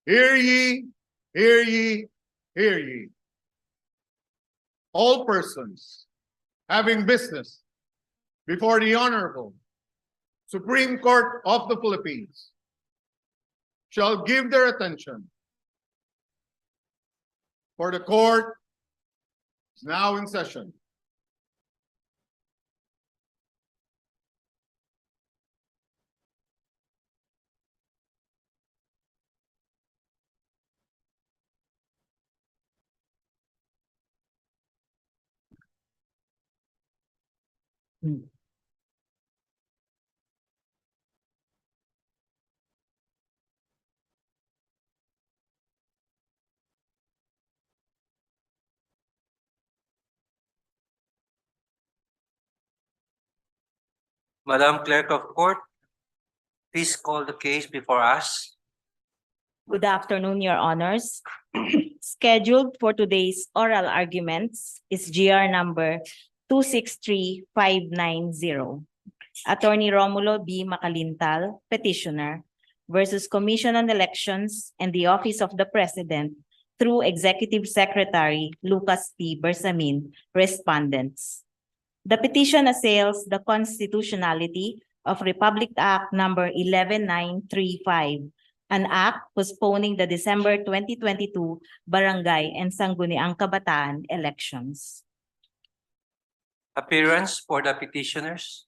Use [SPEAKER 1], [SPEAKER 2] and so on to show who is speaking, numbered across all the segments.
[SPEAKER 1] Hear ye, hear ye, hear ye. All persons having business before the Honorable Supreme Court of the Philippines shall give their attention, for the court is now in session.
[SPEAKER 2] Madam Clerk of Court, please call the case before us.
[SPEAKER 3] Good afternoon, Your Honors. Scheduled for today's oral arguments is GR number 263590. Attorney Romulo B. Macalintal, petitioner, versus Commission on Elections and the Office of the President through Executive Secretary Lucas P. Bersamin, respondents. The petition assails the constitutionality of Republic Act number 11935, an act postponing the December 2022 Barangay and Sangguniang Kabataan elections.
[SPEAKER 2] Appearance for the petitioners.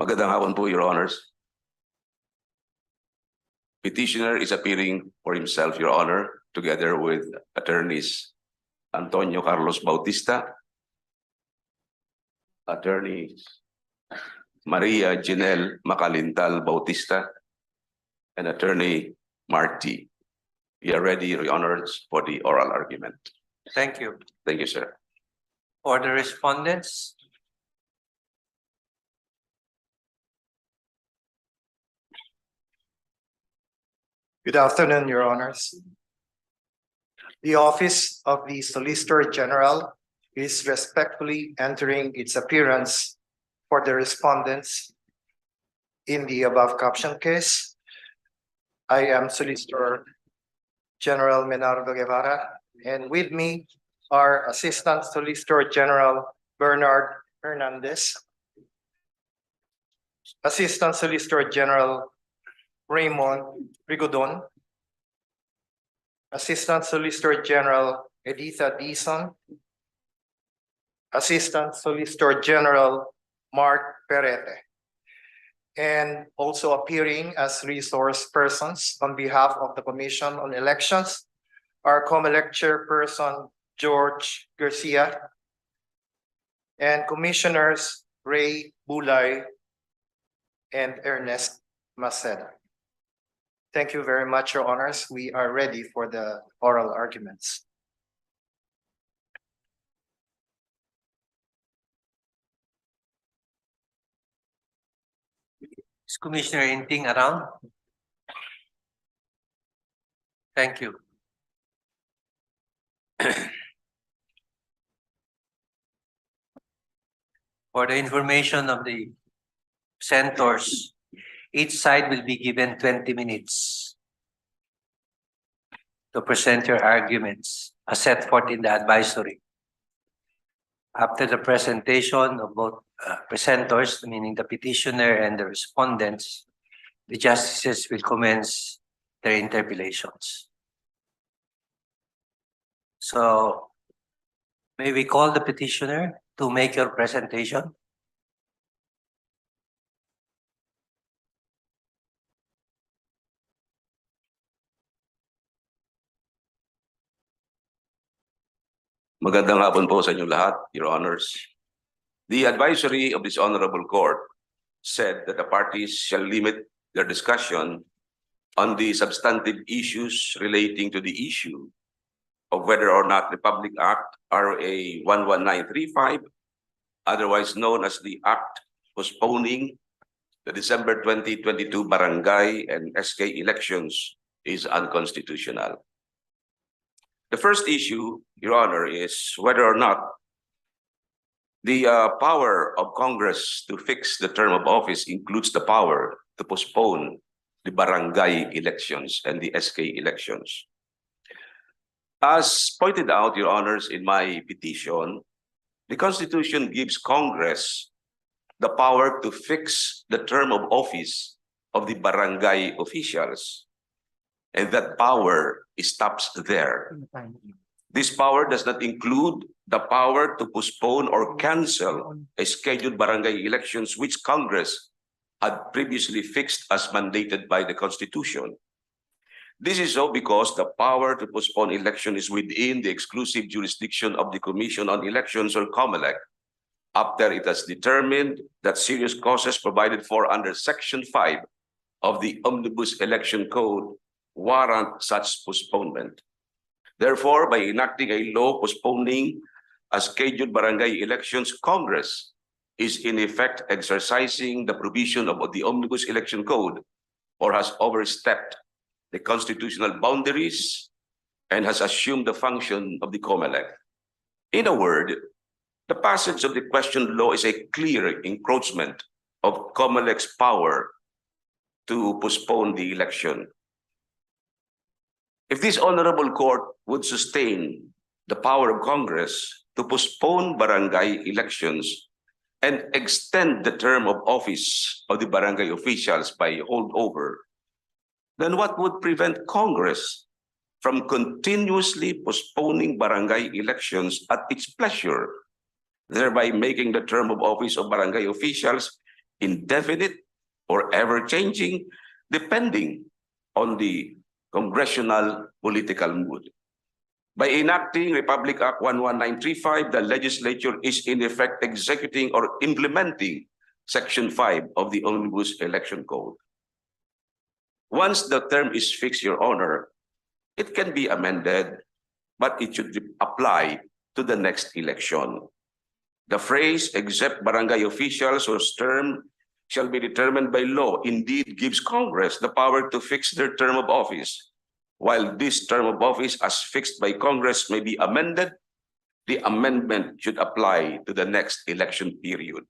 [SPEAKER 4] Magandang hapon po, Your Honors. Petitioner is appearing for himself, Your Honor, together with attorneys Antonio Carlos Bautista, attorney Maria Janelle Macalintal Bautista, and attorney Marty. We are ready, Your Honors, for the oral argument.
[SPEAKER 2] Thank you.
[SPEAKER 4] Thank you, sir.
[SPEAKER 2] For the respondents.
[SPEAKER 5] Good afternoon, Your Honors. The Office of the Solicitor General is respectfully entering its appearance for the respondents in the above caption case. I am Solicitor General Menardo Guevara, and with me are Assistant Solicitor General Bernard Hernandez, Assistant Solicitor General Raymond Rigodon, Assistant Solicitor General Editha Dizon, Assistant Solicitor General Mark Perete, and also appearing as resource persons on behalf of the Commission on Elections are COMELEC Chairperson George Garcia and Commissioners Ray Bulay and Ernest Maceda. Thank you very much, Your Honors. We are ready for the oral arguments.
[SPEAKER 2] Is Commissioner Inting around? Thank you. For the information of the presenters, each side will be given 20 minutes to present your arguments as set forth in the advisory. After the presentation of both presenters, meaning the petitioner and the respondents, the justices will commence their interpellations. So, may we call the petitioner to make your presentation?
[SPEAKER 4] Magandang hapon po sa inyong lahat, Your Honors. The advisory of this Honorable Court said that the parties shall limit their discussion on the substantive issues relating to the issue of whether or not Republic Act RA 11935, otherwise known as the Act Postponing the December 2022 barangay and SK elections is unconstitutional. The first issue, Your Honor, is whether or not the power of Congress to fix the term of office includes the power to postpone the barangay elections and the SK elections. As pointed out, Your Honors, in my petition, the Constitution gives Congress the power to fix the term of office of the barangay officials, and that power stops there. This power does not include the power to postpone or cancel a scheduled barangay elections which Congress had previously fixed as mandated by the Constitution. This is so because the power to postpone election is within the exclusive jurisdiction of the Commission on Elections, or COMELEC, after it has determined that serious causes provided for under Section 5 of the Omnibus Election Code warrant such postponement. Therefore, by enacting a law postponing a scheduled barangay elections, Congress is in effect exercising the provision of the Omnibus Election Code, or has overstepped the constitutional boundaries and has assumed the function of the COMELEC. In a word, the passage of the questioned law is a clear encroachment of COMELEC's power to postpone the election. If this honorable court would sustain the power of Congress to postpone barangay elections and extend the term of office of the barangay officials by holdover, then what would prevent Congress from continuously postponing barangay elections at its pleasure, thereby making the term of office of barangay officials indefinite or ever-changing, depending on the congressional political mood? By enacting Republic Act 11935, the legislature is in effect executing or implementing Section 5 of the Omnibus Election Code. Once the term is fixed, Your Honor, it can be amended, but it should apply to the next election. The phrase, except barangay officials whose term shall be determined by law, indeed gives Congress the power to fix their term of office. While this term of office as fixed by Congress may be amended, the amendment should apply to the next election period.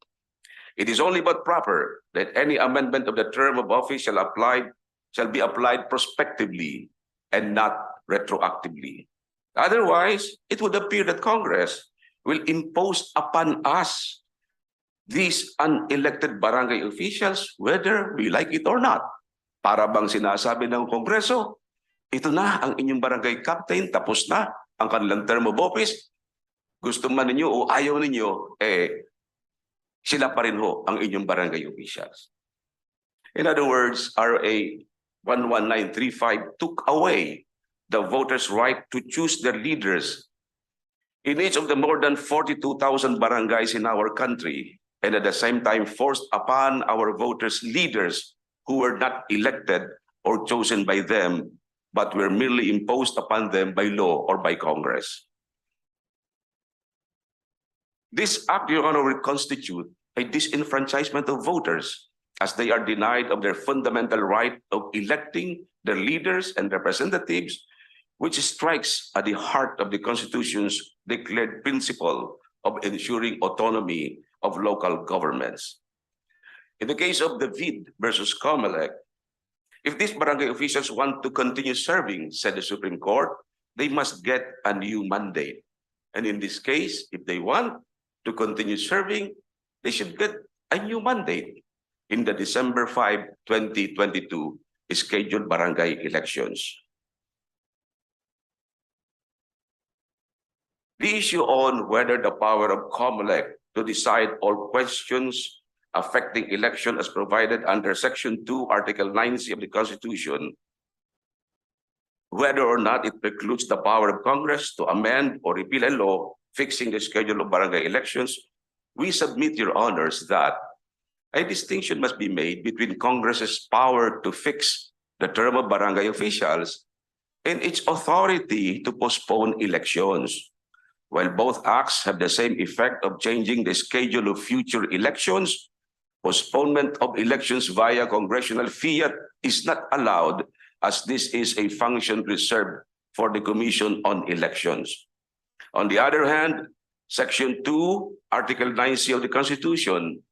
[SPEAKER 4] It is only but proper that any amendment of the term of office shall be applied prospectively and not retroactively. Otherwise, it would appear that Congress will impose upon us these unelected barangay officials, whether we like it or not. Para bang sinasabi ng Kongreso, ito na ang inyong barangay captain, tapos na ang kanilang term of office. Gusto man ninyo o ayaw ninyo, sila pa rin ho ang inyong barangay officials. In other words, RA 11935 took away the voters' right to choose their leaders in each of the more than 42,000 barangays in our country, and at the same time forced upon our voters leaders who were not elected or chosen by them, but were merely imposed upon them by law or by Congress. This act, Your Honor, will constitute a disenfranchisement of voters, as they are denied of their fundamental right of electing their leaders and representatives, which strikes at the heart of the Constitution's declared principle of ensuring autonomy of local governments. In the case of the VID versus COMELEC, if these barangay officials want to continue serving, said the Supreme Court, they must get a new mandate. And in this case, if they want to continue serving, they should get a new mandate in the December 5, 2022 scheduled barangay elections. The issue on whether the power of COMELEC to decide all questions affecting election as provided under Section 2, Article 9C of the Constitution, whether or not it precludes the power of Congress to amend or repeal a law fixing the schedule of barangay elections, we submit, Your Honors, that a distinction must be made between Congress's power to fix the term of barangay officials and its authority to postpone elections. While both acts have the same effect of changing the schedule of future elections, Postponement of elections via congressional fiat is not allowed, as this is a function reserved for the Commission on Elections. On the other hand, Section 2, Article 9C of the Constitution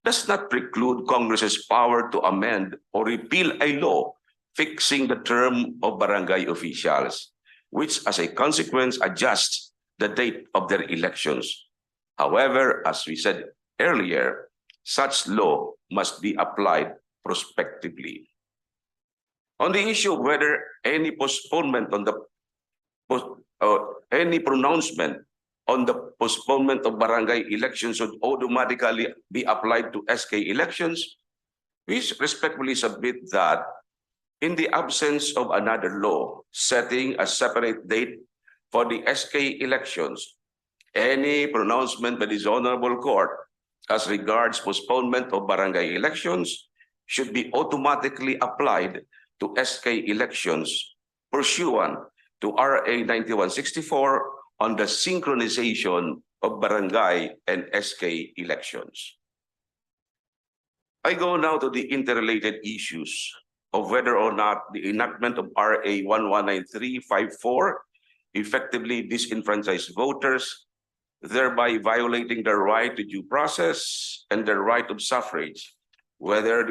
[SPEAKER 4] does not preclude Congress's power to amend or repeal a law fixing the term of barangay officials, which as a consequence adjusts the date of their elections. However, as we said earlier, such law must be applied prospectively. On the issue of whether any postponement on the any pronouncement on the postponement of barangay elections should automatically be applied to SK elections, we respectfully submit that in the absence of another law setting a separate date for the SK elections, any pronouncement by this honorable court as regards postponement of barangay elections should be automatically applied to SK elections pursuant to RA 9164 on the synchronization of barangay and SK elections. I go now to the interrelated issues of whether or not the enactment of RA 119354 effectively disenfranchised voters, thereby violating their right to due process and their right of suffrage, whether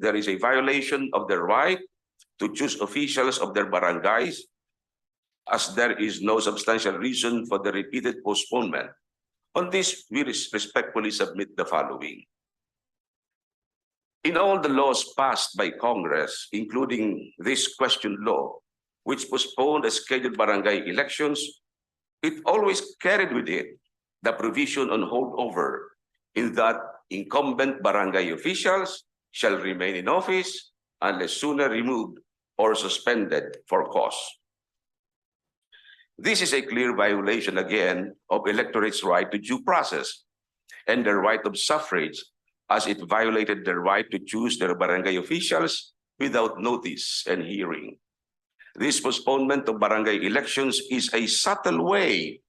[SPEAKER 4] there is a violation of their right to choose officials of their barangays, as there is no substantial reason for the repeated postponement. On this, we respectfully submit the following. In all the laws passed by Congress, including this question law, which postponed the scheduled barangay elections, it always carried with it the provision on holdover, in that incumbent barangay officials shall remain in office unless sooner removed or suspended for cause. This is a clear violation again of electorate's right to due process and their right of suffrage, as it violated their right to choose their barangay officials without notice and hearing. This postponement of barangay elections is a subtle way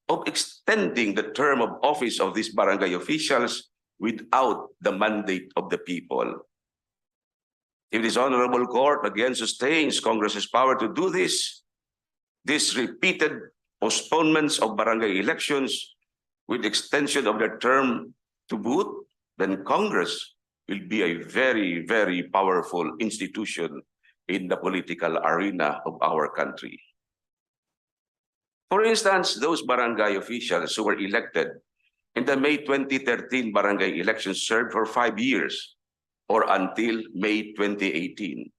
[SPEAKER 4] of extending the term of office of these barangay officials without the mandate of the people. If this honorable court again sustains Congress's power to do this, these repeated postponements of barangay elections with extension of their term to boot, then Congress will be a very, very powerful institution in the political arena of our country. For instance, those barangay officials who were elected in the May 2013 barangay elections served for 5 years or until May 2018.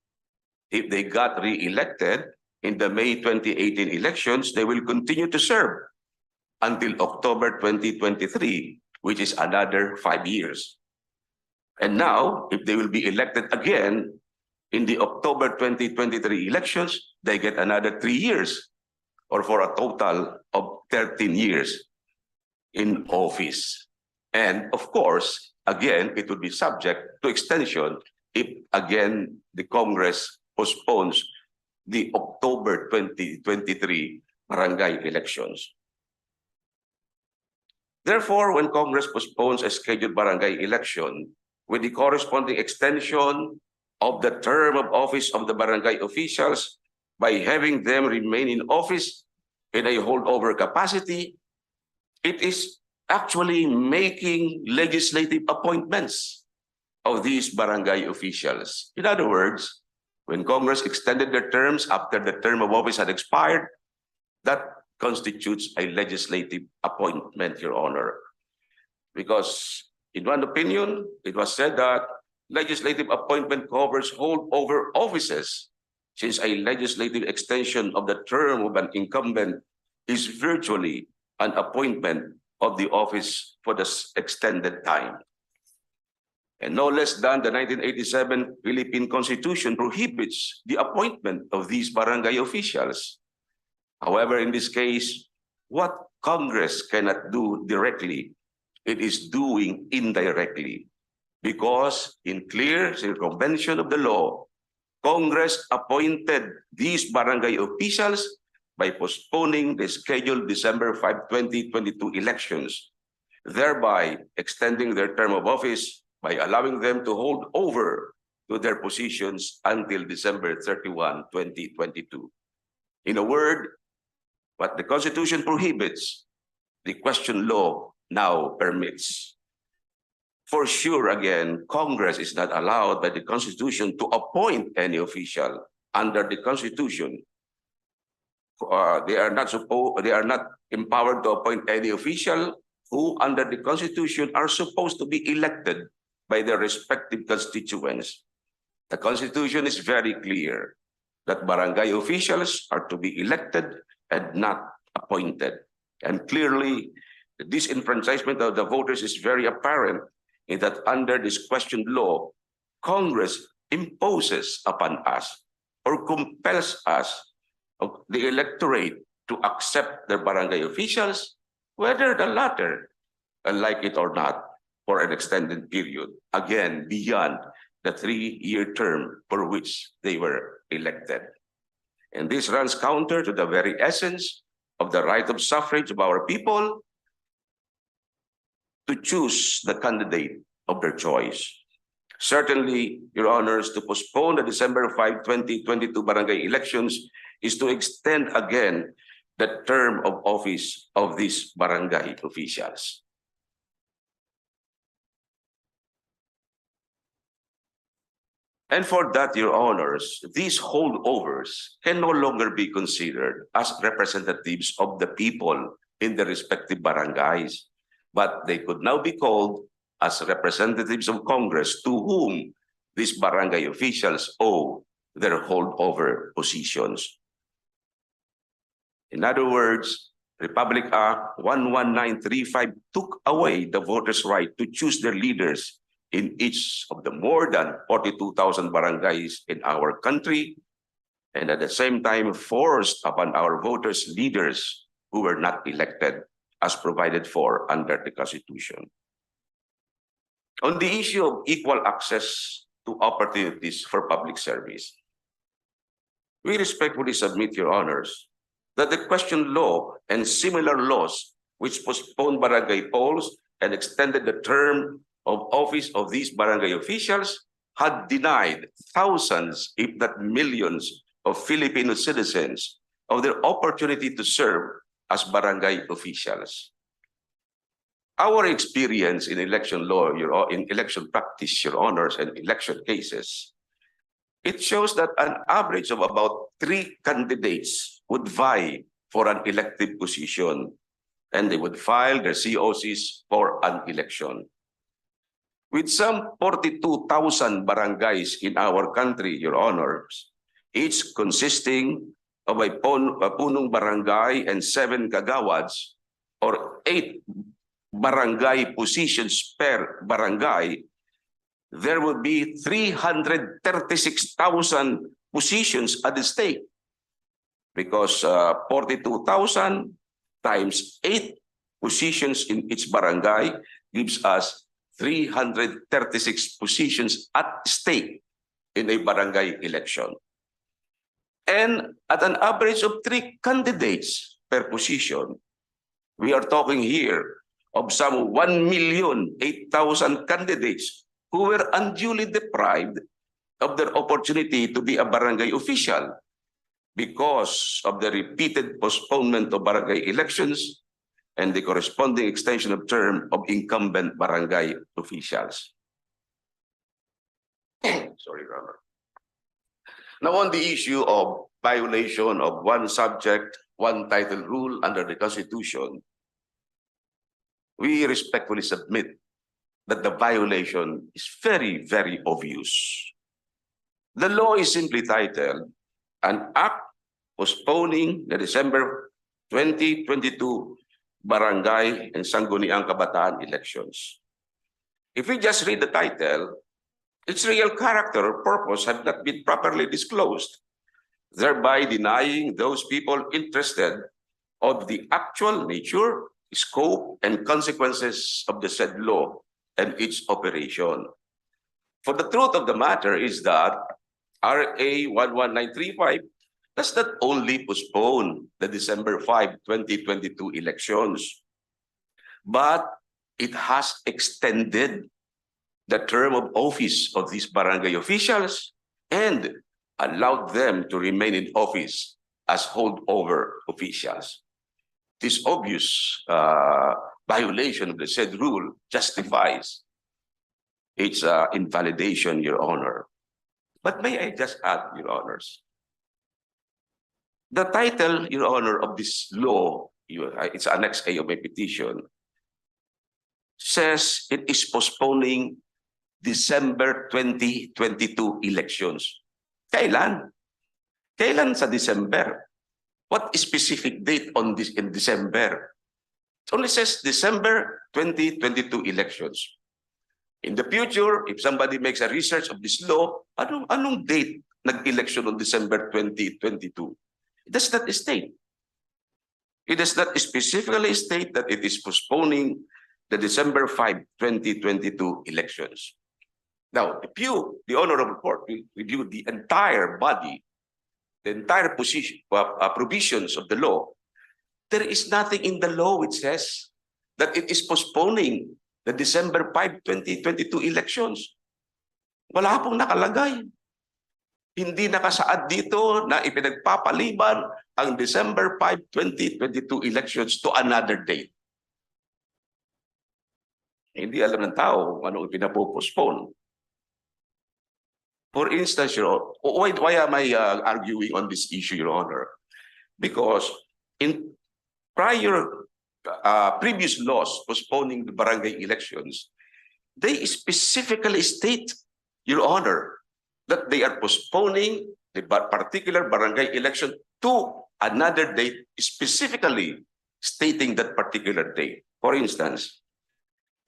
[SPEAKER 4] If they got re-elected in the May 2018 elections, they will continue to serve until October 2023, which is another 5 years. And now, if they will be elected again in the October 2023 elections, they get another 3 years, or for a total of 13 years in office. And of course, again, it would be subject to extension if again the Congress postpones the October 2023 barangay elections. Therefore, when Congress postpones a scheduled barangay election with the corresponding extension of the term of office of the barangay officials by having them remain in office in a holdover capacity, it is actually making legislative appointments of these barangay officials. In other words, when Congress extended their terms after the term of office had expired, that constitutes a legislative appointment, Your Honor. Because in one opinion, it was said that legislative appointment covers holdover offices, since a legislative extension of the term of an incumbent is virtually an appointment of the office for the extended time. And no less than the 1987 Philippine Constitution prohibits the appointment of these barangay officials. However, in this case, what Congress cannot do directly, it is doing indirectly, because in clear circumvention of the law, Congress appointed these barangay officials by postponing the scheduled December 5, 2022 elections, thereby extending their term of office by allowing them to hold over to their positions until December 31, 2022. In a word, what the Constitution prohibits, the question law now permits. For sure, again, Congress is not allowed by the Constitution to appoint any official under the Constitution. They are not empowered to appoint any official who, under the Constitution, are supposed to be elected by their respective constituents. The Constitution is very clear that barangay officials are to be elected and not appointed. And clearly, the disenfranchisement of the voters is very apparent in that under this questioned law, Congress imposes upon us or compels us, the electorate, to accept their barangay officials, whether the latter like it or not, for an extended period, again, beyond the 3-year term for which they were elected. And this runs counter to the very essence of the right of suffrage of our people to choose the candidate of their choice. Certainly, Your Honors, to postpone the December 5, 2022 barangay elections is to extend again the term of office of these barangay officials. And for that, Your Honors, these holdovers can no longer be considered as representatives of the people in the respective barangays, but they could now be called as representatives of Congress to whom these barangay officials owe their holdover positions. In other words, Republic Act 11935 took away the voters' right to choose their leaders in each of the more than 42,000 barangays in our country, and at the same time forced upon our voters leaders who were not elected as provided for under the Constitution. On the issue of equal access to opportunities for public service, we respectfully submit, Your Honors, that the question law and similar laws which postponed barangay polls and extended the term of office of these barangay officials had denied thousands, if not millions, of Filipino citizens of their opportunity to serve as barangay officials. Our experience in election law, in election practice, Your Honors, and election cases, it shows that an average of about 3 candidates would vie for an elective position, and they would file their COCs for an election. With some 42,000 barangays in our country, Your Honors, each consisting of a punong barangay and 7 kagawads, or 8 barangay positions per barangay, there would be 336,000 positions at the stake, because 42,000 times 8 positions in each barangay gives us 336 positions at stake in a barangay election. And at an average of 3 candidates per position, we are talking here of some 1,008,000 candidates who were unduly deprived of their opportunity to be a barangay official because of the repeated postponement of barangay elections and the corresponding extension of term of incumbent barangay officials. Sorry, Your Honor. Now, on the issue of violation of one subject, one title rule under the Constitution, we respectfully submit that the violation is very, very obvious. The law is simply titled, "An Act Postponing the December 2022 Barangay and Sangguniang Kabataan Elections." If we just read the title, its real character or purpose had not been properly disclosed, thereby denying those people interested of the actual nature, scope, and consequences of the said law and its operation. For the truth of the matter is that RA 11935 does not only postpone the December 5, 2022 elections, but it has extended the term of office of these barangay officials and allowed them to remain in office as holdover officials. This obvious violation of the said rule justifies its invalidation, Your Honor. But may I just add, Your Honors, the title, Your Honor, of this law, it's Annex A of my petition, says it is postponing December 2022 elections. Kailan? Kailan sa December? What specific date on this in December? It only says December 2022 elections. In the future, if somebody makes a research of this law, anong date nag-election on December 2022? It does not state. It does not specifically state that it is postponing the December 5, 2022 elections. Now, if you, the Honorable Court, will review the entire body, the entire provisions of the law, there is nothing in the law which says that it is postponing the December 5, 2022 elections. Wala pong nakalagay. Hindi nakasaad dito na ipinagpapaliban ang December 5, 2022 elections to another date. Hindi alam ng tao kung anong ipinapopostpone. For instance, Your Honor, why am I arguing on this issue, Your Honor? Because in previous laws postponing the barangay elections, they specifically state, Your Honor, that they are postponing the particular barangay election to another date, specifically stating that particular date. For instance,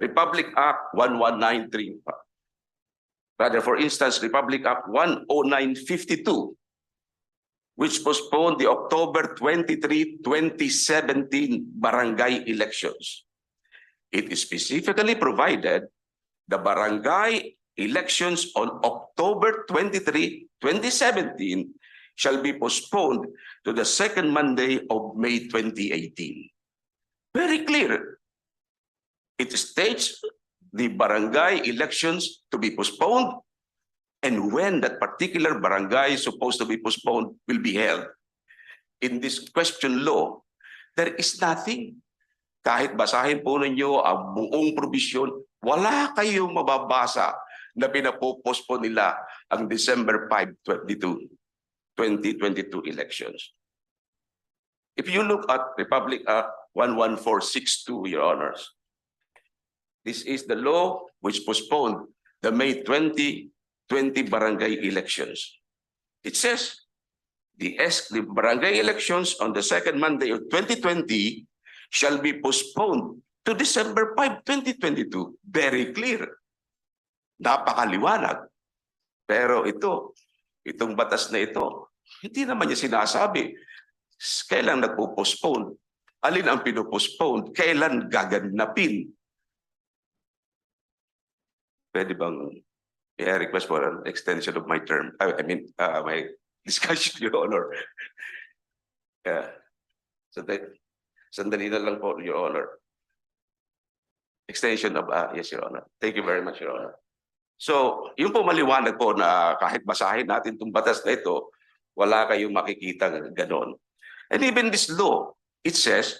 [SPEAKER 4] Republic Act 1193, for instance, Republic Act 10952, which postponed the October 23, 2017 barangay elections. It specifically provided the barangay elections on October 23, 2017 shall be postponed to the second Monday of May 2018. Very clear. It states the barangay elections to be postponed and when that particular barangay is supposed to be postponed will be held. In this question law, there is nothing. Kahit basahin po ninyo ang buong provision, wala kayong mababasa na pinapopostpone nila ang December 5, 2022 elections. If you look at Republic Act 11462, Your Honors, this is the law which postponed the May 2020 barangay elections. It says the barangay elections on the second Monday of 2020 shall be postponed to December 5, 2022. Very clear. Napakaliwanag. Pero itong batas na ito, hindi naman niya sinasabi kailan nagpo-postpone, alin ang pinopostpone, kailan gaganapin. Pwede bang I request for an extension of my term? My discussion, Your Honor. Sandali na lang po, Your Honor. Extension of, yes, Your Honor. Thank you very much, Your Honor. So, yung po maliwanag po na kahit basahin natin itong batas na ito, wala kayong makikita ganon. And even this law, it says,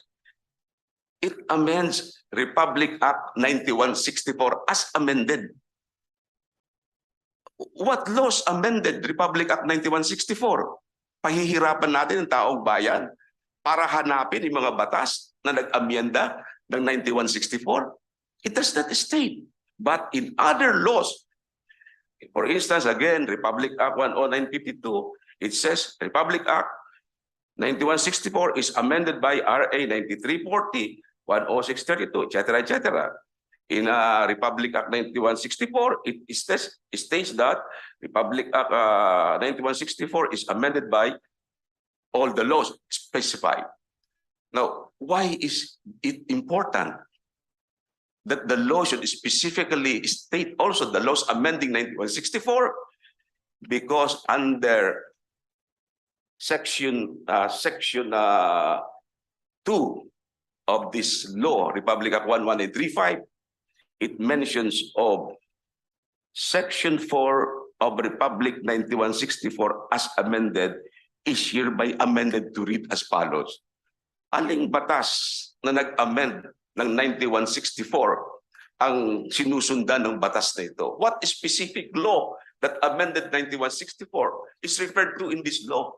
[SPEAKER 4] it amends Republic Act 9164 as amended. What laws amended Republic Act 9164? Pahihirapan natin ang taong bayan para hanapin yung mga batas na nag-amyenda ng 9164? It does not state. But in other laws, for instance, again, Republic Act 10952, it says Republic Act 9164 is amended by RA 9340, 10632, etc., etc. In Republic Act 9164, it states that Republic Act 9164 is amended by all the laws specified. Now, why is it important that the law should specifically state also the laws amending 9164? Because under Section 2 of this law, Republic Act 11835, it mentions of Section 4 of Republic 9164 as amended is hereby amended to read as follows. Aling batas na nag-amend ng 9164 ang sinusundan ng batas na ito? What specific law that amended 9164 is referred to in this law?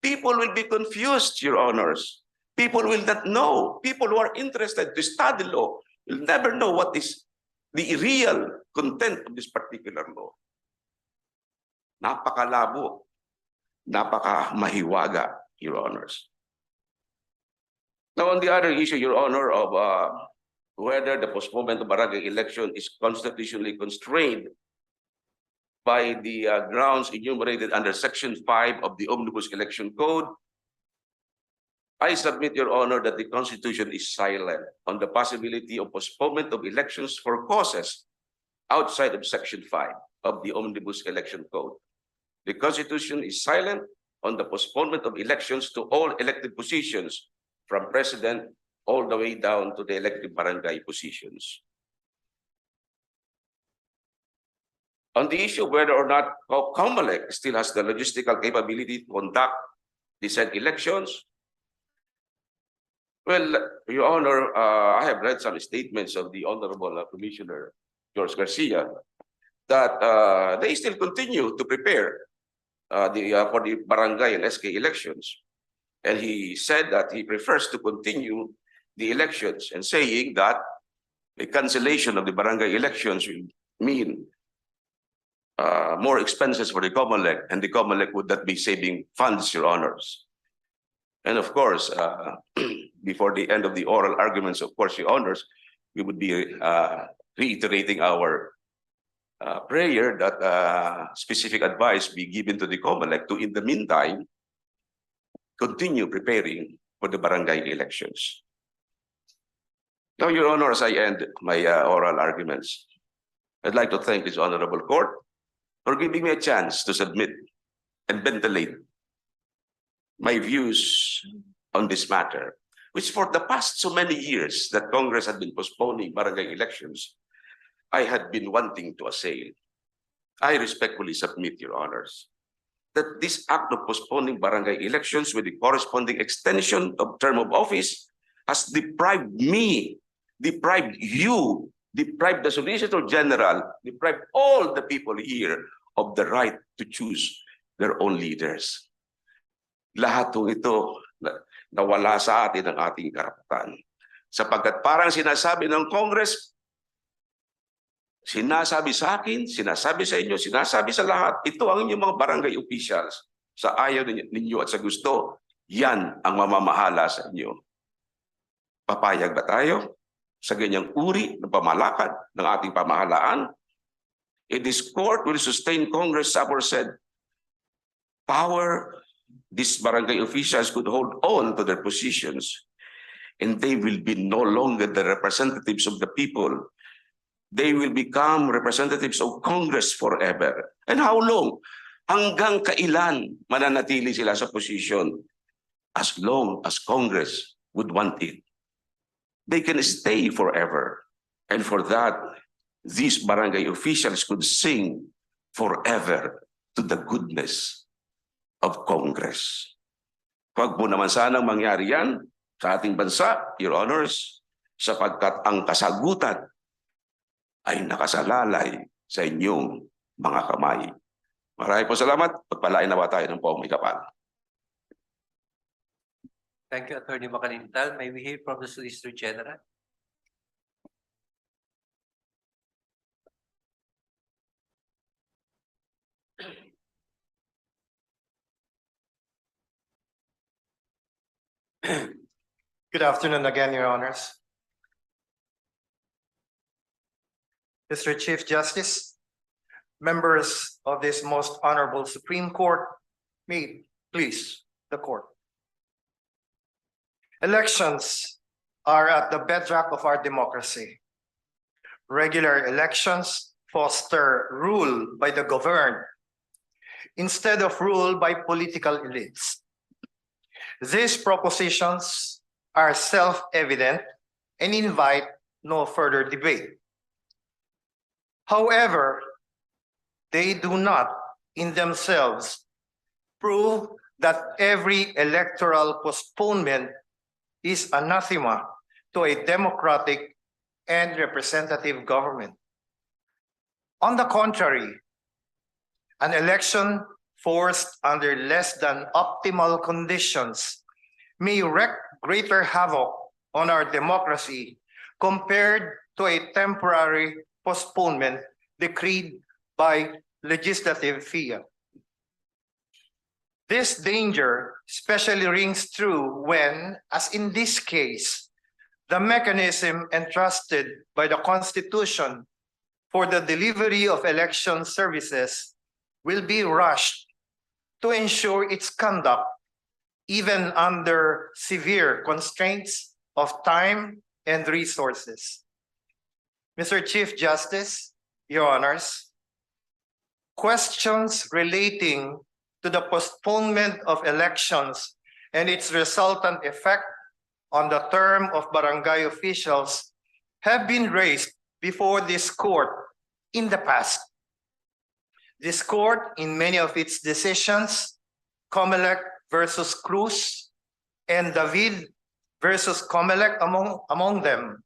[SPEAKER 4] People will be confused, Your Honors. People will not know. People who are interested to study law will never know what is the real content of this particular law. Napakalabo, napakamahiwaga, Your Honors. Now, on the other issue, Your Honor, of whether the postponement of barangay election is constitutionally constrained by the grounds enumerated under Section 5 of the Omnibus Election Code, I submit, Your Honor, that the Constitution is silent on the possibility of postponement of elections for causes outside of Section 5 of the Omnibus Election Code. The Constitution is silent on the postponement of elections to all elected positions, from president all the way down to the elected barangay positions. On the issue of whether or not COMELEC still has the logistical capability to conduct the said elections, well, Your Honor, I have read some statements of the Honorable Commissioner George Garcia that they still continue to prepare for the barangay and SK elections. And he said that he prefers to continue the elections and saying that a cancellation of the barangay elections will mean more expenses for the COMELEC, and the COMELEC would not be saving funds, Your Honors. And of course, before the end of the oral arguments, of course, Your Honors, we would be reiterating our prayer that specific advice be given to the COMELEC to, in the meantime, continue preparing for the barangay elections. Now, Your Honor, as I end my oral arguments, I'd like to thank this honorable court for giving me a chance to submit and ventilate my views on this matter, which for the past so many years that Congress had been postponing barangay elections, I had been wanting to assail. I respectfully submit, Your Honors, that this act of postponing barangay elections with the corresponding extension of term of office has deprived me, deprived you, deprived the Solicitor General, deprived all the people here of the right to choose their own leaders. Lahat ito nawala sa atin ang ating karapatan. Sapagkat parang sinasabi ng Congress, sinasabi sa akin, sinasabi sa inyo, sinasabi sa lahat, ito ang inyong mga barangay officials. Sa ayaw ninyo at sa gusto, yan ang mamamahala sa inyo. Papayag ba tayo sa ganyang uri ng pamalakad ng ating pamahalaan? This court will sustain Congress, aforesaid power. These barangay officials could hold on to their positions, and they will be no longer the representatives of the people. They will become representatives of Congress forever. And how long? Hanggang kailan mananatili sila sa position? As long as Congress would want it. They can stay forever. And for that, these barangay officials could sing forever to the goodness of Congress. Huwag po naman sanang mangyari yan sa ating bansa, Your Honors, sapagkat ang kasagutan ay nakasalalay sa inyong mga kamay. Maraming po salamat. Pagpalain nawa tayo ng poong may kapal.
[SPEAKER 2] Thank you, Attorney Macalintal. May we hear from the Solicitor General?
[SPEAKER 5] Good afternoon again, Your Honors. Mr. Chief Justice, members of this most honorable Supreme Court, may it please the court. Elections are at the bedrock of our democracy. Regular elections foster rule by the governed instead of rule by political elites. These propositions are self-evident and invite no further debate. However, they do not in themselves prove that every electoral postponement is anathema to a democratic and representative government. On the contrary, an election forced under less than optimal conditions may wreak greater havoc on our democracy compared to a temporary postponement decreed by legislative fiat. This danger especially rings true when, as in this case, the mechanism entrusted by the Constitution for the delivery of election services will be rushed to ensure its conduct, even under severe constraints of time and resources. Mr. Chief Justice, Your Honors, questions relating to the postponement of elections and its resultant effect on the term of barangay officials have been raised before this court in the past. This court, in many of its decisions, COMELEC versus Cruz and David versus COMELEC among them,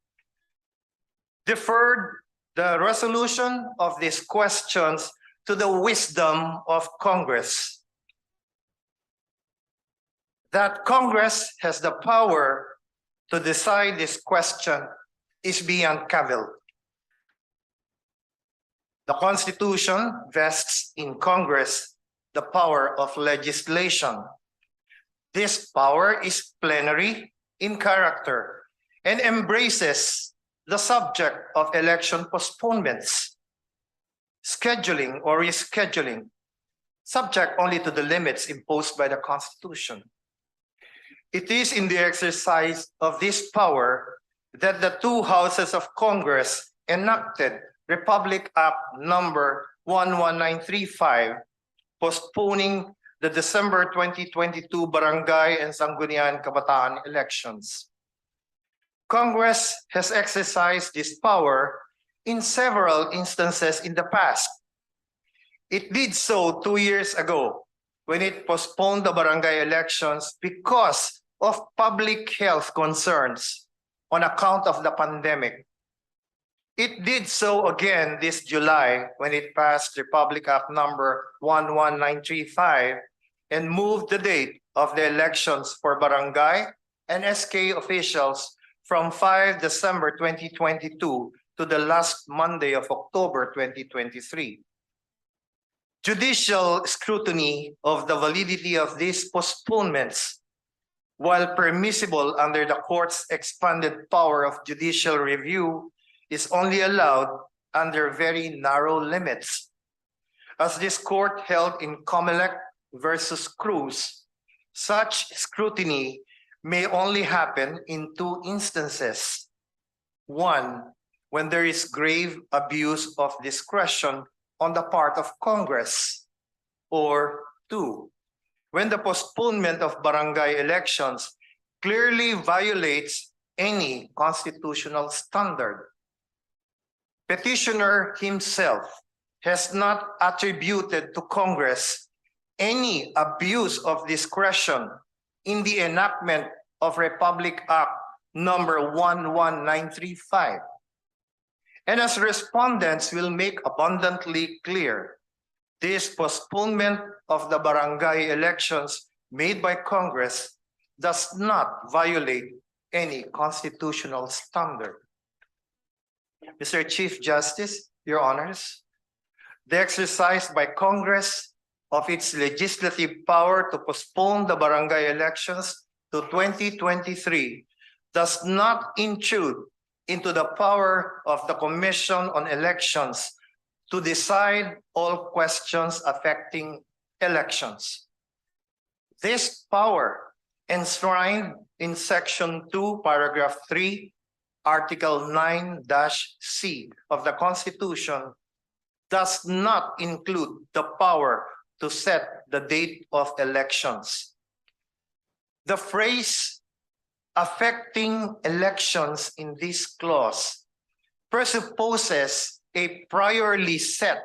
[SPEAKER 5] deferred the resolution of these questions to the wisdom of Congress. That Congress has the power to decide this question is beyond cavil. The Constitution vests in Congress the power of legislation. This power is plenary in character and embraces the subject of election postponements, scheduling or rescheduling, subject only to the limits imposed by the Constitution. It is in the exercise of this power that the two houses of Congress enacted Republic Act number 11935, postponing the December 2022 barangay and sangguniang kabataan elections. Congress has exercised this power in several instances in the past. It did so 2 years ago when it postponed the barangay elections because of public health concerns on account of the pandemic. It did so again this July when it passed Republic Act number 11935 and moved the date of the elections for barangay and SK officials from 5 December 2022 to the last Monday of October 2023. Judicial scrutiny of the validity of these postponements, while permissible under the court's expanded power of judicial review, is only allowed under very narrow limits. As this court held in COMELEC versus Cruz, such scrutiny may only happen in two instances. One, when there is grave abuse of discretion on the part of Congress. Or two, when the postponement of barangay elections clearly violates any constitutional standard. Petitioner himself has not attributed to Congress any abuse of discretion in the enactment of Republic Act number 11935. And as respondents will make abundantly clear, this postponement of the barangay elections made by Congress does not violate any constitutional standard. Mr. Chief Justice, Your Honors, the exercise by Congress of its legislative power to postpone the barangay elections to 2023 does not intrude into the power of the Commission on Elections to decide all questions affecting elections. This power, enshrined in Section 2, Paragraph 3, Article 9-C of the Constitution, does not include the power to set the date of elections. The phrase affecting elections in this clause presupposes a priorly set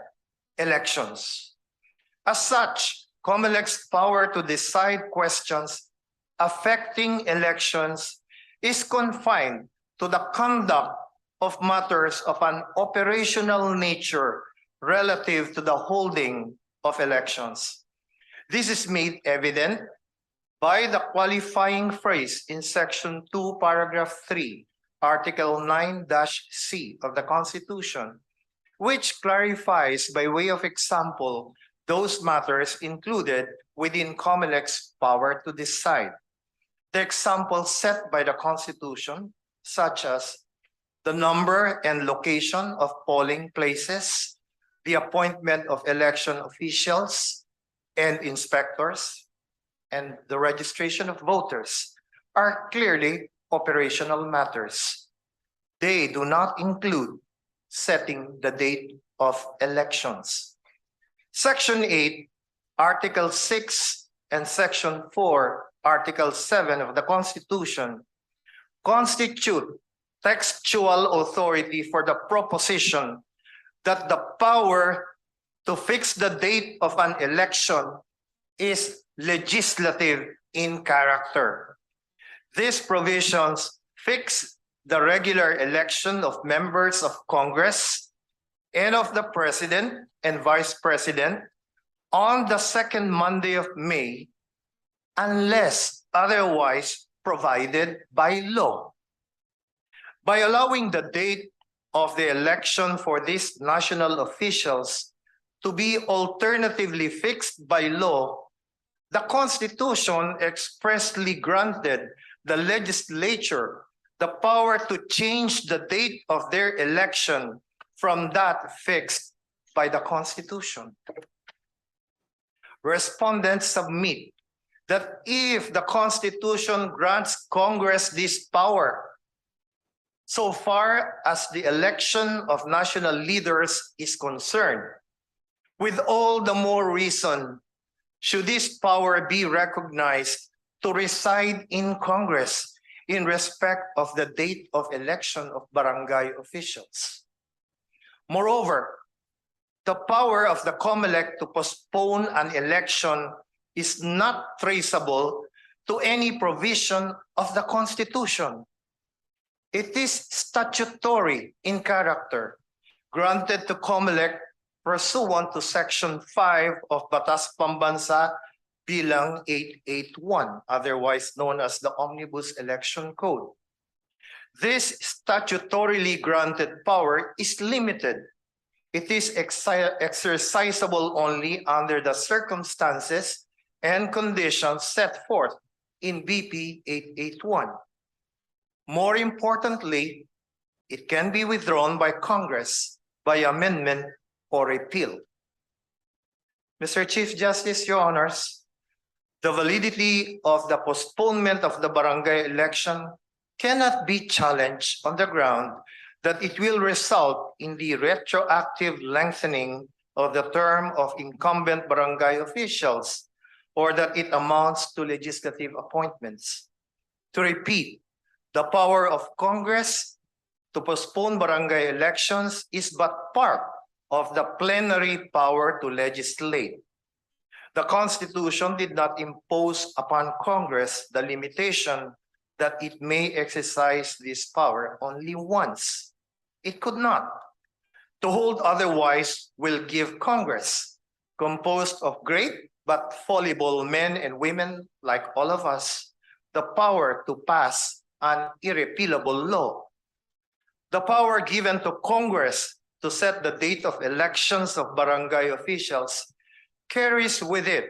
[SPEAKER 5] elections. As such, COMELEC's power to decide questions affecting elections is confined to the conduct of matters of an operational nature relative to the holding of elections. This is made evident by the qualifying phrase in Section 2, Paragraph 3, Article 9-C of the Constitution, which clarifies by way of example those matters included within COMELEC's power to decide. The examples set by the Constitution, such as the number and location of polling places, the appointment of election officials and inspectors, and the registration of voters, are clearly operational matters. They do not include setting the date of elections. Section 8, Article 6, and Section 4, Article 7 of the Constitution constitute textual authority for the proposition that the power to fix the date of an election is legislative in character. These provisions fix the regular election of members of Congress and of the President and Vice President on the second Monday of May, unless otherwise provided by law. By allowing the date of the election for these national officials to be alternatively fixed by law, the Constitution expressly granted the Legislature the power to change the date of their election from that fixed by the Constitution. Respondents submit that if the Constitution grants Congress this power, so far as the election of national leaders is concerned, with all the more reason should this power be recognized to reside in Congress in respect of the date of election of barangay officials. Moreover, the power of the COMELEC to postpone an election is not traceable to any provision of the Constitution. It is statutory in character, granted to COMELEC pursuant to Section 5 of Batas Pambansa Bilang 881, otherwise known as the Omnibus Election Code. This statutorily granted power is limited. It is exercisable only under the circumstances and conditions set forth in BP 881. More importantly, it can be withdrawn by Congress by amendment or repeal. Mr. Chief Justice, Your Honors, the validity of the postponement of the barangay election cannot be challenged on the ground that it will result in the retroactive lengthening of the term of incumbent barangay officials, or that it amounts to legislative appointments. To repeat, the power of Congress to postpone barangay elections is but part of the plenary power to legislate. The Constitution did not impose upon Congress the limitation that it may exercise this power only once. It could not. To hold otherwise will give Congress, composed of great but fallible men and women like all of us, the power to pass an irrepealable law. The power given to Congress to set the date of elections of barangay officials carries with it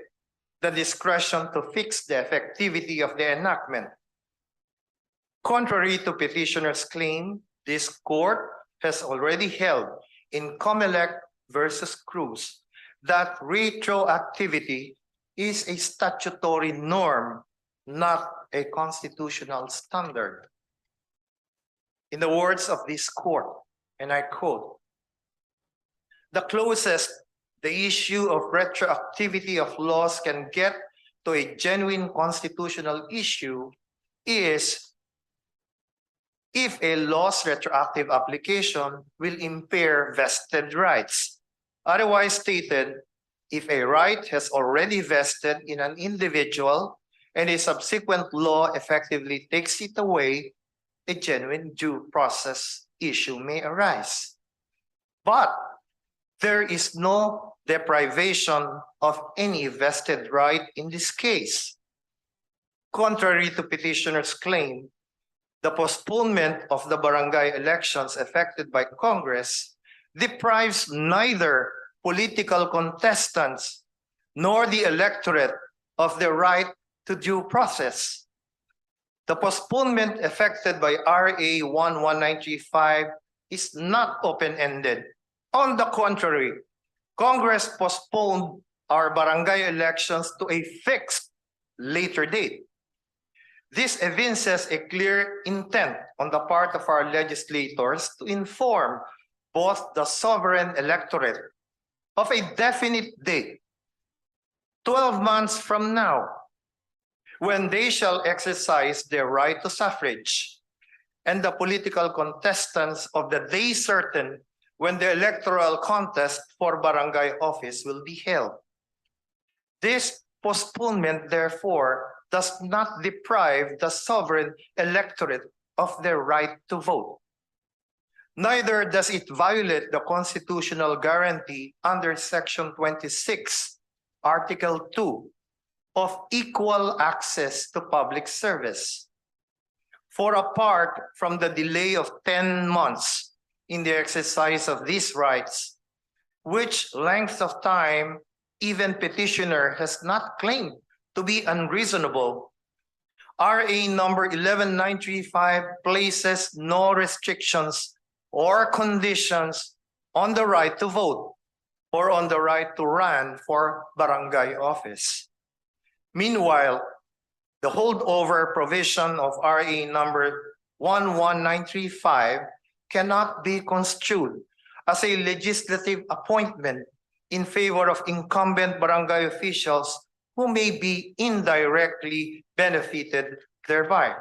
[SPEAKER 5] the discretion to fix the effectivity of the enactment. Contrary to petitioner's claim, this court has already held in COMELEC versus Cruz that retroactivity is a statutory norm, not a constitutional standard. In the words of this court, and I quote, "The closest the issue of retroactivity of laws can get to a genuine constitutional issue is if a law's retroactive application will impair vested rights, Otherwise stated, if a right has already vested in an individual and a subsequent law effectively takes it away, a genuine due process issue may arise. But there is no deprivation of any vested right in this case. Contrary to petitioner's claim, the postponement of the barangay elections effected by Congress deprives neither political contestants nor the electorate of their right to due process. The postponement effected by RA 11935 is not open-ended. On the contrary, Congress postponed our barangay elections to a fixed later date. This evinces a clear intent on the part of our legislators to inform both the sovereign electorate of a definite date, 12 months from now, when they shall exercise their right to suffrage, and the political contestants of the day certain when the electoral contest for barangay office will be held. This postponement, therefore, does not deprive the sovereign electorate of their right to vote. Neither does it violate the constitutional guarantee under Section 26, Article 2, of equal access to public service. For apart from the delay of 10 months in the exercise of these rights, which length of time even petitioner has not claimed to be unreasonable, RA number 11935 places no restrictions or conditions on the right to vote or on the right to run for barangay office. Meanwhile, the holdover provision of RA number 11935 cannot be construed as a legislative appointment in favor of incumbent barangay officials who may be indirectly benefited thereby.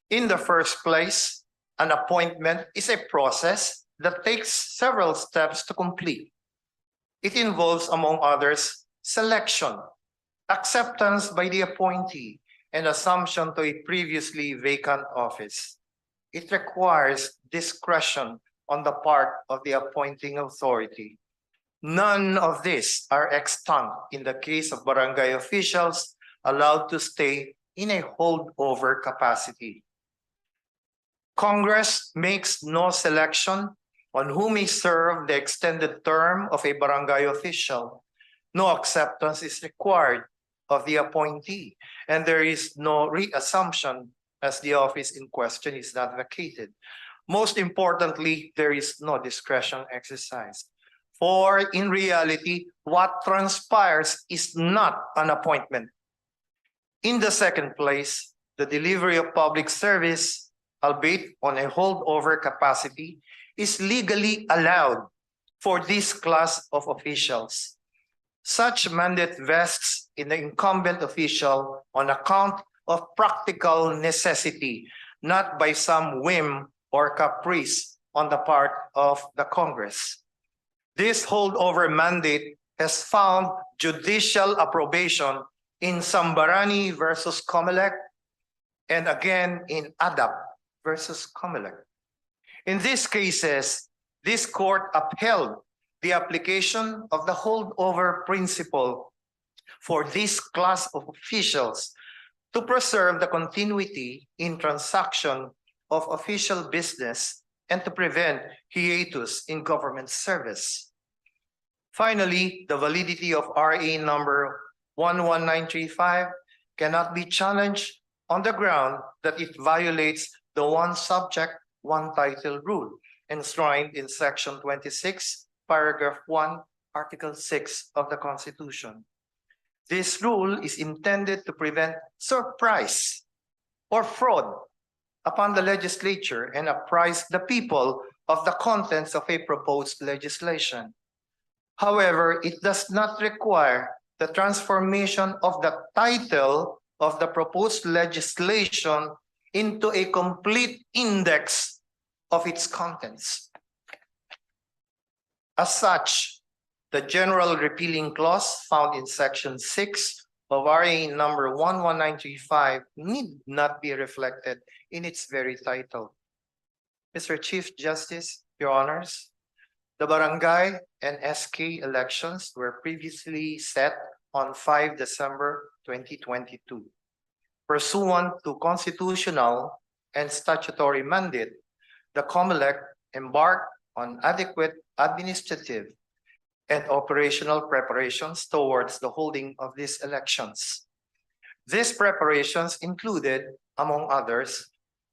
[SPEAKER 5] In the first place, an appointment is a process that takes several steps to complete. It involves, among others, selection, acceptance by the appointee, and assumption to a previously vacant office. It requires discretion on the part of the appointing authority. None of these are extant in the case of barangay officials allowed to stay in a holdover capacity. Congress makes no selection on who may serve the extended term of a barangay official. No acceptance is required of the appointee, and there is no reassumption as the office in question is not vacated. Most importantly, there is no discretion exercised. For in reality, what transpires is not an appointment. In the second place, the delivery of public service, albeit on a holdover capacity, is legally allowed for this class of officials. Such mandate vests in the incumbent official on account of practical necessity, not by some whim or caprice on the part of the Congress. This holdover mandate has found judicial approbation in Sambarani versus COMELEC and again in ADAP versus COMELEC. In these cases, this court upheld the application of the holdover principle for this class of officials to preserve the continuity in transaction of official business and to prevent hiatus in government service. Finally, the validity of RA number 11935 cannot be challenged on the ground that it violates the one subject, one title rule enshrined in Section 26, Paragraph 1, Article 6 of the Constitution. This rule is intended to prevent surprise or fraud upon the legislature and apprise the people of the contents of a proposed legislation. However, it does not require the transformation of the title of the proposed legislation into a complete index of its contents. As such, the general repealing clause found in section 6 of RA number 11935 need not be reflected in its very title. Mr. Chief Justice, Your Honors, the barangay and SK elections were previously set on 5 December 2022. Pursuant to constitutional and statutory mandate, the COMELEC embarked on adequate administrative and operational preparations towards the holding of these elections. These preparations included, among others,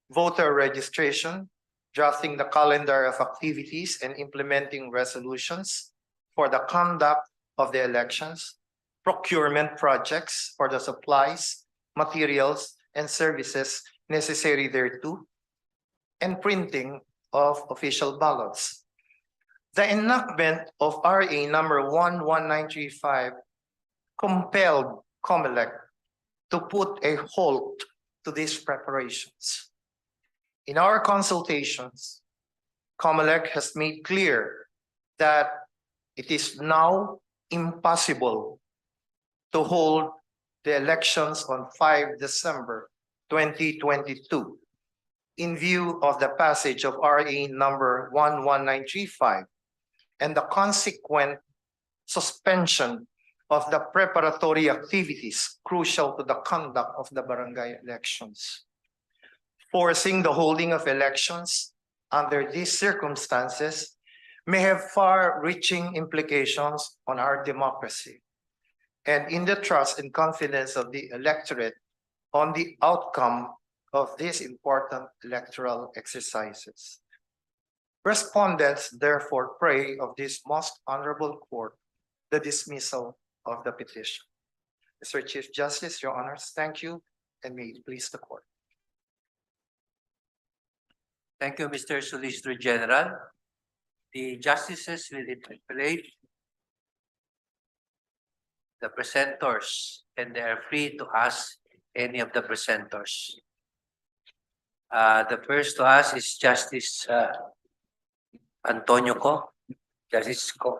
[SPEAKER 5] voter registration, drafting the calendar of activities and implementing resolutions for the conduct of the elections, procurement projects for the supplies, materials, and services necessary thereto, and printing of official ballots. The enactment of RA number 11935 compelled COMELEC to put a halt to these preparations. In our consultations, COMELEC has made clear that it is now impossible to hold the elections on 5 December 2022 in view of the passage of RA number 11935 and the consequent suspension of the preparatory activities crucial to the conduct of the barangay elections. Forcing the holding of elections under these circumstances may have far-reaching implications on our democracy and in the trust and confidence of the electorate on the outcome of these important electoral exercises. Respondents therefore pray of this most honorable court the dismissal of the petition. Mr. Chief Justice, Your Honors, thank you, and may it please the court.
[SPEAKER 2] Thank you, Mr. Solicitor General. The justices will interpolate the presenters, and they are free to ask any of the presenters. The first to ask is Justice Antonio Co. Justice Co.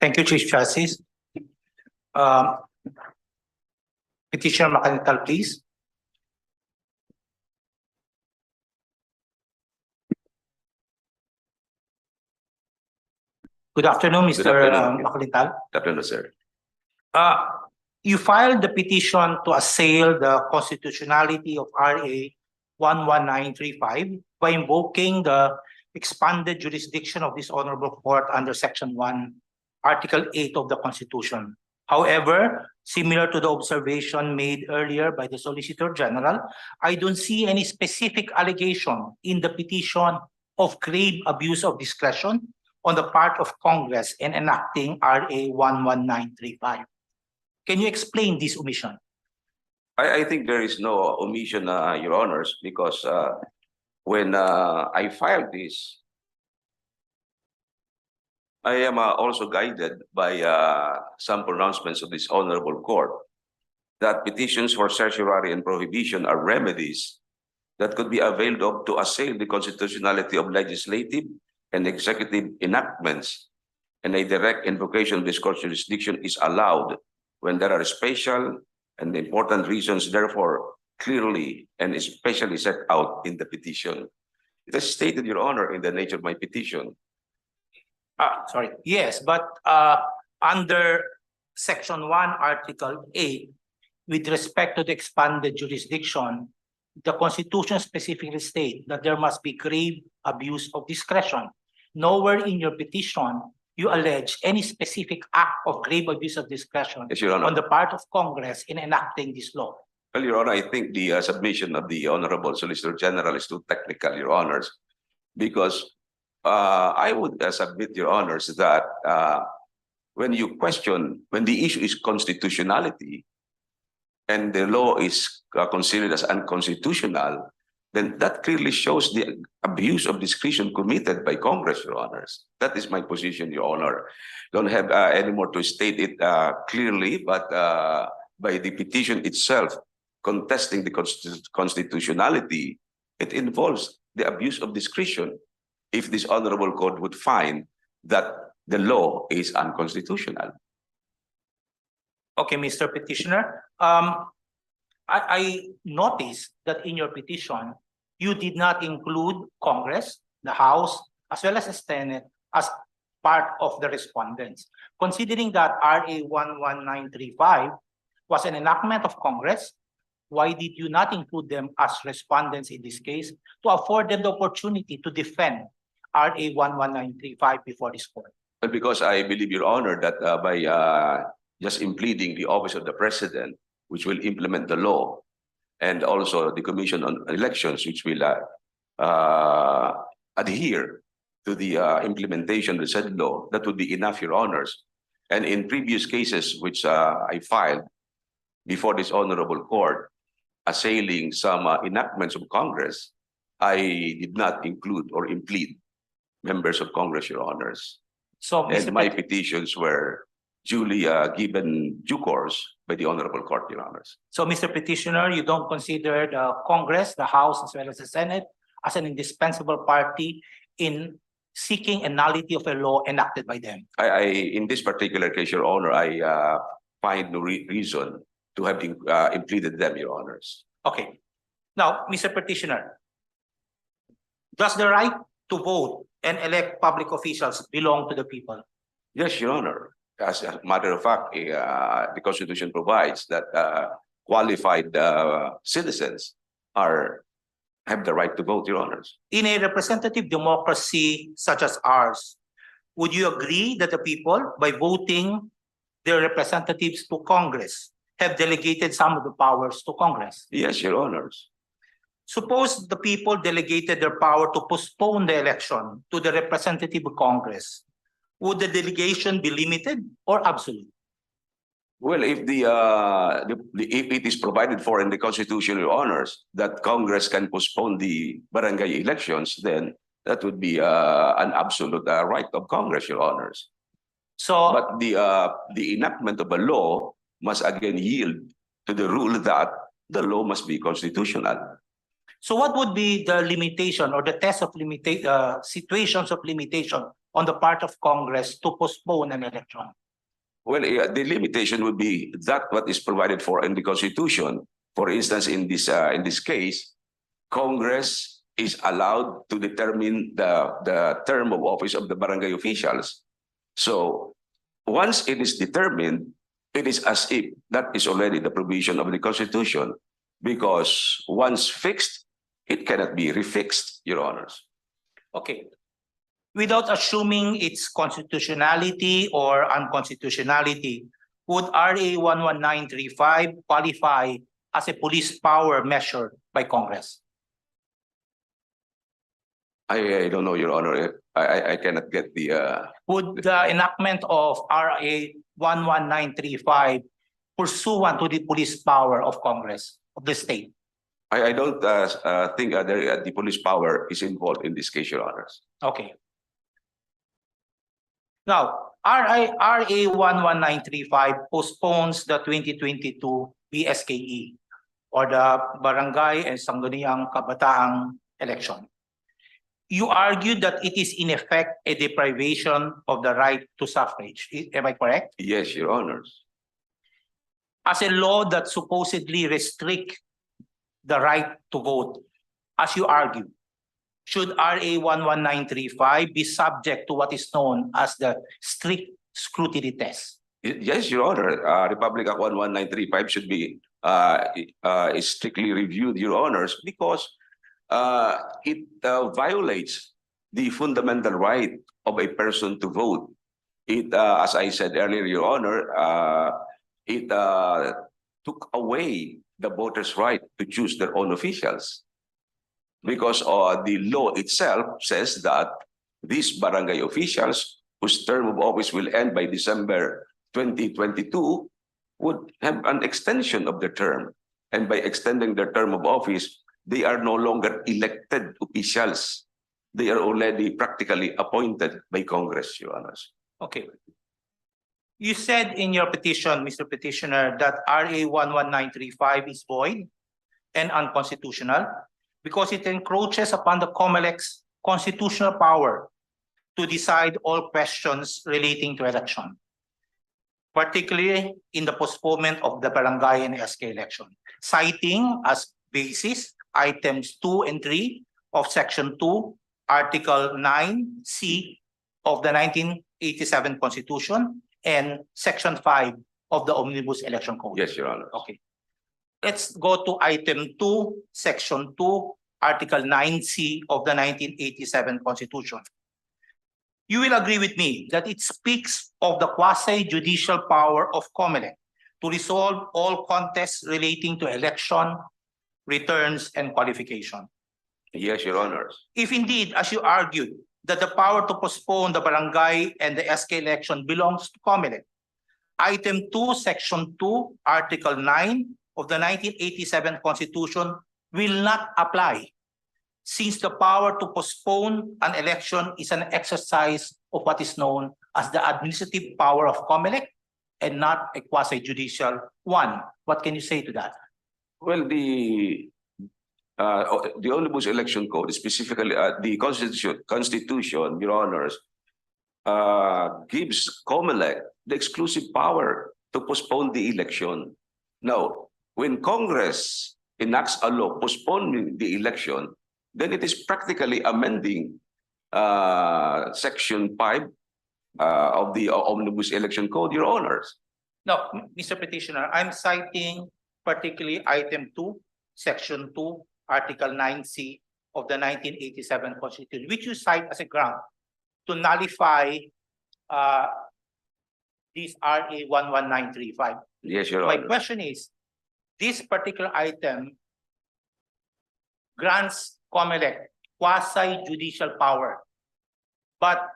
[SPEAKER 6] Thank you, Chief Justice. Petitioner Macalintal, please. Good afternoon, Mr.
[SPEAKER 4] afternoon.
[SPEAKER 6] Macalintal.
[SPEAKER 4] Good afternoon, sir.
[SPEAKER 6] You filed the petition to assail the constitutionality of RA 11935 by invoking the expanded jurisdiction of this honorable court under Section 1, Article 8 of the Constitution. However, similar to the observation made earlier by the Solicitor General, I don't see any specific allegation in the petition of grave abuse of discretion on the part of Congress in enacting RA 11935. Can you explain this omission?
[SPEAKER 4] I think there is no omission, Your Honors, because when I filed this, I am also guided by some pronouncements of this honorable court that petitions for certiorari and prohibition are remedies that could be availed of to assail the constitutionality of legislative and executive enactments, and a direct invocation of this court's jurisdiction is allowed when there are special and important reasons, therefore clearly and especially set out in the petition. It is stated, Your Honor, in the nature of my petition.
[SPEAKER 6] Sorry. Yes, but under Section 1, Article 8, with respect to the expanded jurisdiction, the Constitution specifically states that there must be grave abuse of discretion. Nowhere in your petition you allege any specific act of grave abuse of discretion
[SPEAKER 4] Yes, Your Honor.
[SPEAKER 6] on the part of Congress in enacting this law.
[SPEAKER 4] Well, Your Honor, I think the submission of the Honorable Solicitor General is too technical, Your Honors, because I would submit, Your Honors, that when the issue is constitutionality and the law is considered as unconstitutional, then that clearly shows the abuse of discretion committed by Congress, Your Honors. That is my position, Your Honor. Don't have any more to state it clearly, but by the petition itself contesting the constitutionality, it involves the abuse of discretion. If this honorable court would find that the law is unconstitutional.
[SPEAKER 6] Okay, Mr. Petitioner, I noticed that in your petition, you did not include Congress, the House, as well as the Senate as part of the respondents. Considering that RA 11935 was an enactment of Congress, why did you not include them as respondents in this case to afford them the opportunity to defend RA 11935 before this court?
[SPEAKER 4] But because I believe, Your Honor, that by just impleading the office of the president, which will implement the law, and also the Commission on Elections, which will adhere to the implementation of the said law, that would be enough, Your Honors. And in previous cases which I filed before this honorable court, assailing some enactments of Congress, I did not include or implead members of Congress, Your Honors.
[SPEAKER 6] So, Mr.
[SPEAKER 4] And my petitions were duly given due course by the honorable court, Your Honors.
[SPEAKER 6] So, Mr. Petitioner, you don't consider the Congress, the House, as well as the Senate as an indispensable party in seeking a nullity of a law enacted by them?
[SPEAKER 4] In this particular case, Your Honor, I find no reason to have impleaded them, Your Honors.
[SPEAKER 6] Okay. Now, Mr. Petitioner, does the right to vote and elect public officials belong to the people?
[SPEAKER 4] Yes, Your Honor. As a matter of fact, the Constitution provides that qualified citizens have the right to vote, Your Honors.
[SPEAKER 6] In a representative democracy such as ours, would you agree that the people, by voting their representatives to Congress, have delegated some of the powers to Congress?
[SPEAKER 4] Yes, Your Honors.
[SPEAKER 6] Suppose the people delegated their power to postpone the election to the representative Congress. Would the delegation be limited or absolute?
[SPEAKER 4] Well, if if it is provided for in the Constitution, Your Honors, that Congress can postpone the barangay elections, then that would be an absolute right of Congress, Your Honors.
[SPEAKER 6] So,
[SPEAKER 4] But the enactment of a law must again yield to the rule that the law must be constitutional.
[SPEAKER 6] so what would be the limitation or the test of situations of limitation on the part of Congress to postpone an election?
[SPEAKER 4] Well, the limitation would be that what is provided for in the Constitution. For instance, in this case, Congress is allowed to determine the term of office of the barangay officials. So once it is determined, it is as if that is already the provision of the Constitution, because once fixed, it cannot be refixed, Your Honors.
[SPEAKER 6] Okay. Without assuming its constitutionality or unconstitutionality, would RA 11935 qualify as a police power measure by Congress?
[SPEAKER 4] I don't know, Your Honor. I cannot get the
[SPEAKER 6] Would the enactment of RA 11935 pursuant to the police power of Congress, of the state?
[SPEAKER 4] I don't think the police power is involved in this case, Your Honors.
[SPEAKER 6] Okay. Now, RA 11935 postpones the 2022 BSKE or the Barangay and Sangguniang Kabataang election. You argued that it is in effect a deprivation of the right to suffrage. Am I correct?
[SPEAKER 4] Yes, Your Honors.
[SPEAKER 6] As a law that supposedly restricts the right to vote, as you argue, should RA 11935 be subject to what is known as the strict scrutiny test?
[SPEAKER 4] Yes, Your Honor. Republic Act 11935 should be strictly reviewed, Your Honors, because it violates the fundamental right of a person to vote. It, as I said earlier, Your Honor, it took away the voters' right to choose their own officials, because the law itself says that these barangay officials whose term of office will end by December 2022 would have an extension of their term. And by extending their term of office, they are no longer elected officials. They are already practically appointed by Congress, Your Honors.
[SPEAKER 6] Okay. You said in your petition, Mr. Petitioner, that RA 11935 is void and unconstitutional because it encroaches upon the COMELEC's constitutional power to decide all questions relating to election, particularly in the postponement of the barangay and SK election, citing as basis items 2 and 3 of Section 2, Article 9C of the 1987 Constitution and Section 5 of the Omnibus Election Code.
[SPEAKER 4] Yes, Your Honor.
[SPEAKER 6] Okay. Let's go to item 2, Section 2, Article 9C of the 1987 Constitution. You will agree with me that it speaks of the quasi-judicial power of COMELEC to resolve all contests relating to election, returns, and qualification.
[SPEAKER 4] Yes, Your Honor.
[SPEAKER 6] If indeed, as you argued, that the power to postpone the barangay and the SK election belongs to COMELEC, item 2, Section 2, Article 9 of the 1987 Constitution will not apply, since the power to postpone an election is an exercise of what is known as the administrative power of COMELEC and not a quasi-judicial one. What can you say to that?
[SPEAKER 4] Well, the Omnibus Election Code, specifically the Constitution, Your Honors, gives COMELEC the exclusive power to postpone the election. Now, when Congress enacts a law postponing the election, then it is practically amending Section 5 of the Omnibus Election Code, Your Honors.
[SPEAKER 6] No, Mr. Petitioner, I'm citing particularly item 2, Section 2, Article 9C of the 1987 Constitution, which you cite as a ground to nullify this RA 11935.
[SPEAKER 4] Yes, Your
[SPEAKER 6] My
[SPEAKER 4] Honor.
[SPEAKER 6] question is, this particular item grants COMELEC quasi-judicial power, but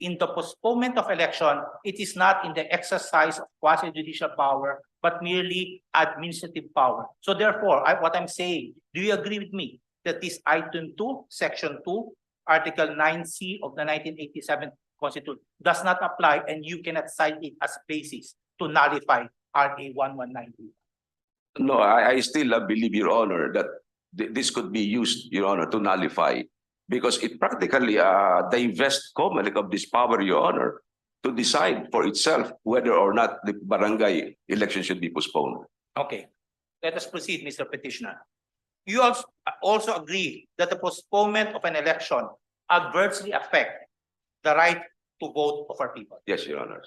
[SPEAKER 6] in the postponement of election, it is not in the exercise of quasi-judicial power, but merely administrative power. So therefore, what I'm saying, do you agree with me that this item 2, Section 2, Article 9C of the 1987 Constitution does not apply and you cannot cite it as basis to nullify RA 119?
[SPEAKER 4] No, I still believe, Your Honor, that this could be used, Your Honor, to nullify, because it practically divests COMELEC of this power, Your Honor, to decide for itself whether or not the barangay election should be postponed.
[SPEAKER 6] Okay, let us proceed, Mr. Petitioner. You also agree that the postponement of an election adversely affects the right to vote of our people.
[SPEAKER 4] Yes, Your Honor.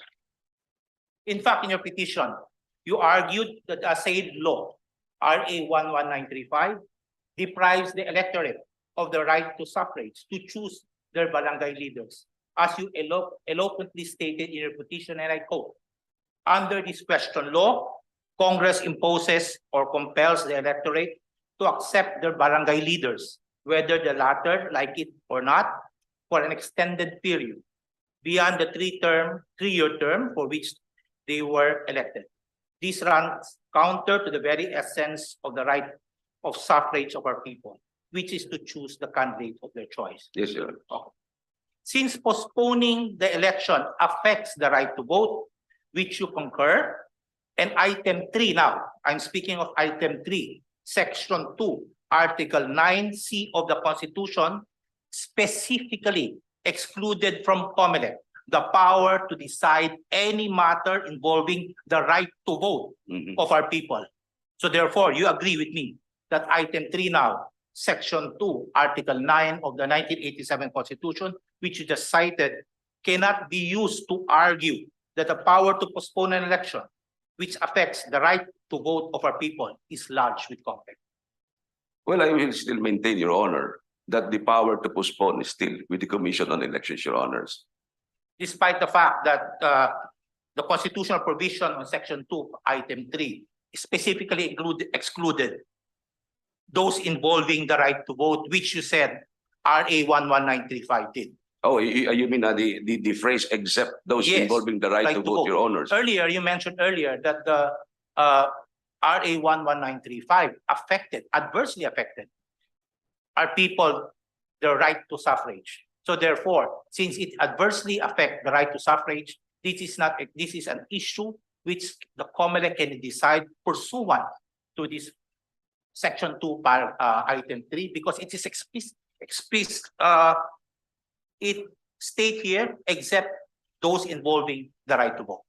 [SPEAKER 6] In fact, in your petition, you argued that the said law, RA 11935, deprives the electorate of the right to suffrage to choose their barangay leaders. As you eloquently stated in your petition, and I quote, under this question law, Congress imposes or compels the electorate to accept their barangay leaders, whether the latter like it or not, for an extended period beyond the three-year term for which they were elected. This runs counter to the very essence of the right of suffrage of our people, which is to choose the candidate of their choice.
[SPEAKER 4] Yes, Your Honor.
[SPEAKER 6] Okay. Since postponing the election affects the right to vote, which you concur, and item 3 now, I'm speaking of item 3, Section 2, Article 9C of the Constitution, specifically excluded from COMELEC the power to decide any matter involving the right to vote of our people. So therefore, you agree with me that item 3 now, Section 2, Article 9 of the 1987 Constitution, which you just cited, cannot be used to argue that the power to postpone an election, which affects the right to vote of our people, is lodged with COMELEC.
[SPEAKER 4] Well, I will still maintain, Your Honor, that the power to postpone is still with the Commission on Elections, Your Honors.
[SPEAKER 6] Despite the fact that the constitutional provision on Section 2, Item 3, specifically excluded those involving the right to vote, which you said RA 11935 did.
[SPEAKER 4] Oh, you mean the phrase "except those
[SPEAKER 6] Yes,
[SPEAKER 4] involving the right to vote," Your Honors?
[SPEAKER 6] Earlier, you mentioned earlier that the RA 11935 adversely affected our people, the right to suffrage. So therefore, since it adversely affects the right to suffrage, this is an issue which the COMELEC can decide pursuant to this Section 2, Item 3, because it is state here except those involving the right to vote?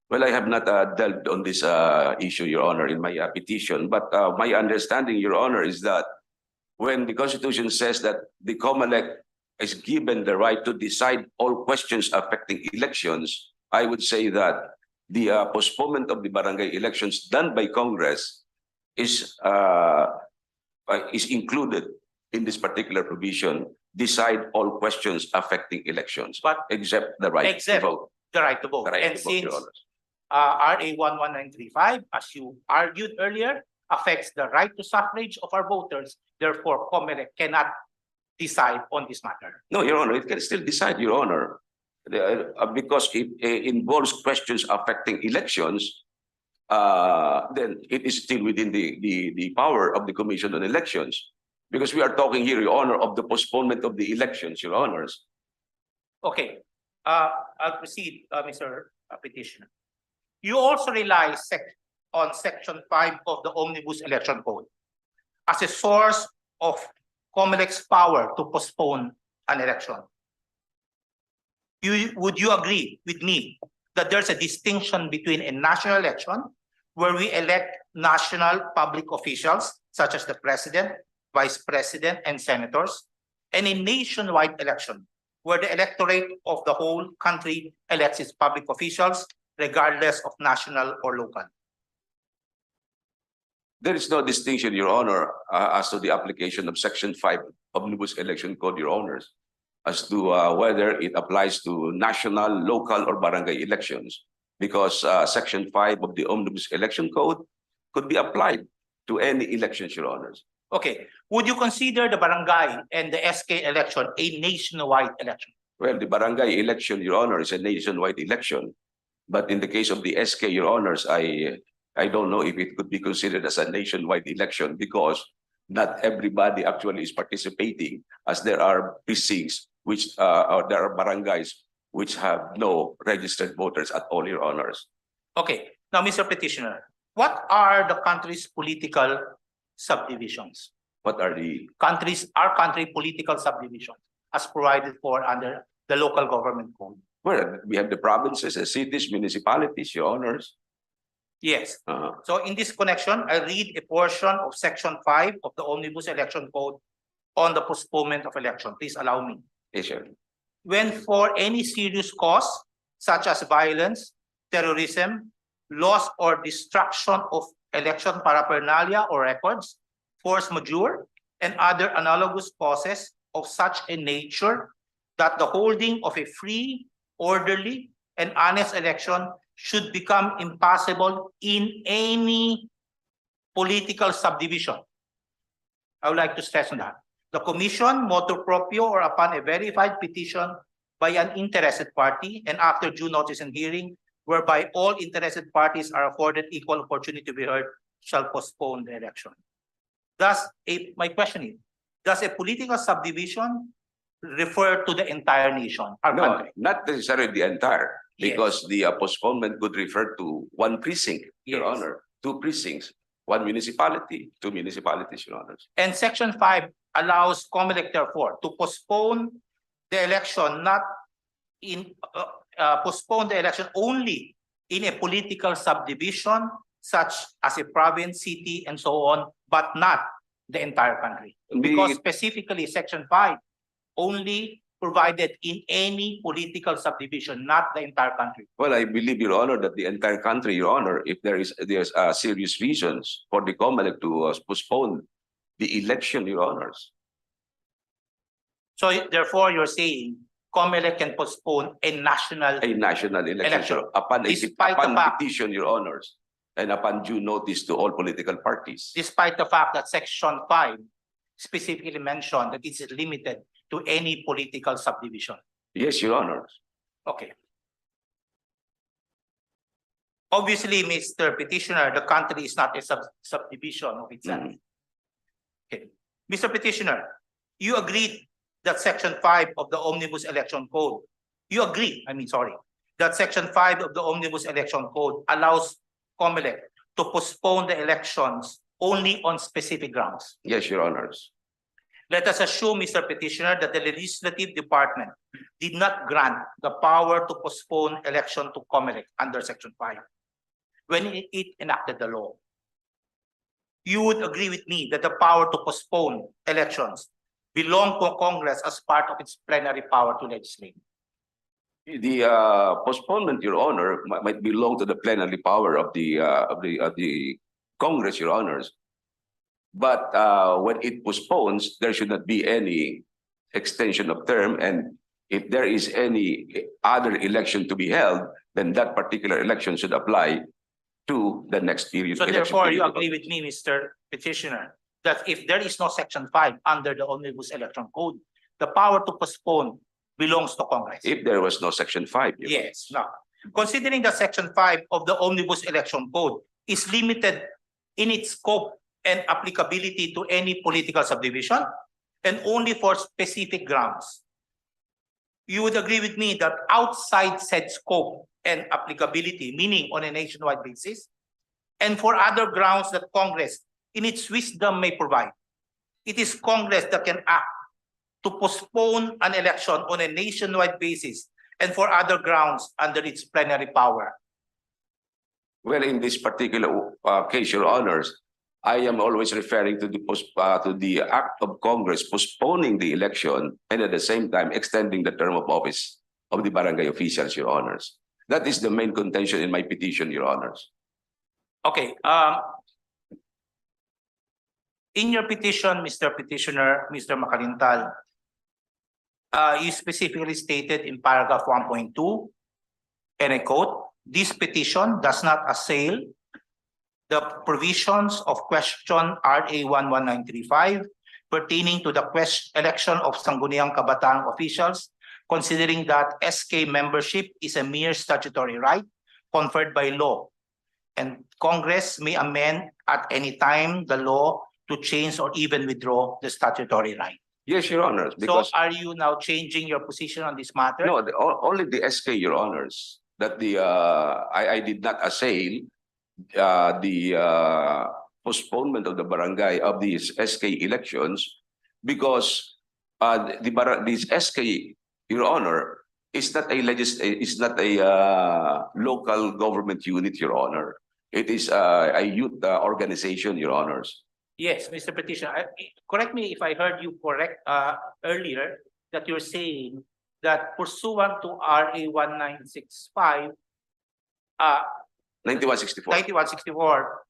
[SPEAKER 4] Well, I have not delved on this issue, Your Honor, in my petition, but my understanding, Your Honor, is that when the Constitution says that the COMELEC is given the right to decide all questions affecting elections, I would say that the postponement of the barangay elections done by Congress is included in this particular provision. Decide all questions affecting elections,
[SPEAKER 6] But
[SPEAKER 4] except the right to
[SPEAKER 6] except
[SPEAKER 4] vote.
[SPEAKER 6] the right to vote.
[SPEAKER 4] The right
[SPEAKER 6] And
[SPEAKER 4] to vote, Your
[SPEAKER 6] since
[SPEAKER 4] Honor.
[SPEAKER 6] RA 11935, as you argued earlier, affects the right to suffrage of our voters, therefore COMELEC cannot decide on this matter.
[SPEAKER 4] No, Your Honor, it can still decide, Your Honor, because it involves questions affecting elections. Then it is still within the power of the Commission on Elections, because we are talking here, Your Honor, of the postponement of the elections, Your Honors.
[SPEAKER 6] Okay, I'll proceed, Mr. Petitioner. You also rely on Section 5 of the Omnibus Election Code as a source of COMELEC's power to postpone an election. Would you agree with me that there's a distinction between a national election where we elect national public officials such as the president, vice president, and senators, and a nationwide election where the electorate of the whole country elects its public officials regardless of national or local?
[SPEAKER 4] There is no distinction, Your Honor, as to the application of Section 5 Omnibus Election Code, Your Honors, as to whether it applies to national, local, or barangay elections, because Section 5 of the Omnibus Election Code could be applied to any elections, Your Honors.
[SPEAKER 6] Okay, would you consider the barangay and the SK election a nationwide election?
[SPEAKER 4] Well, the barangay election, Your Honor, is a nationwide election. But in the case of the SK, Your Honors, I don't know if it could be considered as a nationwide election, because not everybody actually is participating, as there are precincts which or there are barangays which have no registered voters at all, Your Honors.
[SPEAKER 6] Okay, now, Mr. Petitioner, what are the country's political subdivisions?
[SPEAKER 4] What are
[SPEAKER 6] Our country political subdivisions as provided for under the local government code?
[SPEAKER 4] well, we have the provinces, the cities, municipalities, Your Honors.
[SPEAKER 6] Yes. So in this connection, I read a portion of Section 5 of the Omnibus Election Code on the postponement of election. Please allow me.
[SPEAKER 4] Yes, sir.
[SPEAKER 6] When for any serious cause, such as violence, terrorism, loss or destruction of election paraphernalia or records, force majeure, and other analogous causes of such a nature that the holding of a free, orderly, and honest election should become impossible in any political subdivision. I would like to stress on that. The commission, motu proprio, or upon a verified petition by an interested party, and after due notice and hearing, whereby all interested parties are afforded equal opportunity to be heard, shall postpone the election. My question is, does a political subdivision refer to the entire nation, our
[SPEAKER 4] No,
[SPEAKER 6] country?
[SPEAKER 4] not necessarily the entire,
[SPEAKER 6] Yes.
[SPEAKER 4] because the postponement could refer to one precinct, Your
[SPEAKER 6] Yes.
[SPEAKER 4] Honor, two precincts, one municipality, two municipalities, Your Honors.
[SPEAKER 6] And Section 5 allows COMELEC therefore to postpone the election, postpone the election only in a political subdivision such as a province, city, and so on, but not the entire country. Because specifically Section 5 only provided in any political subdivision, not the entire country.
[SPEAKER 4] Well, I believe, Your Honor, that the entire country, Your Honor, if there's serious reasons for the COMELEC to postpone the election, Your Honors.
[SPEAKER 6] So therefore, you're saying COMELEC can postpone a national
[SPEAKER 4] Election
[SPEAKER 6] Election.
[SPEAKER 4] upon
[SPEAKER 6] Despite the fact-
[SPEAKER 4] petition, Your Honors, and upon due notice to all political parties.
[SPEAKER 6] despite the fact that Section 5 specifically mentioned that it's limited to any political subdivision.
[SPEAKER 4] Yes, Your Honors.
[SPEAKER 6] Okay. Obviously, Mr. Petitioner, the country is not a subdivision of itself.
[SPEAKER 4] Mhm.
[SPEAKER 6] Okay. Mr. Petitioner, you agreed that Section 5 of the Omnibus Election Code, that Section 5 of the Omnibus Election Code allows COMELEC to postpone the elections only on specific grounds.
[SPEAKER 4] Yes, Your Honors.
[SPEAKER 6] Let us assume, Mr. Petitioner, that the Legislative Department did not grant the power to postpone election to COMELEC under Section 5 when it enacted the law. You would agree with me that the power to postpone elections belong to Congress as part of its plenary power to legislate.
[SPEAKER 4] The postponement, Your Honor, might belong to the plenary power of the Congress, Your Honors. But when it postpones, there should not be any extension of term, and if there is any other election to be held, then that particular election should apply to the next period.
[SPEAKER 6] So
[SPEAKER 4] election
[SPEAKER 6] therefore, you
[SPEAKER 4] period.
[SPEAKER 6] agree with me, Mr. Petitioner, that if there is no Section 5 under the Omnibus Election Code, the power to postpone belongs to Congress.
[SPEAKER 4] If there was no Section 5. Your Honor.
[SPEAKER 6] Yes, now, considering that Section 5 of the Omnibus Election Code is limited in its scope and applicability to any political subdivision and only for specific grounds, you would agree with me that outside said scope and applicability, meaning on a nationwide basis, and for other grounds that Congress in its wisdom may provide, it is Congress that can act to postpone an election on a nationwide basis and for other grounds under its plenary power.
[SPEAKER 4] Well, in this particular case, Your Honors, I am always referring to the act of Congress postponing the election and at the same time extending the term of office of the barangay officials, Your Honors. That is the main contention in my petition, Your Honors.
[SPEAKER 6] Okay, in your petition, Mr. Petitioner, Mr. Macalintal, you specifically stated in paragraph 1.2, and I quote, "This petition does not assail the provisions of question RA 11935 pertaining to the election of Sangguniang Kabataan officials, considering that SK membership is a mere statutory right conferred by law, and Congress may amend at any time the law to change or even withdraw the statutory right."
[SPEAKER 4] Yes, Your Honors, because
[SPEAKER 6] So are you now changing your position on this matter?
[SPEAKER 4] no, only the SK, Your Honors, that I did not assail the postponement of the barangay of these SK elections because this SK, Your Honor, is not a local government unit, Your Honor. It is a youth organization, Your Honors.
[SPEAKER 6] Yes, Mr. Petitioner, correct me if I heard you correct earlier that you're saying that pursuant to RA 1965,
[SPEAKER 4] 9164.
[SPEAKER 6] 9164,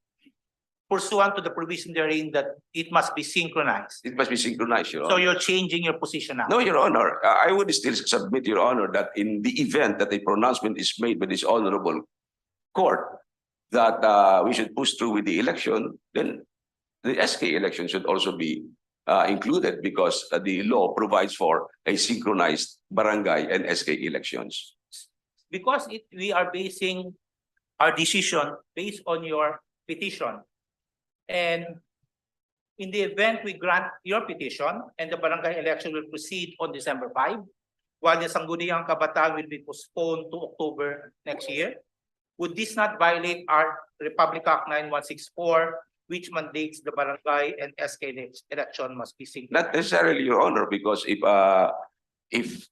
[SPEAKER 6] pursuant to the provision therein that it must be synchronized.
[SPEAKER 4] It must be synchronized, Your Honor.
[SPEAKER 6] So you're changing your position now?
[SPEAKER 4] No, Your Honor. I would still submit, Your Honor, that in the event that a pronouncement is made by this honorable court that we should push through with the election, then the SK election should also be included because the law provides for a synchronized barangay and SK elections.
[SPEAKER 6] Because we are basing our decision based on your petition. And in the event we grant your petition and the barangay election will proceed on December 5, while the Sangguniang Kabataan will be postponed to October next year, would this not violate our Republic Act 9164, which mandates the barangay and SK election must be synchronized?
[SPEAKER 4] Not necessarily, Your Honor, because if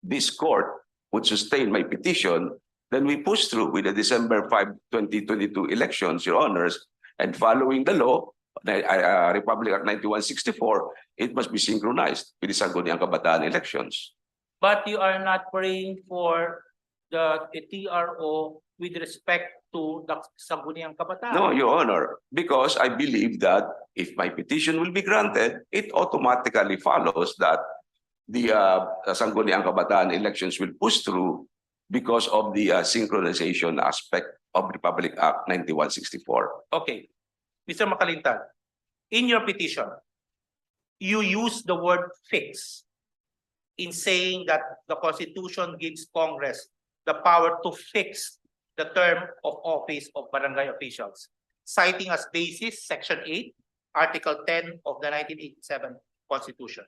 [SPEAKER 4] this court would sustain my petition, then we push through with the December 5, 2022 elections, Your Honors, and following the law, Republic Act 9164, it must be synchronized with the Sangguniang Kabataan elections.
[SPEAKER 6] But you are not praying for the TRO with respect to the Sangguniang Kabataan?
[SPEAKER 4] No, Your Honor, because I believe that if my petition will be granted, it automatically follows that the Sangguniang Kabataan elections will push through because of the synchronization aspect of Republic Act 9164.
[SPEAKER 6] Okay. Mr. Macalintal, in your petition, you use the word fix in saying that the Constitution gives Congress the power to fix the term of office of barangay officials, citing as basis Section 8, Article 10 of the 1987 Constitution.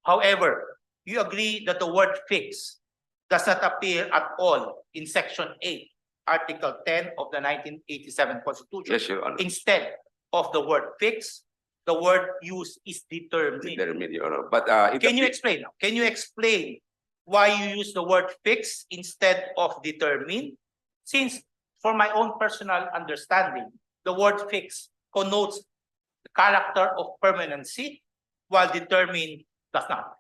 [SPEAKER 6] However, you agree that the word fix does not appear at all in Section 8, Article 10 of the 1987 Constitution.
[SPEAKER 4] Yes, Your Honor.
[SPEAKER 6] Instead of the word fix, the word used is determined.
[SPEAKER 4] Determined, Your Honor. But
[SPEAKER 6] Can you explain now? Can you explain why you use the word fixed instead of determined? Since for my own personal understanding, the word fixed connotes the character of permanency, while determined does not.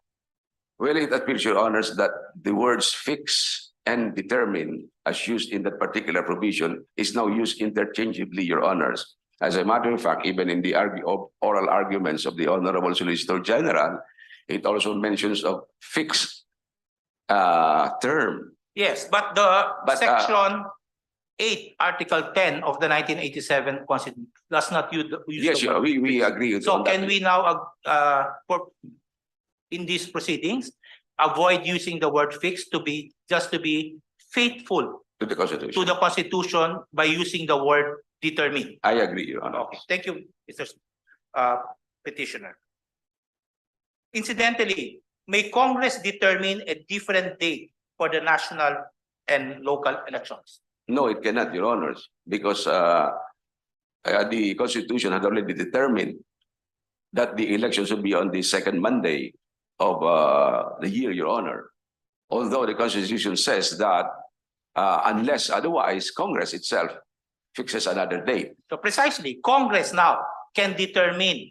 [SPEAKER 4] Well, it appears, Your Honors, that the words fix and determine, as used in that particular provision, is now used interchangeably, Your Honors. As a matter of fact, even in the oral arguments of the Honorable Solicitor General, it also mentions of fixed term.
[SPEAKER 6] Yes, but the
[SPEAKER 4] But,
[SPEAKER 6] section 8, Article 10 of the 1987 Constitution does not use
[SPEAKER 4] Yes,
[SPEAKER 6] the word
[SPEAKER 4] we
[SPEAKER 6] fixed.
[SPEAKER 4] agree with
[SPEAKER 6] So
[SPEAKER 4] on that.
[SPEAKER 6] can we now, in these proceedings, avoid using the word fixed to be faithful
[SPEAKER 4] To the Constitution.
[SPEAKER 6] to the Constitution by using the word determined?
[SPEAKER 4] I agree, Your Honor.
[SPEAKER 6] Okay, thank you, Mr. Petitioner. Incidentally, may Congress determine a different date for the national and local elections?
[SPEAKER 4] No, it cannot, Your Honors, because the Constitution had already determined that the election should be on the second Monday of the year, Your Honor. Although the Constitution says that unless otherwise, Congress itself fixes another date.
[SPEAKER 6] So precisely, Congress now can determine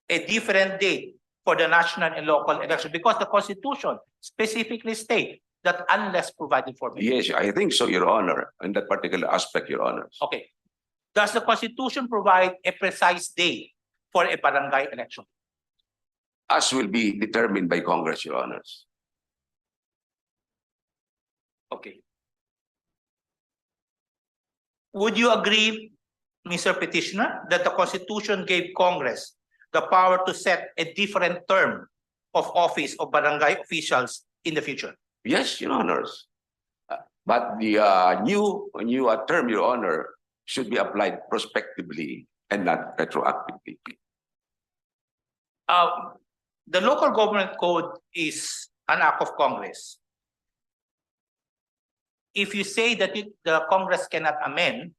[SPEAKER 6] a different date for the national and local election because the Constitution specifically states that unless provided for.
[SPEAKER 4] Yes, I think so, Your Honor, in that particular aspect, Your Honors.
[SPEAKER 6] Okay. Does the Constitution provide a precise date for a barangay election?
[SPEAKER 4] As will be determined by Congress, Your Honors.
[SPEAKER 6] Okay. Would you agree, Mr. Petitioner, that the Constitution gave Congress the power to set a different term of office of barangay officials in the future?
[SPEAKER 4] Yes, Your Honors. But the new term, Your Honor, should be applied prospectively and not retroactively.
[SPEAKER 6] The local government code is an act of Congress. If you say that the Congress cannot amend,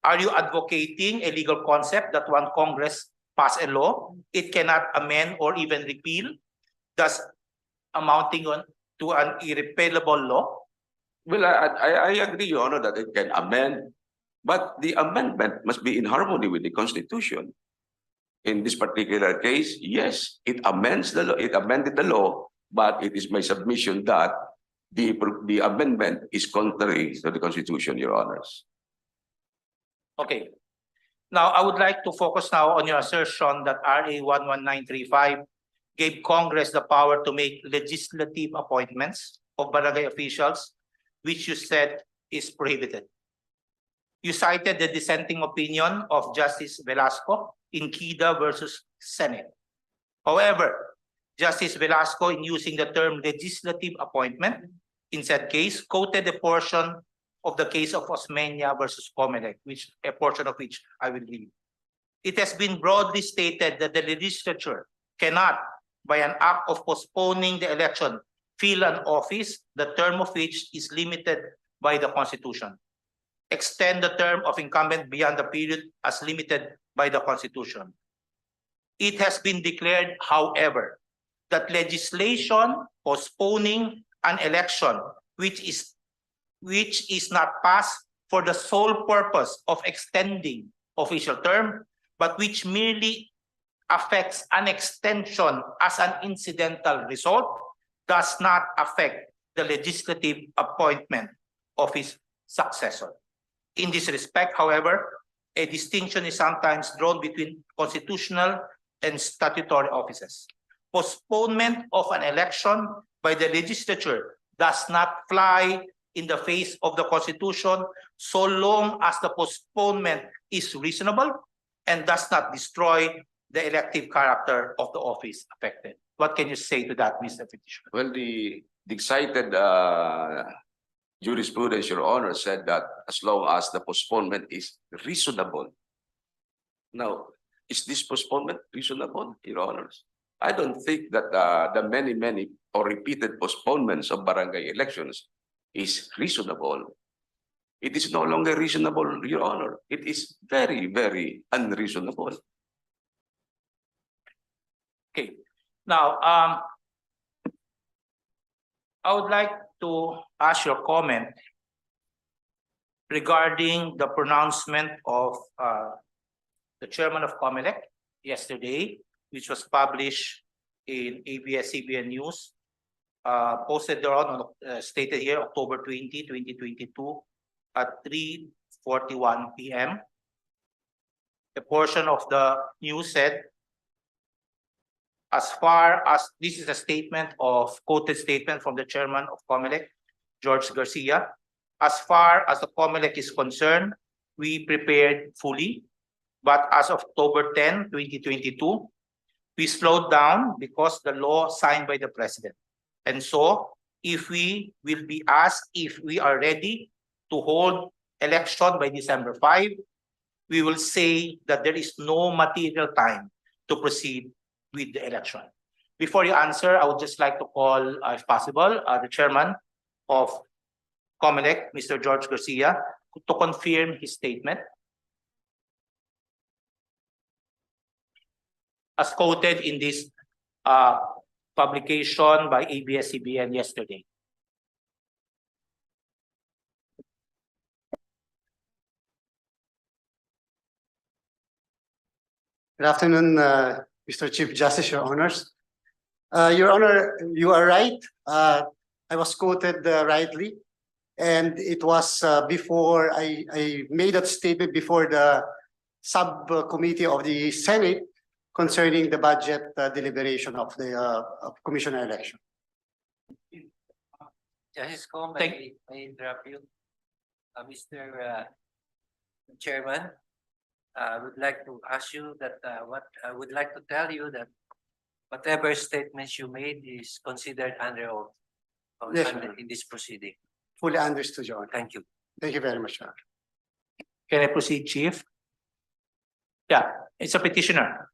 [SPEAKER 6] are you advocating a legal concept that when Congress pass a law, it cannot amend or even repeal, thus amounting to an irrepealable law?
[SPEAKER 4] Well, I agree, Your Honor, that it can amend, but the amendment must be in harmony with the Constitution. In this particular case, yes, it amends the law, it amended the law, but it is my submission that the amendment is contrary to the Constitution, Your Honors.
[SPEAKER 6] Okay. Now, I would like to focus now on your assertion that RA 11935 gave Congress the power to make legislative appointments of barangay officials, which you said is prohibited. You cited the dissenting opinion of Justice Velasco in Kida versus Senate. However, Justice Velasco, in using the term legislative appointment in said case, quoted a portion of the case of Osmeña versus COMELEC, which a portion of which I will read. It has been broadly stated that the legislature cannot, by an act of postponing the election, fill an office, the term of which is limited by the Constitution, extend the term of incumbent beyond the period as limited by the Constitution. It has been declared, however, that legislation postponing an election which is not passed for the sole purpose of extending official term, but which merely affects an extension as an incidental result, does not affect the legislative appointment of his successor. In this respect, however, a distinction is sometimes drawn between constitutional and statutory offices. Postponement of an election by the legislature does not fly in the face of the Constitution so long as the postponement is reasonable and does not destroy the elective character of the office affected. What can you say to that, Mr. Petitioner?
[SPEAKER 4] Well, the cited jurisprudence, Your Honor, said that as long as the postponement is reasonable. Now, is this postponement reasonable, Your Honors? I don't think that the many or repeated postponements of barangay elections is reasonable. It is no longer reasonable, Your Honor. It is very, very unreasonable.
[SPEAKER 6] Now, I would like to ask your comment regarding the pronouncement of the chairman of COMELEC yesterday, which was published in ABS-CBN News, posted there stated here October 20, 2022 at 3:41 p.m. A portion of the news said, as far as this is a statement of quoted statement from the chairman of COMELEC, George Garcia. As far as the COMELEC is concerned, we prepared fully, but as of October 10, 2022, we slowed down because the law signed by the president. And so, if we will be asked if we are ready to hold election by December 5, we will say that there is no material time to proceed with the election. Before you answer, I would just like to call, if possible, the chairman of COMELEC, Mr. George Garcia, to confirm his statement as quoted in this publication by ABS-CBN yesterday.
[SPEAKER 7] Good afternoon, Mr. Chief Justice, Your Honors. Your Honor, you are right. I was quoted rightly, and it was before I made that statement before the subcommittee of the Senate concerning the budget deliberation of the commissioner election.
[SPEAKER 2] Justice Ko, may I interrupt you? Mr. Chairman, I would like to ask you that I would like to tell you that whatever statements you made is considered under oath
[SPEAKER 7] Yes, sir.
[SPEAKER 2] in this proceeding.
[SPEAKER 7] Fully understood, Your Honor.
[SPEAKER 2] Thank you.
[SPEAKER 7] Thank you very much, Your Honor.
[SPEAKER 6] Can I proceed, Chief? Yeah, it's a petitioner.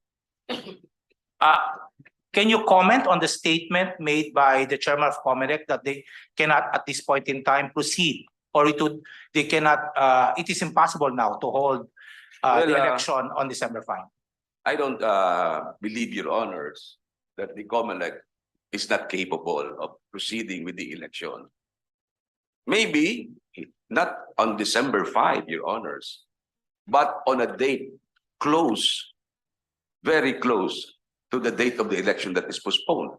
[SPEAKER 6] Can you comment on the statement made by the chairman of COMELEC that they cannot at this point in time proceed, or they cannot, it is impossible now to hold the election on December 5?
[SPEAKER 4] I don't believe, Your Honors, that the COMELEC is not capable of proceeding with the election. Maybe not on December 5, Your Honors, but on a date close, very close to the date of the election that is postponed,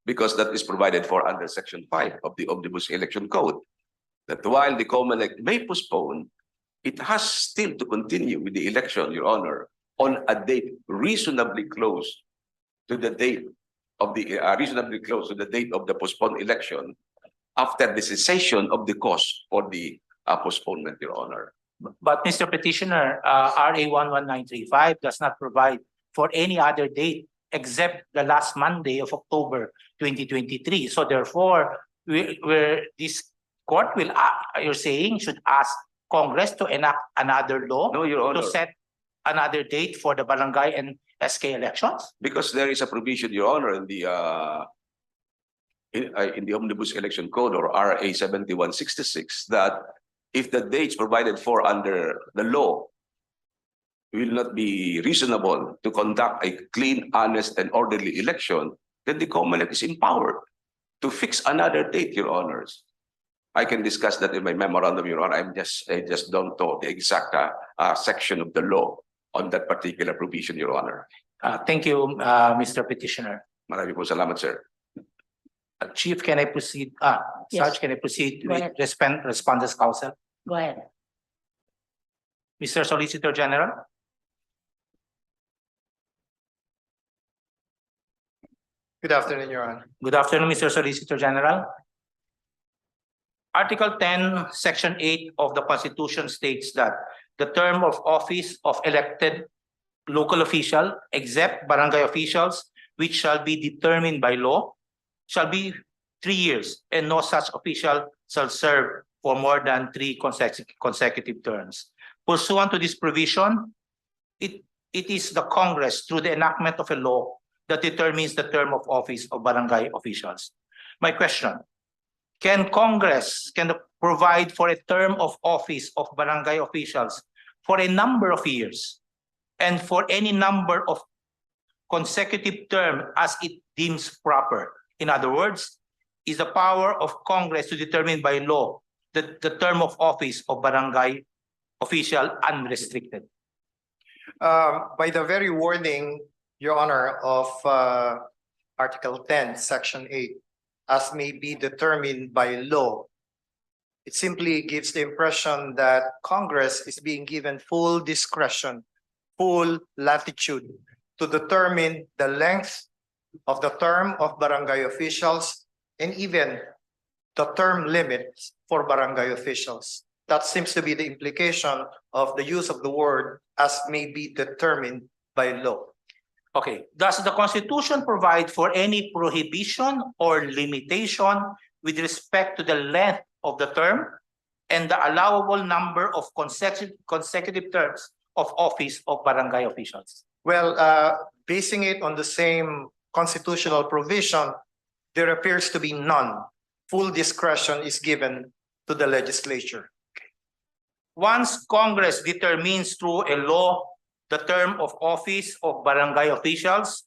[SPEAKER 4] because that is provided for under Section 5 of the Omnibus Election Code. That while the COMELEC may postpone, it has still to continue with the election, Your Honor, on a date reasonably close to the date of the postponed election, after the cessation of the cause for the postponement, Your Honor.
[SPEAKER 6] But Mr. Petitioner, RA 11935 does not provide for any other date except the last Monday of October 2023. So therefore, this court will, you're saying, should ask Congress to enact another law
[SPEAKER 4] No, Your Honor.
[SPEAKER 6] to set another date for the barangay and SK elections?
[SPEAKER 4] Because there is a provision, Your Honor, in the Omnibus Election Code, or RA 7166, that if the dates provided for under the law will not be reasonable to conduct a clean, honest, and orderly election, then the COMELEC is empowered to fix another date, Your Honors. I can discuss that in my memorandum, Your Honor. I just don't know the exact section of the law on that particular provision, Your Honor.
[SPEAKER 6] Thank you, Mr. Petitioner.
[SPEAKER 4] Marami po salamat, sir.
[SPEAKER 6] Chief, can I proceed?
[SPEAKER 3] Yes.
[SPEAKER 6] Sarge, can I proceed
[SPEAKER 3] Go
[SPEAKER 6] with
[SPEAKER 3] ahead.
[SPEAKER 6] Respondents' Counsel?
[SPEAKER 3] Go ahead.
[SPEAKER 6] Mr. Solicitor General?
[SPEAKER 5] Good afternoon, Your Honor.
[SPEAKER 6] Good afternoon, Mr. Solicitor General. Article 10, Section 8 of the Constitution states that the term of office of elected local official, except barangay officials, which shall be determined by law, shall be 3 years, and no such official shall serve for more than 3 consecutive terms. Pursuant to this provision, it is the Congress, through the enactment of a law, that determines the term of office of barangay officials. My question, can Congress provide for a term of office of barangay officials for a number of years and for any number of consecutive term as it deems proper. In other words, is the power of Congress to determine by law the term of office of barangay official unrestricted.
[SPEAKER 5] By the very wording, Your Honor, of Article 10, Section 8, as may be determined by law, it simply gives the impression that Congress is being given full discretion, full latitude to determine the length of the term of barangay officials and even the term limits for barangay officials. That seems to be the implication of the use of the word as may be determined by law.
[SPEAKER 6] Okay, does the Constitution provide for any prohibition or limitation with respect to the length of the term and the allowable number of consecutive terms of office of barangay officials?
[SPEAKER 5] Well, basing it on the same constitutional provision, there appears to be none. Full discretion is given to the legislature.
[SPEAKER 6] Once Congress determines through a law the term of office of barangay officials,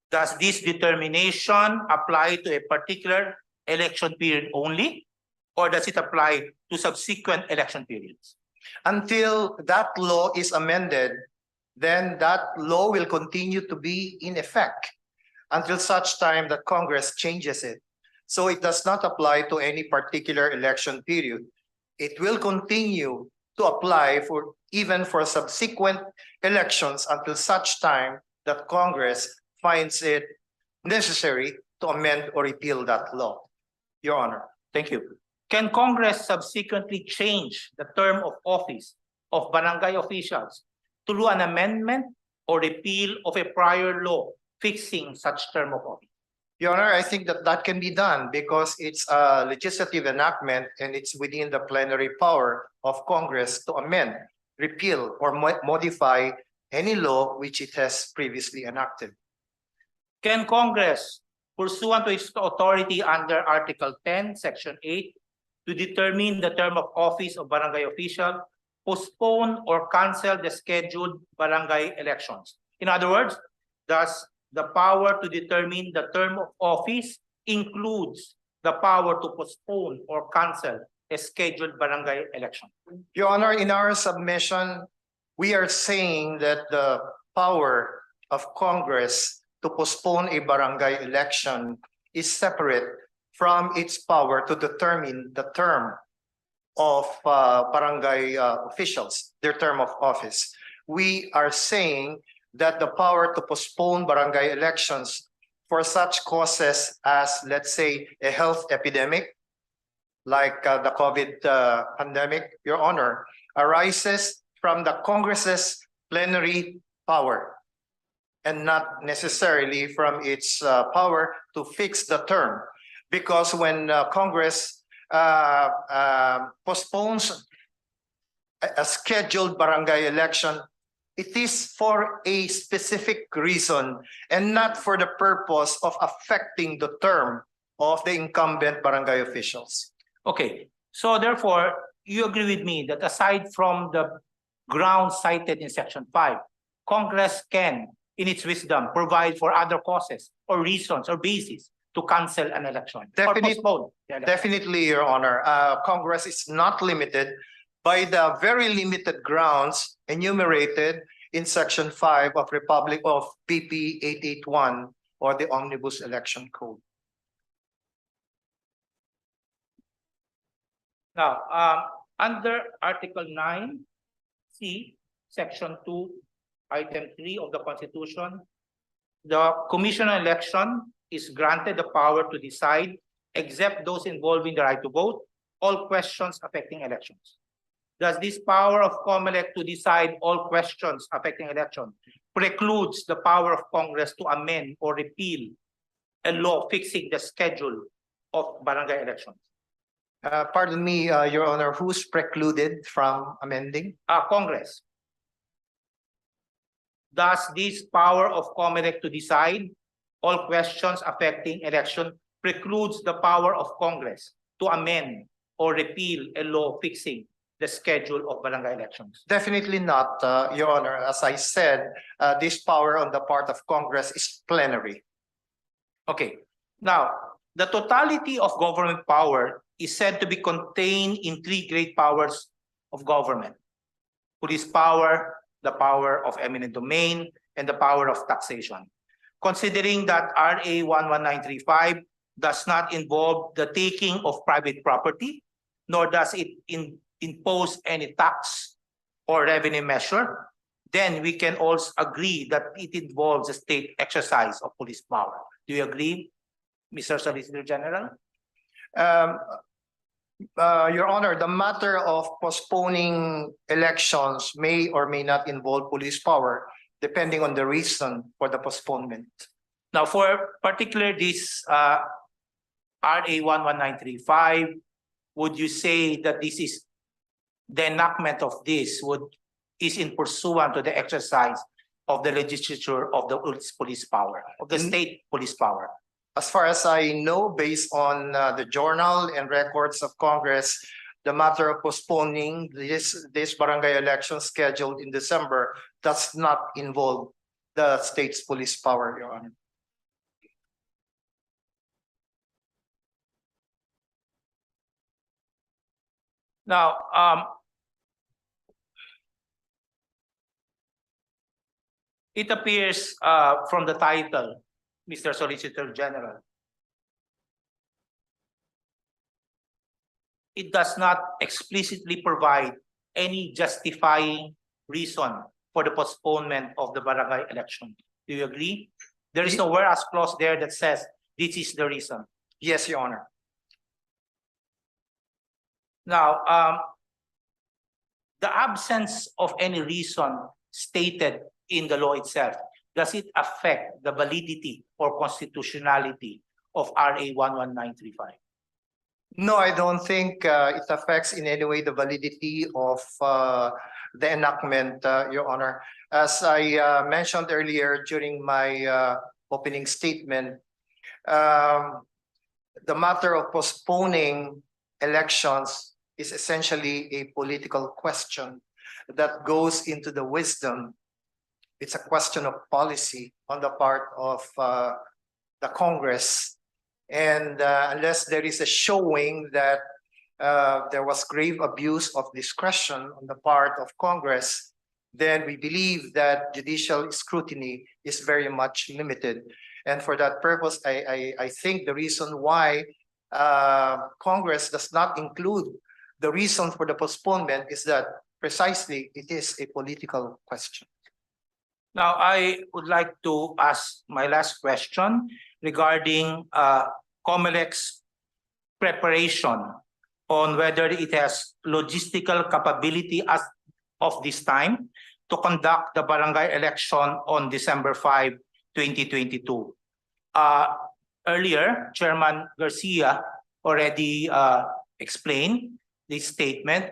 [SPEAKER 6] does this determination apply to a particular election period only, or does it apply to subsequent election periods?
[SPEAKER 5] Until that law is amended, then that law will continue to be in effect until such time that Congress changes it. So it does not apply to any particular election period. It will continue to apply for even for subsequent elections until such time that Congress finds it necessary to amend or repeal that law. Your Honor.
[SPEAKER 6] Thank you. Can Congress subsequently change the term of office of barangay officials through an amendment or repeal of a prior law fixing such term of office?
[SPEAKER 5] Your Honor, I think that that can be done because it's a legislative enactment and it's within the plenary power of Congress to amend, repeal, or modify any law which it has previously enacted.
[SPEAKER 6] Can Congress, pursuant to its authority under Article 10, Section 8, to determine the term of office of barangay official, postpone or cancel the scheduled barangay elections? In other words, does the power to determine the term of office includes the power to postpone or cancel a scheduled barangay election?
[SPEAKER 5] Your Honor, in our submission, we are saying that the power of Congress to postpone a barangay election is separate from its power to determine the term of barangay officials, their term of office. We are saying that the power to postpone barangay elections for such causes as, let's say, a health epidemic, like the COVID pandemic, Your Honor, arises from the Congress's plenary power and not necessarily from its power to fix the term. Because when Congress postpones a scheduled barangay election, it is for a specific reason and not for the purpose of affecting the term of the incumbent barangay officials.
[SPEAKER 6] Okay, so therefore, you agree with me that aside from the grounds cited in Section 5, Congress can, in its wisdom, provide for other causes or reasons or bases to cancel an election or postpone the election.
[SPEAKER 5] Definitely, Your Honor. Congress is not limited by the very limited grounds enumerated in Section 5 of Republic of PP 881 or the Omnibus Election Code.
[SPEAKER 6] Now, under Article 9C, Section 2, Item 3 of the Constitution, the Commission on Election is granted the power to decide, except those involving the right to vote, all questions affecting elections. Does this power of COMELEC to decide all questions affecting election precludes the power of Congress to amend or repeal a law fixing the schedule of barangay elections?
[SPEAKER 5] Pardon me, Your Honor, who's precluded from amending?
[SPEAKER 6] Congress. Does this power of COMELEC to decide all questions affecting election precludes the power of Congress to amend or repeal a law fixing the schedule of barangay elections?
[SPEAKER 5] Definitely not, Your Honor. As I said, this power on the part of Congress is plenary.
[SPEAKER 6] Okay, now, the totality of government power is said to be contained in three great powers of government: police power, the power of eminent domain, and the power of taxation. Considering that RA 11935 does not involve the taking of private property, nor does it impose any tax or revenue measure, then we can also agree that it involves a state exercise of police power. Do you agree, Mr. Solicitor General?
[SPEAKER 5] Your Honor, the matter of postponing elections may or may not involve police power, depending on the reason for the postponement.
[SPEAKER 6] Now, for particular this RA 11935, would you say that this is the enactment of this is in pursuant to the exercise of the legislature of the police power, of the state police power?
[SPEAKER 5] As far as I know, based on the journal and records of Congress, the matter of postponing this barangay election scheduled in December does not involve the state's police power, Your Honor.
[SPEAKER 6] Now, it appears from the title, Mr. Solicitor General, it does not explicitly provide any justifying reason for the postponement of the barangay election. Do you agree? There is no whereas clause there that says this is the reason.
[SPEAKER 5] Yes, Your Honor.
[SPEAKER 6] Now, the absence of any reason stated in the law itself, does it affect the validity or constitutionality of RA 11935?
[SPEAKER 5] No, I don't think it affects in any way the validity of the enactment, Your Honor. As I mentioned earlier during my opening statement, the matter of postponing elections is essentially a political question that goes into the wisdom. It's a question of policy on the part of the Congress. And unless there is a showing that there was grave abuse of discretion on the part of Congress, then we believe that judicial scrutiny is very much limited. And for that purpose, I think the reason why Congress does not include the reason for the postponement is that precisely it is a political question.
[SPEAKER 6] Now, I would like to ask my last question regarding COMELEC's preparation on whether it has logistical capability as of this time to conduct the barangay election on December 5, 2022. Earlier, Chairman Garcia already explained this statement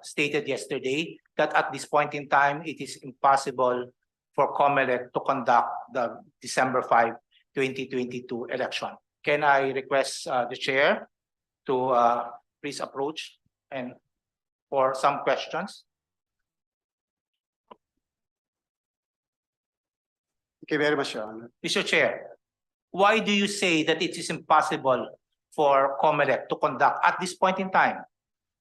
[SPEAKER 6] stated yesterday that at this point in time, it is impossible for COMELEC to conduct the December 5, 2022 election. Can I request the chair to please approach and for some questions?
[SPEAKER 7] Thank you very much, Your Honor.
[SPEAKER 6] Mr. Chair, why do you say that it is impossible for COMELEC to conduct at this point in time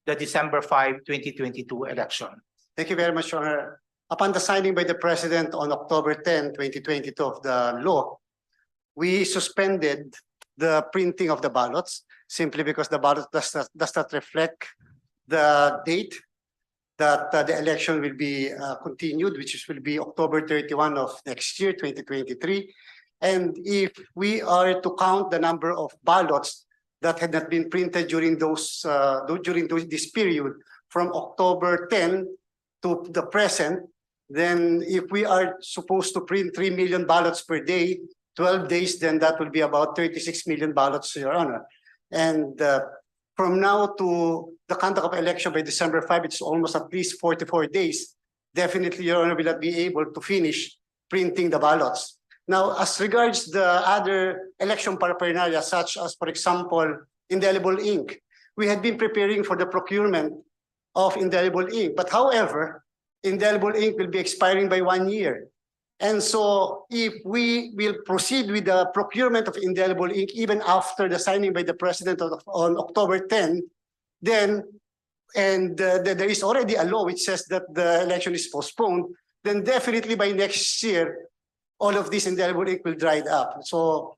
[SPEAKER 6] the December 5, 2022 election?
[SPEAKER 7] Thank you very much, Your Honor. Upon the signing by the President on October 10, 2022 of the law, we suspended the printing of the ballots simply because the ballot does not reflect the date that the election will be continued, which will be October 31 of next year, 2023. And if we are to count the number of ballots that had not been printed during this period from October 10 to the present, then if we are supposed to print 3 million ballots per day, 12 days, then that will be about 36 million ballots, Your Honor. And from now to the conduct of election by December 5, it's almost at least 44 days. Definitely, Your Honor, will not be able to finish printing the ballots. Now, as regards the other election paraphernalia, such as, for example, indelible ink, we had been preparing for the procurement of indelible ink. But however, indelible ink will be expiring by 1 year. And so if we will proceed with the procurement of indelible ink even after the signing by the president on October 10, then there is already a law which says that the election is postponed, then definitely by next year, all of this indelible ink will dry up. So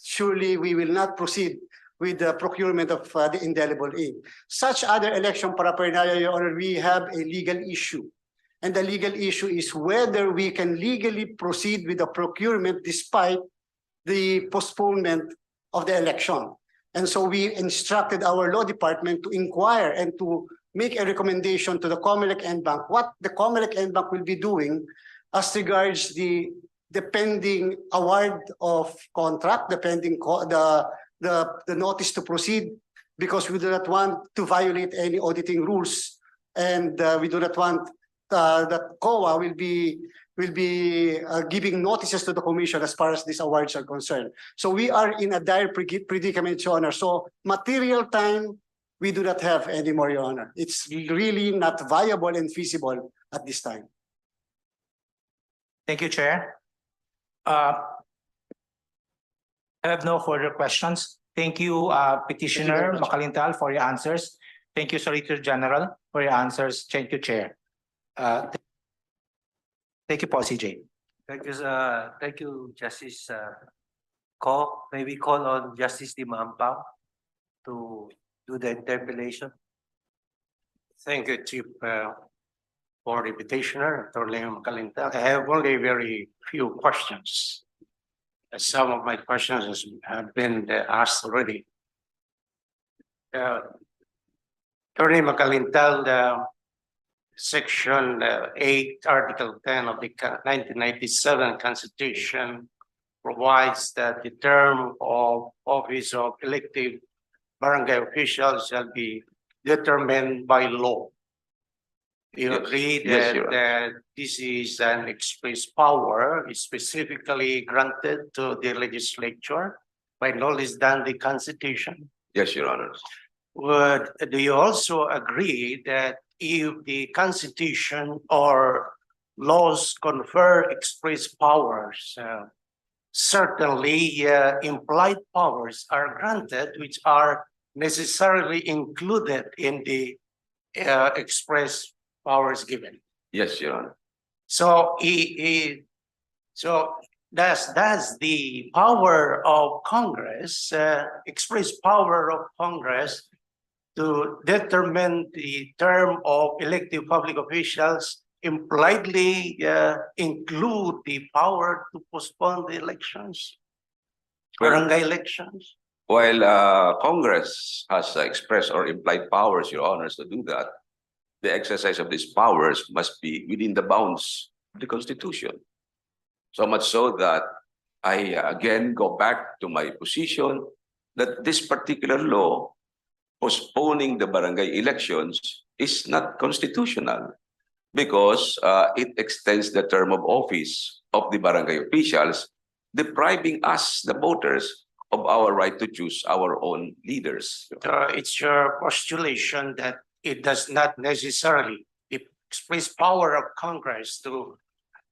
[SPEAKER 7] surely we will not proceed with the procurement of the indelible ink. Such other election paraphernalia, Your Honor, we have a legal issue. And the legal issue is whether we can legally proceed with the procurement despite the postponement of the election. And so we instructed our law department to inquire and to make a recommendation to the COMELEC and Bank what the COMELEC and Bank will be doing as regards the pending award of contract, the pending the notice to proceed, because we do not want to violate any auditing rules, and we do not want that COA will be giving notices to the commission as far as these awards are concerned. So we are in a dire predicament, Your Honor. So material time, we do not have anymore, Your Honor. It's really not viable and feasible at this time.
[SPEAKER 6] Thank you, Chair. I have no further questions. Thank you, Petitioner Macalintal, for your answers. Thank you, Solicitor General, for your answers. Thank you, Chair. Thank you, CJ.
[SPEAKER 2] Thank you, Justice Ko. May we call on Justice Di Mampao to do the interpellation?
[SPEAKER 8] Thank you, Chief, for the petitioner, Attorney Macalintal. I have only very few questions. Some of my questions have been asked already. Attorney Macalintal, Section 8, Article 10 of the 1997 Constitution provides that the term of office of elective barangay officials shall be determined by law. Do you agree that this is an express power specifically granted to the legislature by no less than the Constitution?
[SPEAKER 4] Yes, Your Honor.
[SPEAKER 8] Do you also agree that if the Constitution or laws confer express powers, certainly implied powers are granted which are necessarily included in the express powers given?
[SPEAKER 4] Yes, Your Honor.
[SPEAKER 8] So, does the power of Congress, express power of Congress to determine the term of elective public officials impliedly include the power to postpone the elections, barangay elections?
[SPEAKER 4] While Congress has expressed or implied powers, Your Honors, to do that, the exercise of these powers must be within the bounds of the Constitution. So much so that I again go back to my position that this particular law postponing the barangay elections is not constitutional because it extends the term of office of the barangay officials, depriving us, the voters, of our right to choose our own leaders.
[SPEAKER 8] It's your postulation that it does not necessarily express power of Congress to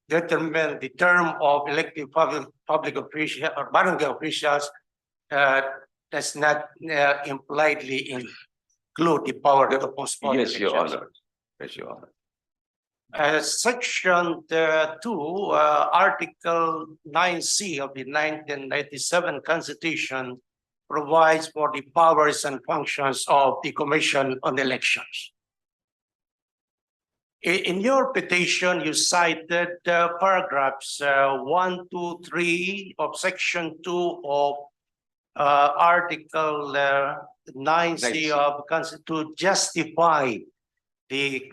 [SPEAKER 8] determine the term of elective public officials or barangay officials does not impliedly include the power to postpone.
[SPEAKER 4] Yes, Your
[SPEAKER 8] elections.
[SPEAKER 4] Honor. Yes, Your Honor.
[SPEAKER 8] Section 2, Article 9C of the 1997 Constitution provides for the powers and functions of the Commission on Elections. In your petition, you cited paragraphs 1, 2, 3 of Section 2 of Article 9C of the Constitution to justify the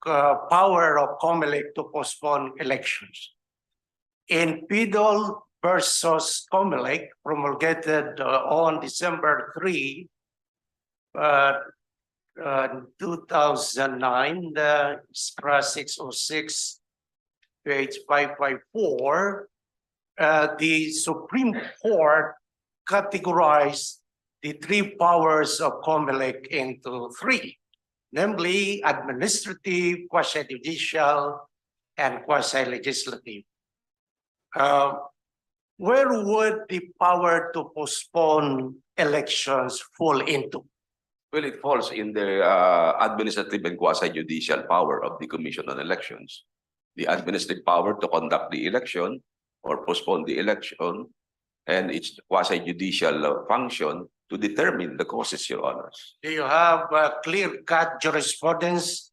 [SPEAKER 8] power of COMELEC to postpone elections. In Pidol versus COMELEC, promulgated on December 3, 2009, the SCRA 606, page 554, the Supreme Court categorized the three powers of COMELEC into three, namely administrative, quasi-judicial, and quasi-legislative. where would the power to postpone elections fall into?
[SPEAKER 4] Well, it falls in the administrative and quasi-judicial power of the Commission on Elections. The administrative power to conduct the election or postpone the election, and its quasi-judicial function to determine the causes, Your Honors.
[SPEAKER 8] Do you have clear-cut jurisprudence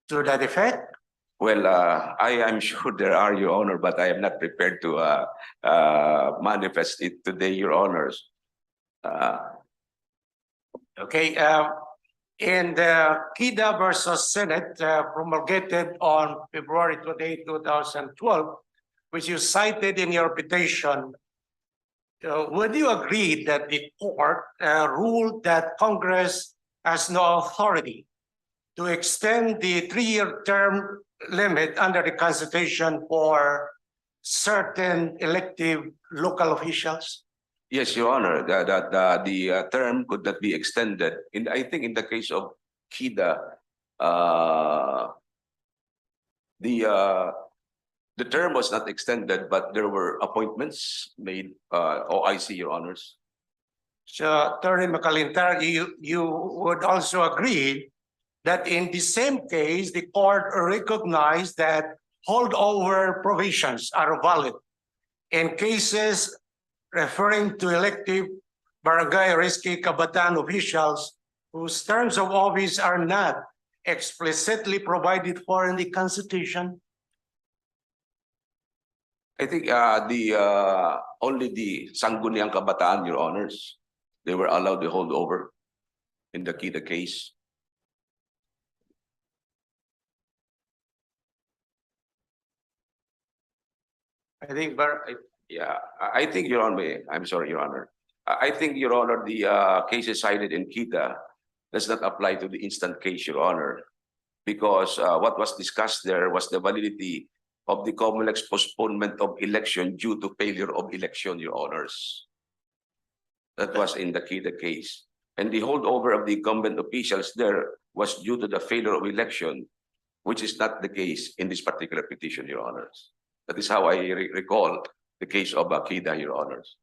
[SPEAKER 8] to that effect?
[SPEAKER 4] Well, I am sure there are, Your Honor, but I am not prepared to manifest it today, Your Honors.
[SPEAKER 8] Okay, in the KIDA versus Senate promulgated on February 28, 2012, which you cited in your petition, would you agree that the court ruled that Congress has no authority to extend the 3-year term limit under the Constitution for certain elective local officials?
[SPEAKER 4] Yes, Your Honor, the term could not be extended. I think in the case of KIDA, the term was not extended, but there were appointments made. I see, Your Honors.
[SPEAKER 8] So, Attorney Macalintal, you would also agree that in the same case, the court recognized that holdover provisions are valid in cases referring to elective barangay rescue kabataan officials whose terms of office are not explicitly provided for in the Constitution?
[SPEAKER 4] I think only the Sangguniang Kabataan, Your Honors, they were allowed to hold over in the KIDA case.
[SPEAKER 8] I think,
[SPEAKER 4] Yeah, I think, Your Honor, I'm sorry, Your Honor. I think, Your Honor, the cases cited in KIDA does not apply to the instant case, Your Honor, because what was discussed there was the validity of the COMELEC's postponement of election due to failure of election, Your Honors. That was in the KIDA case. And the holdover of the incumbent officials there was due to the failure of election, which is not the case in this particular petition, Your Honors. That is how I recall the case of KIDA, Your Honors.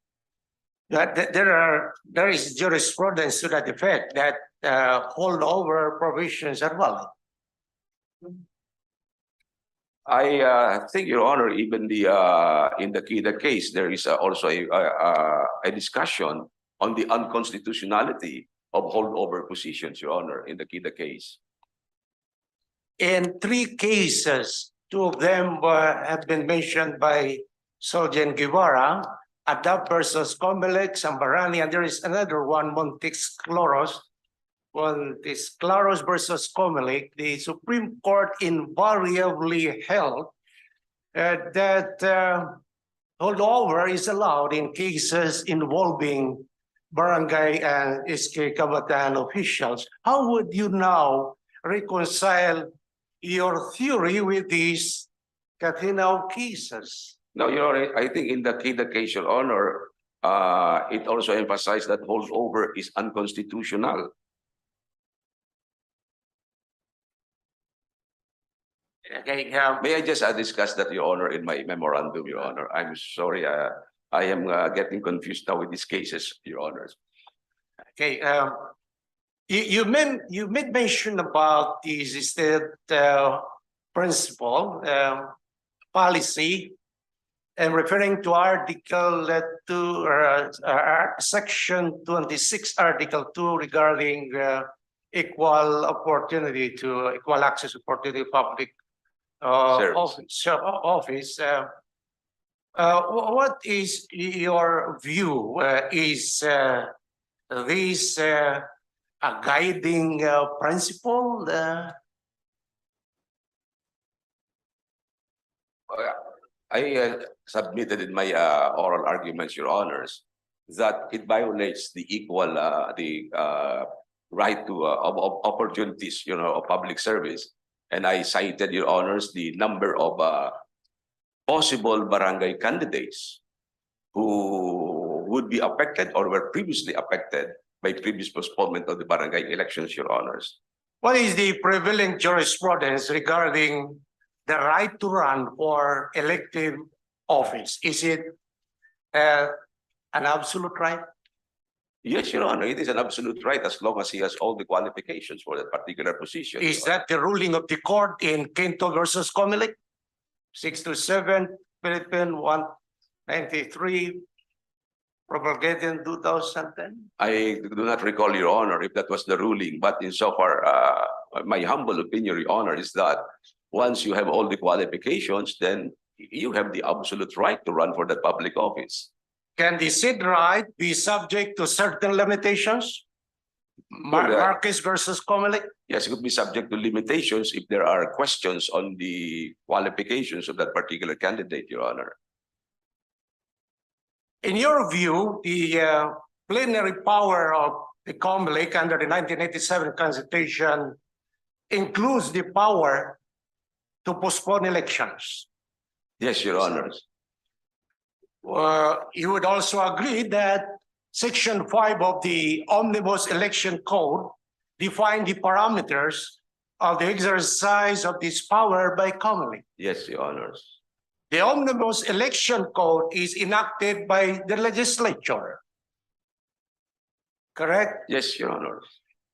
[SPEAKER 8] there is jurisprudence to that effect that holdover provisions are valid.
[SPEAKER 4] I think, Your Honor, even in the KIDA case, there is also a discussion on the unconstitutionality of holdover positions, Your Honor, in the KIDA case.
[SPEAKER 8] In 3 cases, 2 of them have been mentioned by Sergeant Guevara, Adap versus COMELEC, Sambarani, and there is another one, Montes Claros versus COMELEC. The Supreme Court invariably held that holdover is allowed in cases involving barangay and SK Kabataan officials. How would you now reconcile your theory with these Katinao cases?
[SPEAKER 4] Now, Your Honor, I think in the KIDA case, Your Honor, it also emphasized that holdover is unconstitutional.
[SPEAKER 8] Okay,
[SPEAKER 4] May I just discuss that, Your Honor, in my memorandum, Your Honor? I'm sorry, I am getting confused now with these cases, Your Honors.
[SPEAKER 8] okay. You made mention about the state principle policy, and referring to Article 2, Section 26, Article 2, regarding equal access opportunity public office. What is your view? Is this a guiding principle?
[SPEAKER 4] I submitted in my oral arguments, Your Honors, that it violates the equal right to of opportunities, of public service. And I cited, Your Honors, the number of possible barangay candidates who would be affected or were previously affected by previous postponement of the barangay elections, Your Honors.
[SPEAKER 8] What is the prevailing jurisprudence regarding the right to run for elective office? Is it an absolute right?
[SPEAKER 4] Yes, Your Honor, it is an absolute right as long as he has all the qualifications for that particular position.
[SPEAKER 8] Is
[SPEAKER 4] Your Honor.
[SPEAKER 8] that the ruling of the court in Quinto versus COMELEC? 627, Philippine 193, promulgated in 2010?
[SPEAKER 4] I do not recall, Your Honor, if that was the ruling, but insofar, my humble opinion, Your Honor, is that once you have all the qualifications, then you have the absolute right to run for that public office.
[SPEAKER 8] Can the said right be subject to certain limitations?
[SPEAKER 4] Well,
[SPEAKER 8] Marquez versus COMELEC?
[SPEAKER 4] Yes, it could be subject to limitations if there are questions on the qualifications of that particular candidate, Your Honor.
[SPEAKER 8] In your view, the plenary power of the COMELEC under the 1987 Constitution includes the power to postpone elections.
[SPEAKER 4] Yes, Your Honor.
[SPEAKER 8] You would also agree that Section 5 of the Omnibus Election Code define the parameters of the exercise of this power by COMELEC.
[SPEAKER 4] Yes, Your Honor.
[SPEAKER 8] The Omnibus Election Code is enacted by the legislature. Correct?
[SPEAKER 4] Yes, Your Honor.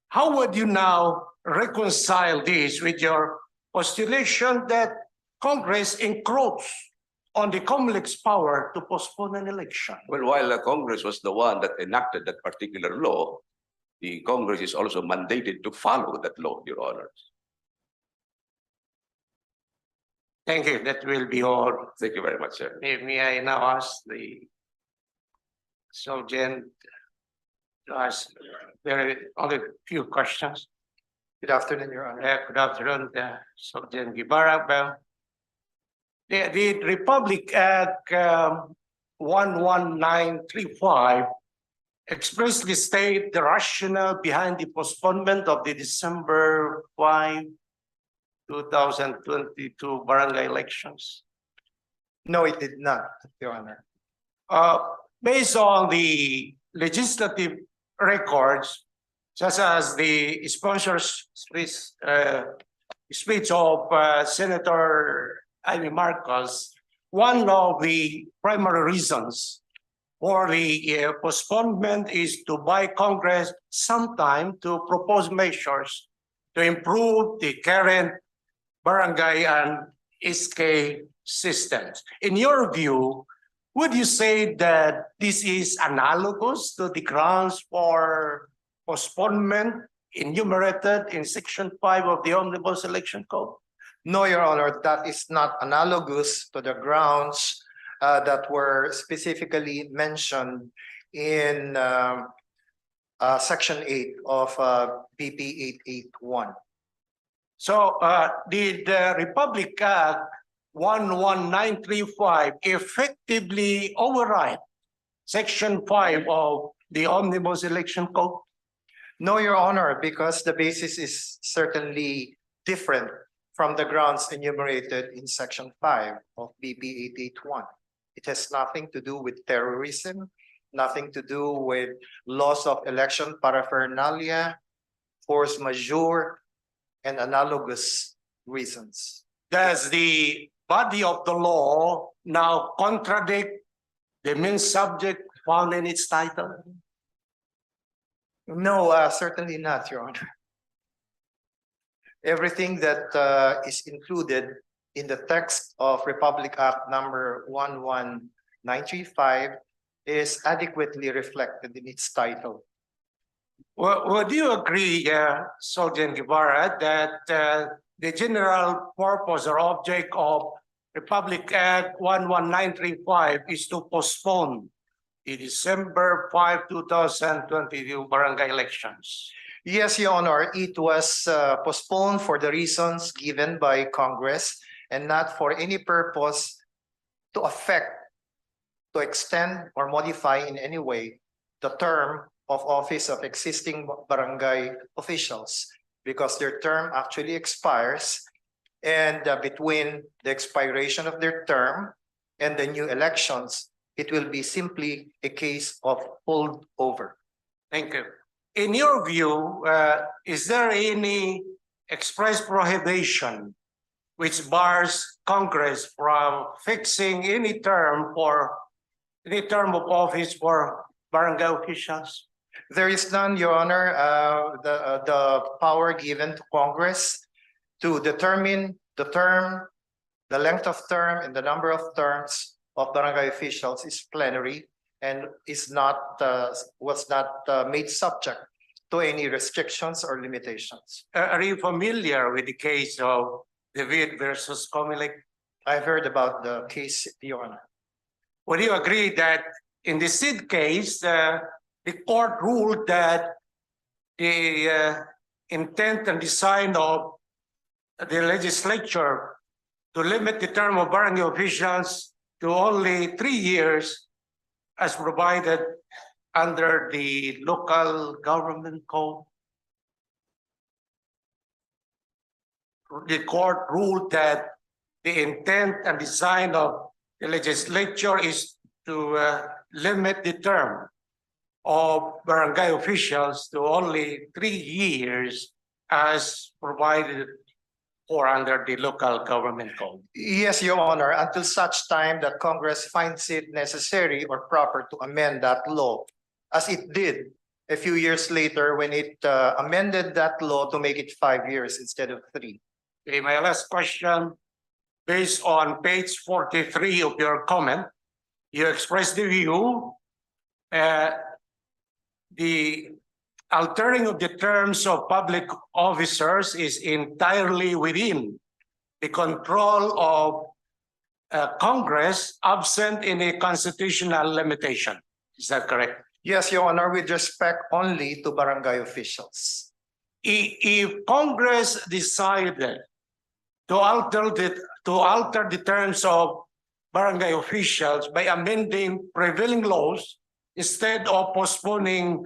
[SPEAKER 8] How would you now reconcile this with your postulation that Congress encroaches on the COMELEC's power to postpone an election?
[SPEAKER 4] Well, while Congress was the one that enacted that particular law, the Congress is also mandated to follow that law, Your Honor.
[SPEAKER 8] Thank you. That will be all.
[SPEAKER 4] Thank you very much, sir.
[SPEAKER 8] May I now ask the Sergeant to ask only a few questions?
[SPEAKER 5] Good afternoon, Your Honor.
[SPEAKER 8] Good afternoon, Sergeant Guevara. The Republic Act 11935 expressly state the rationale behind the postponement of the December 5, 2022 barangay elections.
[SPEAKER 5] No, it did not, Your Honor.
[SPEAKER 8] Based on the legislative records, such as the sponsor's speech of Senator Amy Marcos, one of the primary reasons for the postponement is to buy Congress some time to propose measures to improve the current barangay and SK systems. In your view, would you say that this is analogous to the grounds for postponement enumerated in Section 5 of the Omnibus Election Code?
[SPEAKER 5] No, Your Honor, that is not analogous to the grounds that were specifically mentioned in Section 8 of BP 881.
[SPEAKER 8] So did the Republic Act 11935 effectively override Section 5 of the Omnibus Election Code?
[SPEAKER 5] No, Your Honor, because the basis is certainly different from the grounds enumerated in Section 5 of BP 881. It has nothing to do with terrorism, nothing to do with loss of election paraphernalia, force majeure, and analogous reasons.
[SPEAKER 8] Does the body of the law now contradict the main subject found in its title?
[SPEAKER 5] No, certainly not, Your Honor. Everything that is included in the text of Republic Act number 11935 is adequately reflected in its title.
[SPEAKER 8] Well, would you agree, Sergeant Guevara, that the general purpose or object of Republic Act 11935 is to postpone the December 5, 2022 barangay elections?
[SPEAKER 5] Yes, Your Honor, it was postponed for the reasons given by Congress and not for any purpose to affect, to extend or modify in any way the term of office of existing barangay officials, because their term actually expires, and between the expiration of their term and the new elections, it will be simply a case of holdover.
[SPEAKER 8] Thank you. In your view, is there any express prohibition which bars Congress from fixing any term of office for barangay officials?
[SPEAKER 5] There is none, Your Honor. The power given to Congress to determine the term, the length of term, and the number of terms of barangay officials is plenary and is not, was not made subject to any restrictions or limitations.
[SPEAKER 8] Are you familiar with the case of David versus COMELEC?
[SPEAKER 5] I've heard about the case, Your Honor.
[SPEAKER 8] Would you agree that in the SID case, the court ruled that the intent and design of the legislature to limit the term of barangay officials to only 3 years as provided under the local government code? The court ruled that the intent and design of the legislature is to limit the term of barangay officials to only 3 years as provided for under the local government code.
[SPEAKER 5] Yes, Your Honor, until such time that Congress finds it necessary or proper to amend that law, as it did a few years later when it amended that law to make it 5 years instead of 3.
[SPEAKER 8] Okay, my last question, based on page 43 of your comment, you expressed the view the altering of the terms of public officers is entirely within the control of Congress, absent any constitutional limitation. Is that correct?
[SPEAKER 5] Yes, Your Honor, with respect only to barangay officials.
[SPEAKER 8] If Congress decided to alter the terms of barangay officials by amending prevailing laws instead of postponing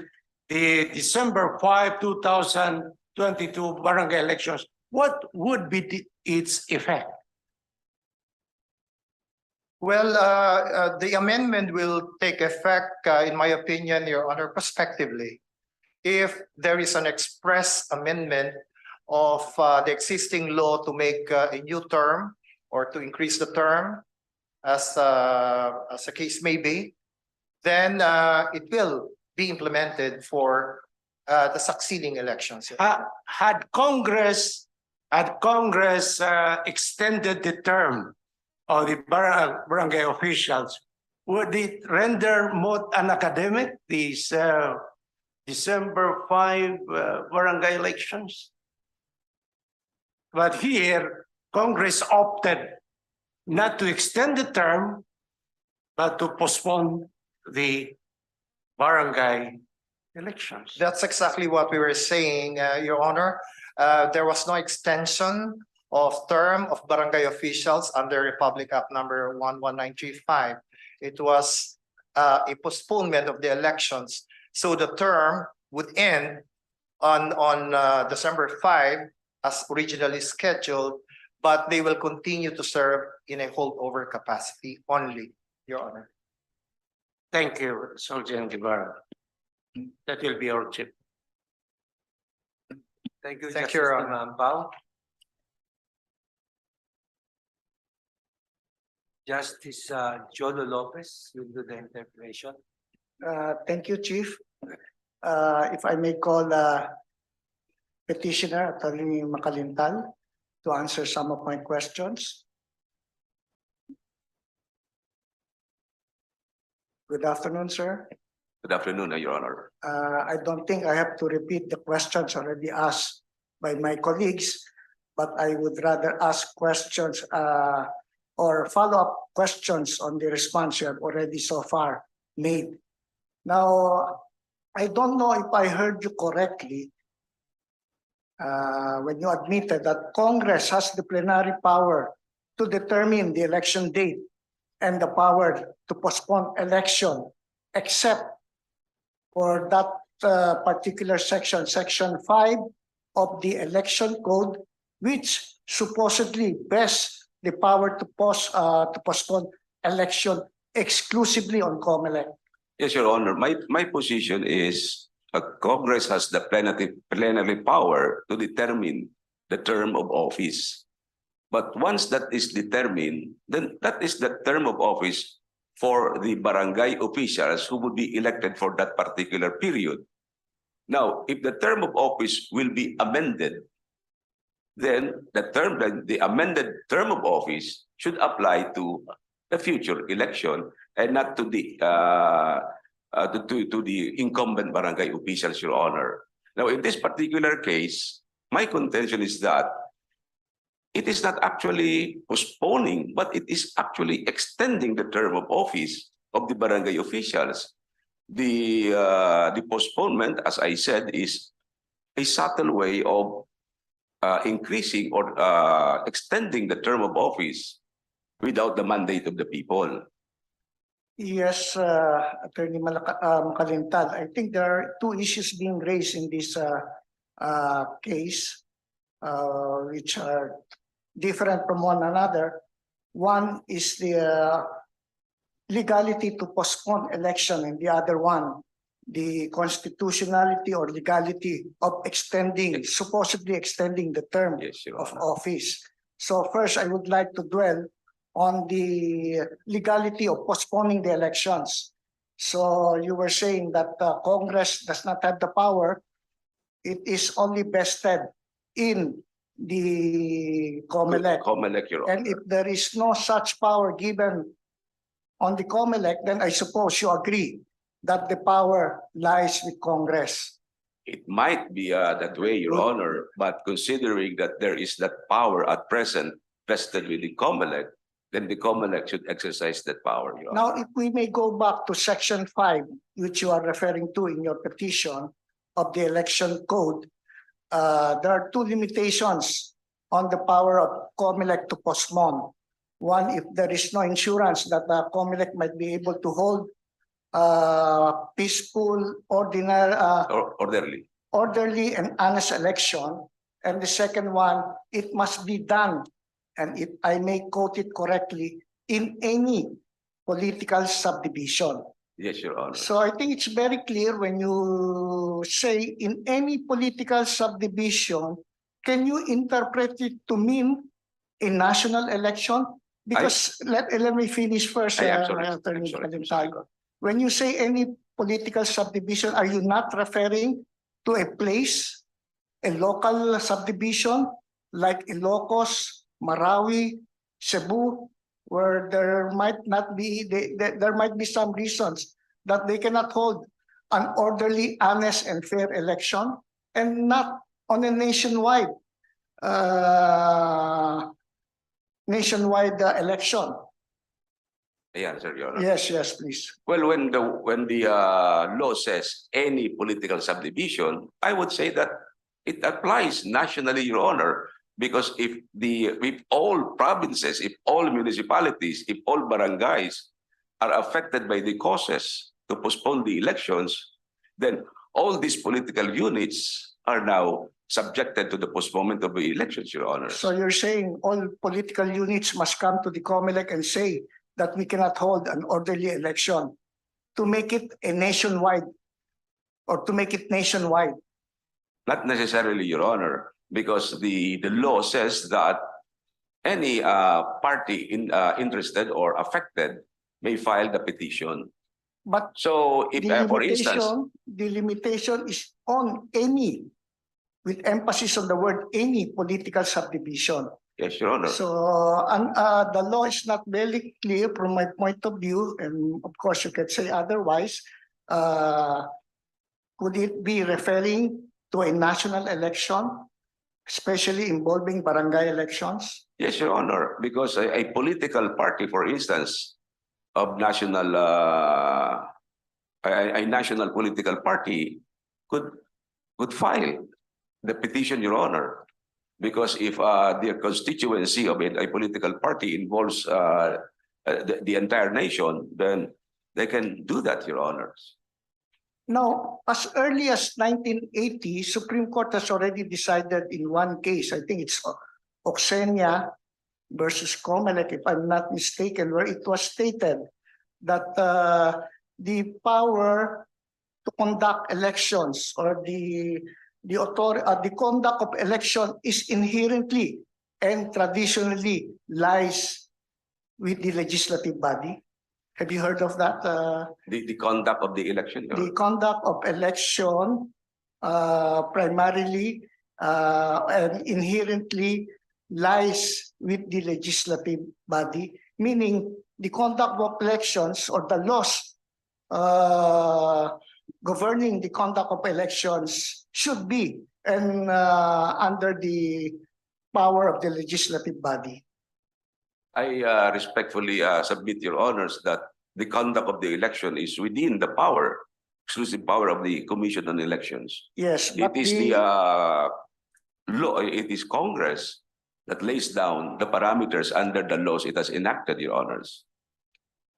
[SPEAKER 8] the December 5, 2022 barangay elections, what would be its effect?
[SPEAKER 5] Well, the amendment will take effect, in my opinion, Your Honor, prospectively. If there is an express amendment of the existing law to make a new term or to increase the term, as a case may be, then it will be implemented for the succeeding elections.
[SPEAKER 8] Had Congress extended the term of the barangay officials, would it render more unacademic these December 5 barangay elections? But here, Congress opted not to extend the term, but to postpone the barangay elections.
[SPEAKER 5] That's exactly what we were saying, Your Honor. There was no extension of term of barangay officials under Republic Act number 11935. It was a postponement of the elections. So the term would end on December 5 as originally scheduled, but they will continue to serve in a holdover capacity only, Your Honor.
[SPEAKER 8] Thank you, Sergeant Guevara. That will be our chip.
[SPEAKER 2] Thank you,
[SPEAKER 5] Thank
[SPEAKER 2] Justice
[SPEAKER 5] you, Your Honor.
[SPEAKER 2] Macalintal. Justice Jolo Lopez will do the interpretation.
[SPEAKER 7] Thank you, Chief. If I may call Petitioner Attorney Macalintal to answer some of my questions. Good afternoon, sir.
[SPEAKER 4] Good afternoon, Your Honor.
[SPEAKER 7] I don't think I have to repeat the questions already asked by my colleagues, but I would rather ask questions or follow-up questions on the response you have already so far made. Now, I don't know if I heard you correctly when you admitted that Congress has the plenary power to determine the election date and the power to postpone election, except for that particular section, Section 5 of the Election Code, which supposedly vests the power to postpone election exclusively on COMELEC.
[SPEAKER 4] Yes, Your Honor. My position is Congress has the plenary power to determine the term of office. But once that is determined, then that is the term of office for the barangay officials who would be elected for that particular period. Now, if the term of office will be amended, then the amended term of office should apply to the future election and not to the to the incumbent barangay officials, Your Honor. Now, in this particular case, my contention is that it is not actually postponing, but it is actually extending the term of office of the barangay officials. The postponement, as I said, is a subtle way of increasing or extending the term of office without the mandate of the people.
[SPEAKER 9] Yes, Attorney Macalintal, I think there are two issues being raised in this case, which are different from one another. One is the legality to postpone election, and the other one, the constitutionality or legality of extending, supposedly extending the term
[SPEAKER 4] Yes, Your
[SPEAKER 9] of
[SPEAKER 4] Honor.
[SPEAKER 9] office. So first, I would like to dwell on the legality of postponing the elections. So you were saying that Congress does not have the power. It is only vested in the COMELEC.
[SPEAKER 4] COMELEC, Your Honor.
[SPEAKER 9] And if there is no such power given on the COMELEC, then I suppose you agree that the power lies with Congress.
[SPEAKER 4] It might be that way, Your
[SPEAKER 9] Good.
[SPEAKER 4] Honor, but considering that there is that power at present vested with the COMELEC, then the COMELEC should exercise that power, Your Honor.
[SPEAKER 9] Now, if we may go back to Section 5, which you are referring to in your petition of the election code, there are two limitations on the power of COMELEC to postpone. One, if there is no insurance that the COMELEC might be able to hold peaceful, ordinary, orderly and honest election. And the second one, it must be done, and if I may quote it correctly, in any political subdivision.
[SPEAKER 4] Yes, Your Honor.
[SPEAKER 9] So I think it's very clear when you say in any political subdivision, can you interpret it to mean a national election? Because let me finish first,
[SPEAKER 4] I'm sorry.
[SPEAKER 9] Attorney
[SPEAKER 4] I'm sorry.
[SPEAKER 9] Macalintal. When you say any political subdivision, are you not referring to a place, a local subdivision like Ilocos, Marawi, Cebu, where there might not be there might be some reasons that they cannot hold an orderly, honest, and fair election, and not on a nationwide election?
[SPEAKER 4] I answer, Your Honor.
[SPEAKER 9] Yes, please.
[SPEAKER 4] Well, when the law says any political subdivision, I would say that it applies nationally, Your Honor, because if all provinces, if all municipalities, if all barangays are affected by the causes to postpone the elections, then all these political units are now subjected to the postponement of the elections, Your Honor.
[SPEAKER 9] So you're saying all political units must come to the COMELEC and say that we cannot hold an orderly election to make it a nationwide, or to make it nationwide?
[SPEAKER 4] Not necessarily, Your Honor, because the law says that any party interested or affected may file the petition.
[SPEAKER 9] But
[SPEAKER 4] So if, for instance,
[SPEAKER 9] the limitation is on any, with emphasis on the word any political subdivision.
[SPEAKER 4] yes, Your Honor.
[SPEAKER 9] So the law is not very clear from my point of view, and of course you could say otherwise. Could it be referring to a national election, especially involving barangay elections?
[SPEAKER 4] Yes, Your Honor, because a political party, for instance, of national, a national political party could file the petition, Your Honor, because if their constituency of a political party involves the entire nation, then they can do that, Your Honors.
[SPEAKER 9] Now, as early as 1980, Supreme Court has already decided in one case, I think it's Oxenia versus COMELEC, if I'm not mistaken, where it was stated that the power to conduct elections, or the conduct of election is inherently and traditionally lies with the legislative body. Have you heard of that?
[SPEAKER 4] The conduct of the election, Your
[SPEAKER 9] The
[SPEAKER 4] Honor.
[SPEAKER 9] conduct of election primarily and inherently lies with the legislative body, meaning the conduct of elections or the laws governing the conduct of elections should be under the power of the legislative body.
[SPEAKER 4] I respectfully submit, Your Honors, that the conduct of the election is within the power, exclusive power of the Commission on Elections.
[SPEAKER 9] Yes,
[SPEAKER 4] It
[SPEAKER 9] but
[SPEAKER 4] is the law, it is Congress that lays down the parameters under the laws it has enacted, Your Honors.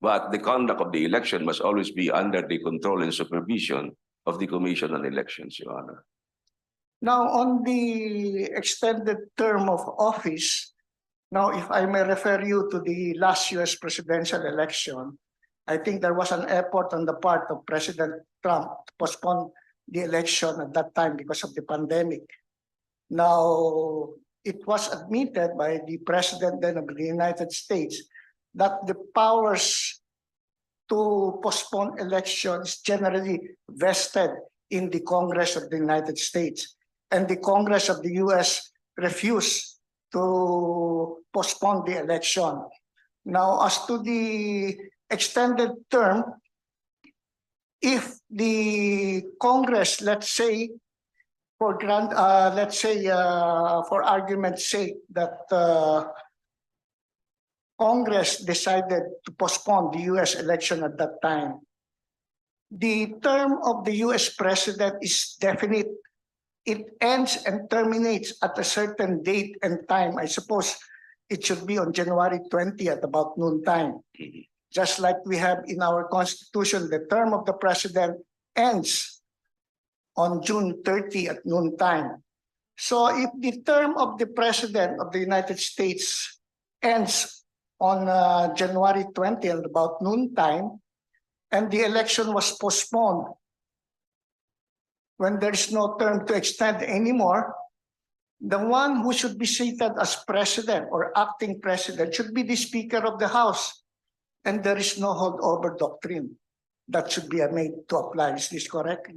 [SPEAKER 4] But the conduct of the election must always be under the control and supervision of the Commission on Elections, Your Honor.
[SPEAKER 9] now on the extended term of office, now if I may refer you to the last US presidential election, I think there was an effort on the part of President Trump to postpone the election at that time because of the pandemic. Now, it was admitted by the President then of the United States that the powers to postpone elections generally vested in the Congress of the United States, and the Congress of the US refused to postpone the election. Now, as to the extended term, if the Congress, let's say, for argument's sake, that Congress decided to postpone the US election at that time, the term of the US president is definite. It ends and terminates at a certain date and time. I suppose it should be on January 20 at about noontime. Just like we have in our Constitution, the term of the president ends on June 30 at noontime. So if the term of the president of the United States ends on January 20 at about noontime, and the election was postponed when there is no term to extend anymore, the one who should be seated as president or acting president should be the Speaker of the House. And there is no holdover doctrine that should be made to apply. Is this correct?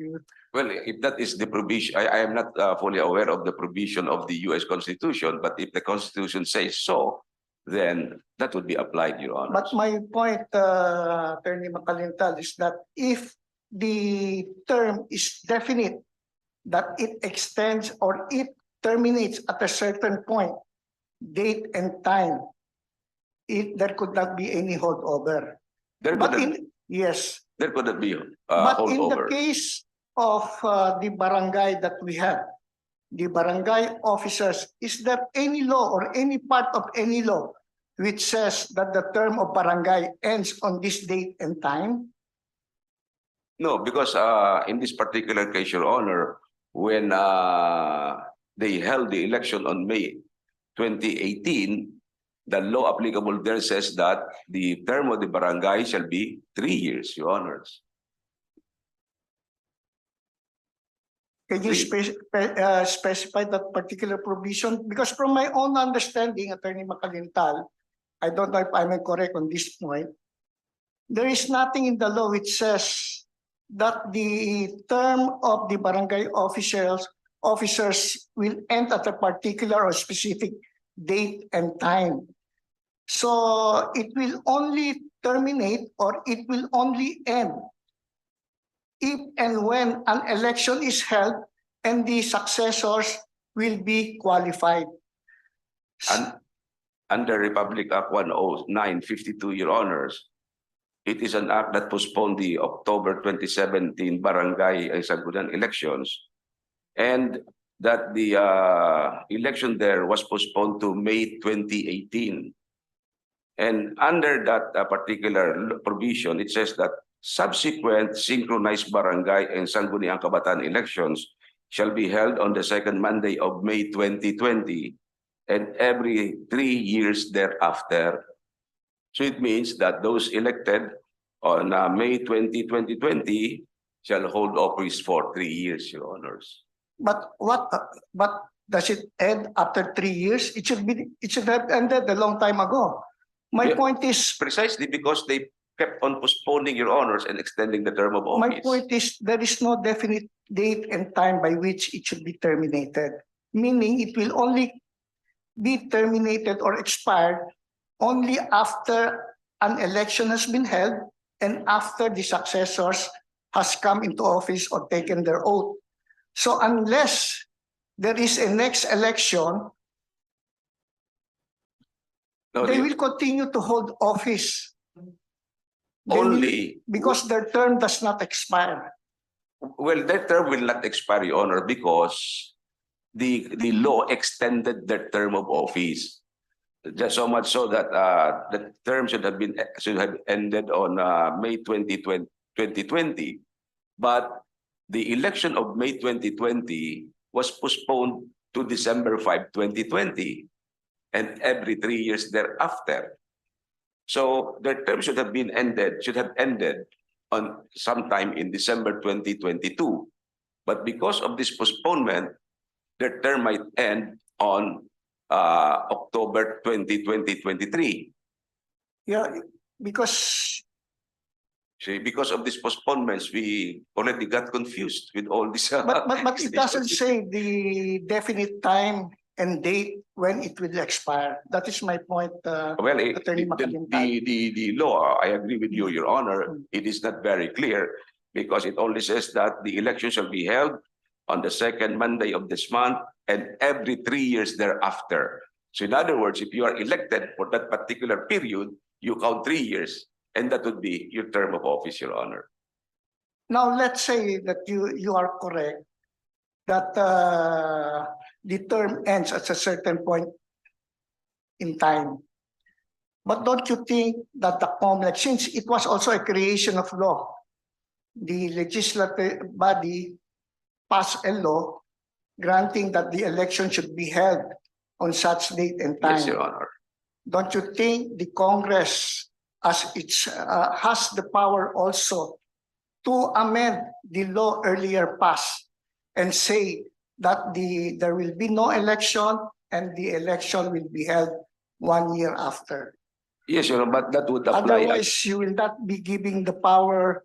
[SPEAKER 4] Well, if that is the provision, I am not fully aware of the provision of the US Constitution, but if the Constitution says so, then that would be applied, Your Honor.
[SPEAKER 9] But my point, Attorney Macalintal, is that if the term is definite, that it extends or it terminates at a certain point, date and time, there could not be any holdover.
[SPEAKER 4] There
[SPEAKER 9] But
[SPEAKER 4] couldn't,
[SPEAKER 9] yes,
[SPEAKER 4] there couldn't be
[SPEAKER 9] but in the
[SPEAKER 4] holdover.
[SPEAKER 9] case of the barangay that we have, the barangay officers, is there any law or any part of any law which says that the term of barangay ends on this date and time?
[SPEAKER 4] No, because in this particular case, Your Honor, when they held the election on May 2018, the law applicable there says that the term of the barangay shall be 3 years, Your Honors.
[SPEAKER 9] Can you specify that particular provision? Because from my own understanding, Attorney Macalintal, I don't know if I'm correct on this point, there is nothing in the law which says that the term of the barangay officers will end at a particular or specific date and time. So it will only terminate or it will only end if and when an election is held and the successors will be qualified.
[SPEAKER 4] And under Republic Act 10952, Your Honors, it is an act that postponed the October 2017 barangay and Sangguniang elections, and that the election there was postponed to May 2018. And under that particular provision, it says that subsequent synchronized barangay and Sangguniang Kabataan elections shall be held on the second Monday of May 2020 and every 3 years thereafter. So it means that those elected on May 20, 2020 shall hold office for 3 years, Your Honors.
[SPEAKER 9] But Does it end after 3 years? It should have ended a long time ago. My
[SPEAKER 4] Yeah.
[SPEAKER 9] point is,
[SPEAKER 4] Precisely because they kept on postponing, Your Honors, and extending the term of
[SPEAKER 9] my
[SPEAKER 4] office.
[SPEAKER 9] point is there is no definite date and time by which it should be terminated. Meaning it will only be terminated or expired only after an election has been held and after the successors has come into office or taken their oath. So unless there is a next election,
[SPEAKER 4] No,
[SPEAKER 9] they
[SPEAKER 4] the-
[SPEAKER 9] will continue to hold office. They will-
[SPEAKER 4] only
[SPEAKER 9] because their term does not expire.
[SPEAKER 4] well, that term will not expire, Your Honor, because the law extended their term of office. Just so much so that the term should have ended on May 2020, but the election of May 2020 was postponed to December 5, 2020, and every 3 years thereafter. So their term should have ended on sometime in December 2022. But because of this postponement, their term might end on October 2023.
[SPEAKER 9] Yeah, because
[SPEAKER 4] See, because of these postponements, we already got confused with all this.
[SPEAKER 9] but it doesn't say the definite time and date when it will expire. That is my point.
[SPEAKER 4] Well,
[SPEAKER 9] Attorney Macalintal.
[SPEAKER 4] the law, I agree with you, Your Honor, it is not very clear because it only says that the election shall be held on the second Monday of this month and every 3 years thereafter. So in other words, if you are elected for that particular period, you count 3 years, and that would be your term of office, Your Honor.
[SPEAKER 9] Now let's say that you are correct that the term ends at a certain point in time. But don't you think that the COMELEC, since it was also a creation of law, the legislative body passed a law granting that the election should be held on such date and time.
[SPEAKER 4] Yes, Your Honor.
[SPEAKER 9] Don't you think the Congress has the power also to amend the law earlier passed and say that there will be no election and the election will be held 1 year after?
[SPEAKER 4] Yes, Your Honor, but that would apply.
[SPEAKER 9] Otherwise, you will not be giving the power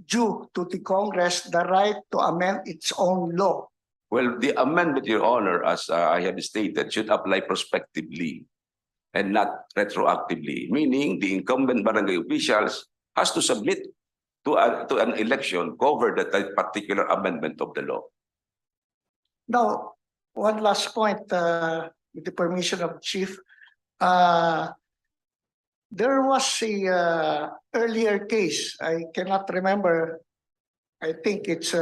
[SPEAKER 9] due to the Congress the right to amend its own law.
[SPEAKER 4] Well, the amendment, Your Honor, as I have stated, should apply prospectively and not retroactively, meaning the incumbent barangay officials has to submit to an election covered that particular amendment of the law.
[SPEAKER 9] Now, one last point, with the permission of Chief. There was a earlier case, I cannot remember, I think it's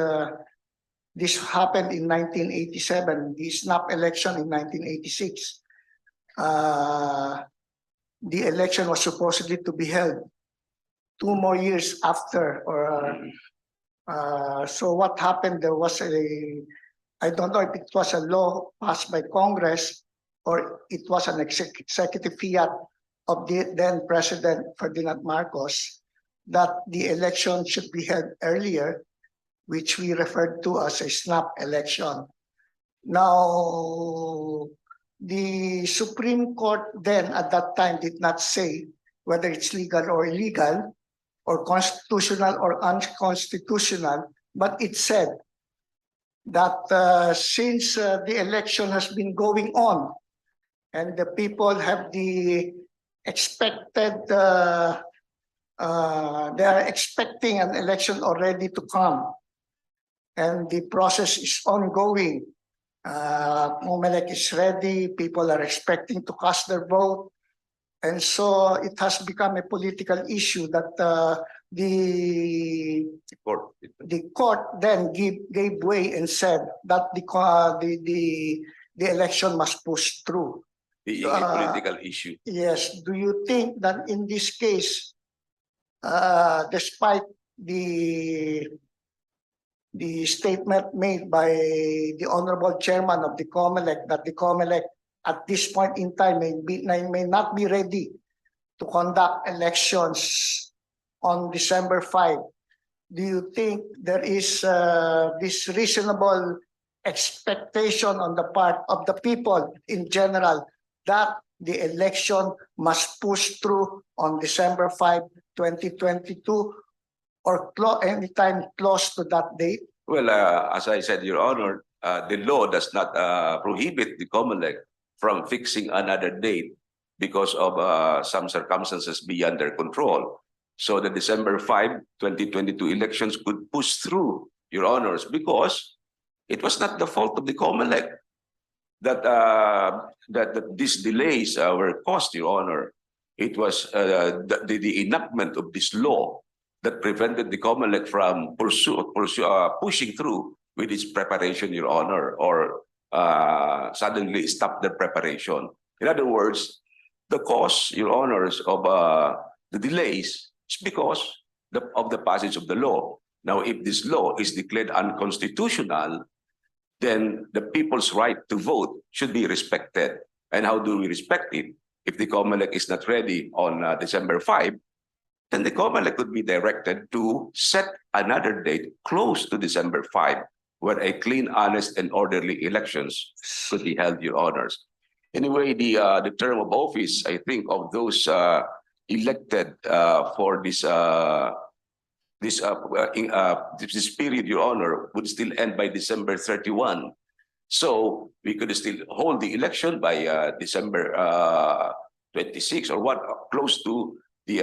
[SPEAKER 9] this happened in 1987, the snap election in 1986. The election was supposedly to be held 2 more years after, so what happened? There was I don't know if it was a law passed by Congress or it was an executive fiat of the then President Ferdinand Marcos that the election should be held earlier, which we referred to as a snap election. Now, the Supreme Court then at that time did not say whether it's legal or illegal or constitutional or unconstitutional, but it said that since the election has been going on and the people have the expected, they are expecting an election already to come and the process is ongoing. COMELEC is ready, people are expecting to cast their vote. And so it has become a political issue that the court then gave way and said that the election must push through.
[SPEAKER 4] Being a political issue.
[SPEAKER 9] Yes. Do you think that in this case, despite the statement made by the Honorable Chairman of the COMELEC that the COMELEC at this point in time may not be ready to conduct elections on December 5, do you think there is this reasonable expectation on the part of the people in general that the election must push through on December 5, 2022 or anytime close to that date?
[SPEAKER 4] Well, as I said, Your Honor, the law does not prohibit the COMELEC from fixing another date because of some circumstances beyond their control. So the December 5, 2022 elections could push through, Your Honors, because it was not the fault of the COMELEC that these delays were caused, Your Honor. It was the enactment of this law that prevented the COMELEC from pushing through with its preparation, Your Honor, or suddenly stop the preparation. In other words, the cause, Your Honors, of the delays is because of the passage of the law. Now, if this law is declared unconstitutional, then the people's right to vote should be respected. And how do we respect it? If the COMELEC is not ready on December 5, then the COMELEC could be directed to set another date close to December 5, where a clean, honest, and orderly elections could be held, Your Honors. Anyway, the term of office, I think, of those elected for this period, Your Honor, would still end by December 31. So we could still hold the election by December 26 or what, close to the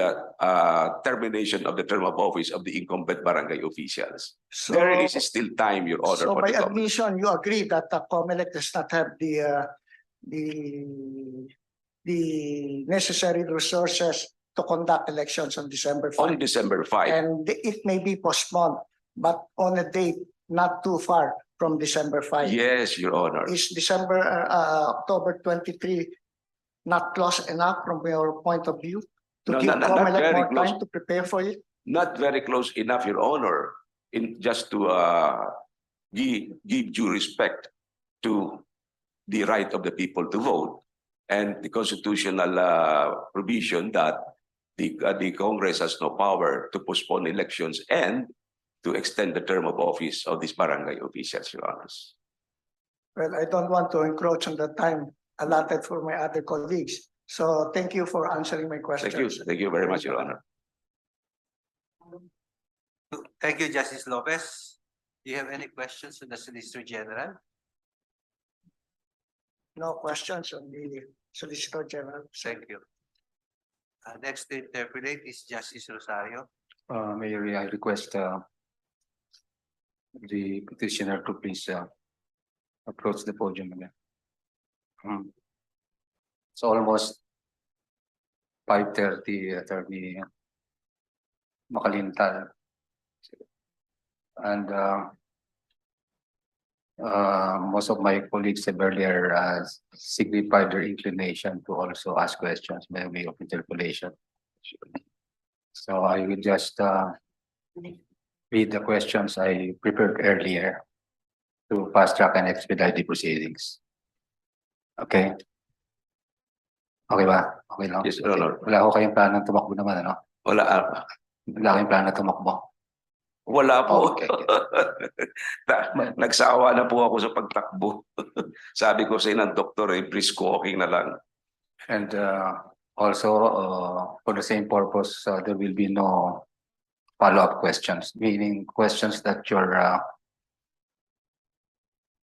[SPEAKER 4] termination of the term of office of the incumbent barangay officials.
[SPEAKER 9] So,
[SPEAKER 4] There is still time, Your Honor.
[SPEAKER 9] so
[SPEAKER 4] for
[SPEAKER 9] by
[SPEAKER 4] the
[SPEAKER 9] admission, you agree that the COMELEC does not have the necessary resources to conduct elections on December 5.
[SPEAKER 4] on December 5.
[SPEAKER 9] And it may be postponed, but on a date not too far from December 5.
[SPEAKER 4] Yes, Your Honor.
[SPEAKER 9] Is October 23 not close enough from your point of view to
[SPEAKER 4] No,
[SPEAKER 9] give
[SPEAKER 4] not
[SPEAKER 9] COMELEC
[SPEAKER 4] very
[SPEAKER 9] more
[SPEAKER 4] close.
[SPEAKER 9] time to prepare for it?
[SPEAKER 4] Not very close enough, Your Honor, in just to give due respect to the right of the people to vote and the constitutional provision that the Congress has no power to postpone elections and to extend the term of office of these barangay officials, Your Honors.
[SPEAKER 9] Well, I don't want to encroach on the time allotted for my other colleagues. So thank you for answering my questions.
[SPEAKER 4] Thank you. Thank you very much, Your Honor.
[SPEAKER 2] Thank you, Justice Lopez. Do you have any questions to the Solicitor General?
[SPEAKER 9] No questions on the Solicitor General.
[SPEAKER 2] Thank you. Next to interpolate is Justice Rosario.
[SPEAKER 10] Mayor, I request the petitioner to please approach the podium again. It's almost 5:30, Attorney Macalintal. And most of my colleagues have earlier signified their inclination to also ask questions by way of interpolation. So I will just read the questions I prepared earlier to fast track and expedite the proceedings. Okay. Okay ba? Okay lang?
[SPEAKER 4] Yes, Your Honor.
[SPEAKER 10] Wala ko kayong planong tumakbo naman, ano?
[SPEAKER 4] Wala.
[SPEAKER 10] Wala kayong plano tumakbo.
[SPEAKER 4] Wala po.
[SPEAKER 10] Okay.
[SPEAKER 4] Nagsawa na po ako sa pagtakbo. Sabi ko sa inang doktor, brisk walking na lang.
[SPEAKER 10] And also, for the same purpose, there will be no follow-up questions, meaning questions that your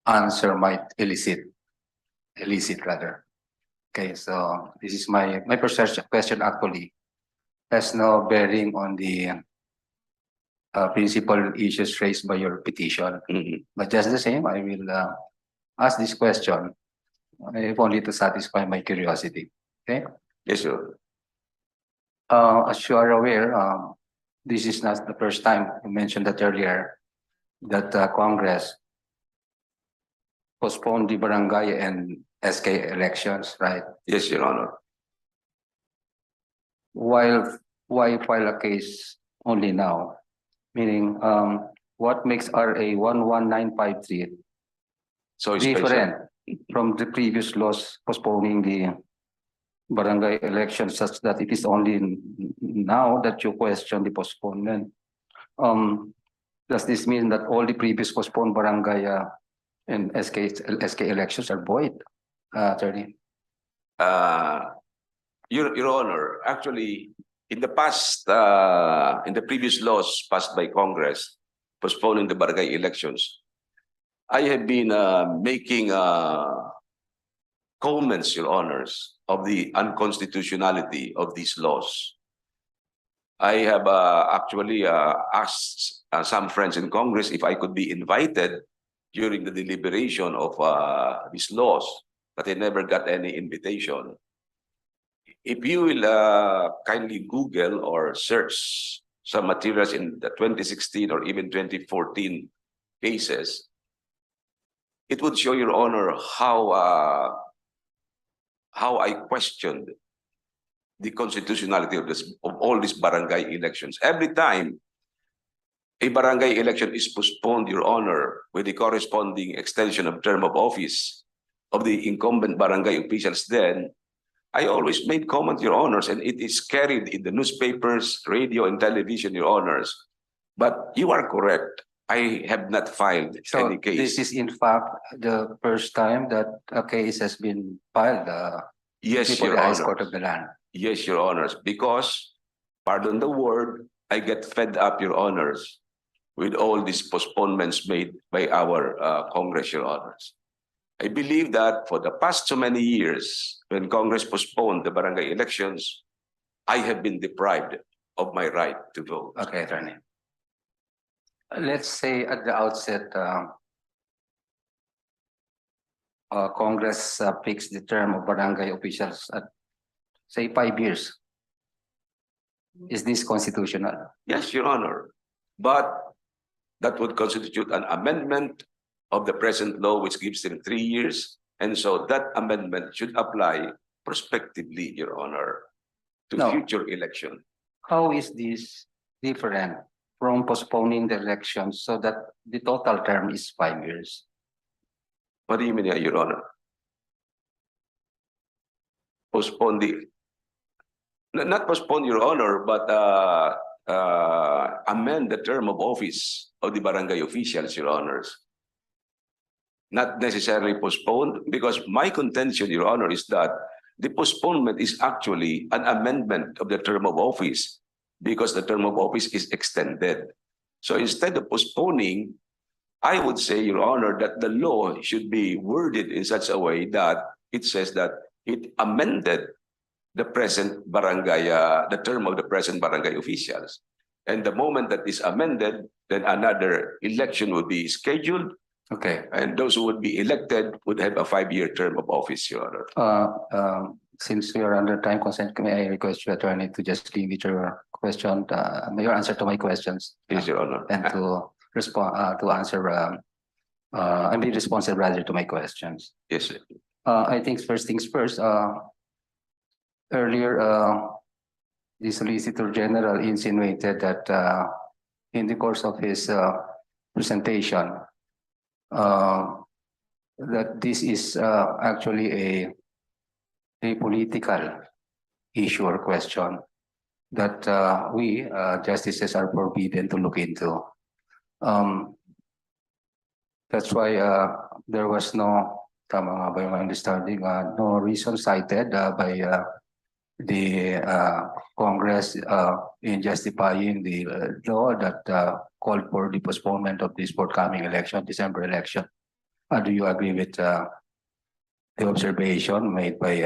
[SPEAKER 10] answer might elicit rather. Okay, so this is my first question actually has no bearing on the principal issues raised by your petition. But just the same, I will ask this question if only to satisfy my curiosity. Okay?
[SPEAKER 4] Yes, sir.
[SPEAKER 10] As you are aware, this is not the first time, you mentioned that earlier, that Congress postponed the barangay and SK elections, right?
[SPEAKER 4] Yes, Your Honor.
[SPEAKER 10] Why file a case only now? Meaning, what makes RA 11953
[SPEAKER 4] So it's
[SPEAKER 10] different from the previous laws postponing the barangay elections such that it is only now that you question the postponement? Does this mean that all the previous postponed barangay And SK elections are void, attorney.
[SPEAKER 4] Your Honor, actually, in the past, in the previous laws passed by Congress, postponing the barangay elections, I have been making comments, Your Honors, of the unconstitutionality of these laws. I have actually asked some friends in Congress if I could be invited during the deliberation of these laws, but I never got any invitation. If you will kindly Google or search some materials in the 2016 or even 2014 cases, it would show, Your Honor, how I questioned the constitutionality of all these barangay elections. Every time a barangay election is postponed, Your Honor, with the corresponding extension of term of office of the incumbent barangay officials, then I always made comment, Your Honors, and it is carried in the newspapers, radio, and television, Your Honors. But you are correct. I have not filed
[SPEAKER 10] So
[SPEAKER 4] any case.
[SPEAKER 10] this is in fact the first time that a case has been filed
[SPEAKER 4] Yes,
[SPEAKER 10] before
[SPEAKER 4] Your
[SPEAKER 10] the High
[SPEAKER 4] Honor.
[SPEAKER 10] Court of the land.
[SPEAKER 4] Yes, Your Honors, because, pardon the word, I get fed up, Your Honors, with all these postponements made by our Congress, Your Honors. I believe that for the past so many years, when Congress postponed the barangay elections, I have been deprived of my right to vote.
[SPEAKER 10] Okay, attorney. Let's say at the outset, Congress fixed the term of barangay officials at, say, 5 years. Is this constitutional?
[SPEAKER 4] Yes, Your Honor, but that would constitute an amendment of the present law, which gives them 3 years. And so that amendment should apply prospectively, Your Honor, to
[SPEAKER 10] No.
[SPEAKER 4] future election.
[SPEAKER 10] How is this different from postponing the elections so that the total term is 5 years?
[SPEAKER 4] What do you mean, Your Honor? Postpone the, not postpone, Your Honor, but amend the term of office of the barangay officials, Your Honors. Not necessarily postponed, because my contention, Your Honor, is that the postponement is actually an amendment of the term of office because the term of office is extended. So instead of postponing, I would say, Your Honor, that the law should be worded in such a way that it says that it amended the present barangay, the term of the present barangay officials. And the moment that is amended, then another election would be scheduled.
[SPEAKER 10] Okay.
[SPEAKER 4] And those who would be elected would have a 5-year term of office, Your Honor.
[SPEAKER 10] Since we are under time constraint, may I request you, attorney, to just limit your question, your answer to my questions?
[SPEAKER 4] Yes, Your Honor.
[SPEAKER 10] And to respond, to answer, and be responsive rather to my questions.
[SPEAKER 4] Yes, sir.
[SPEAKER 10] I think first things first, earlier, the Solicitor General insinuated that in the course of his presentation, that this is actually a political issue or question that we justices are forbidden to look into. That's why there was no, tama nga ba yung understanding, no reason cited by the Congress in justifying the law that called for the postponement of this forthcoming election, December election. Do you agree with the observation made by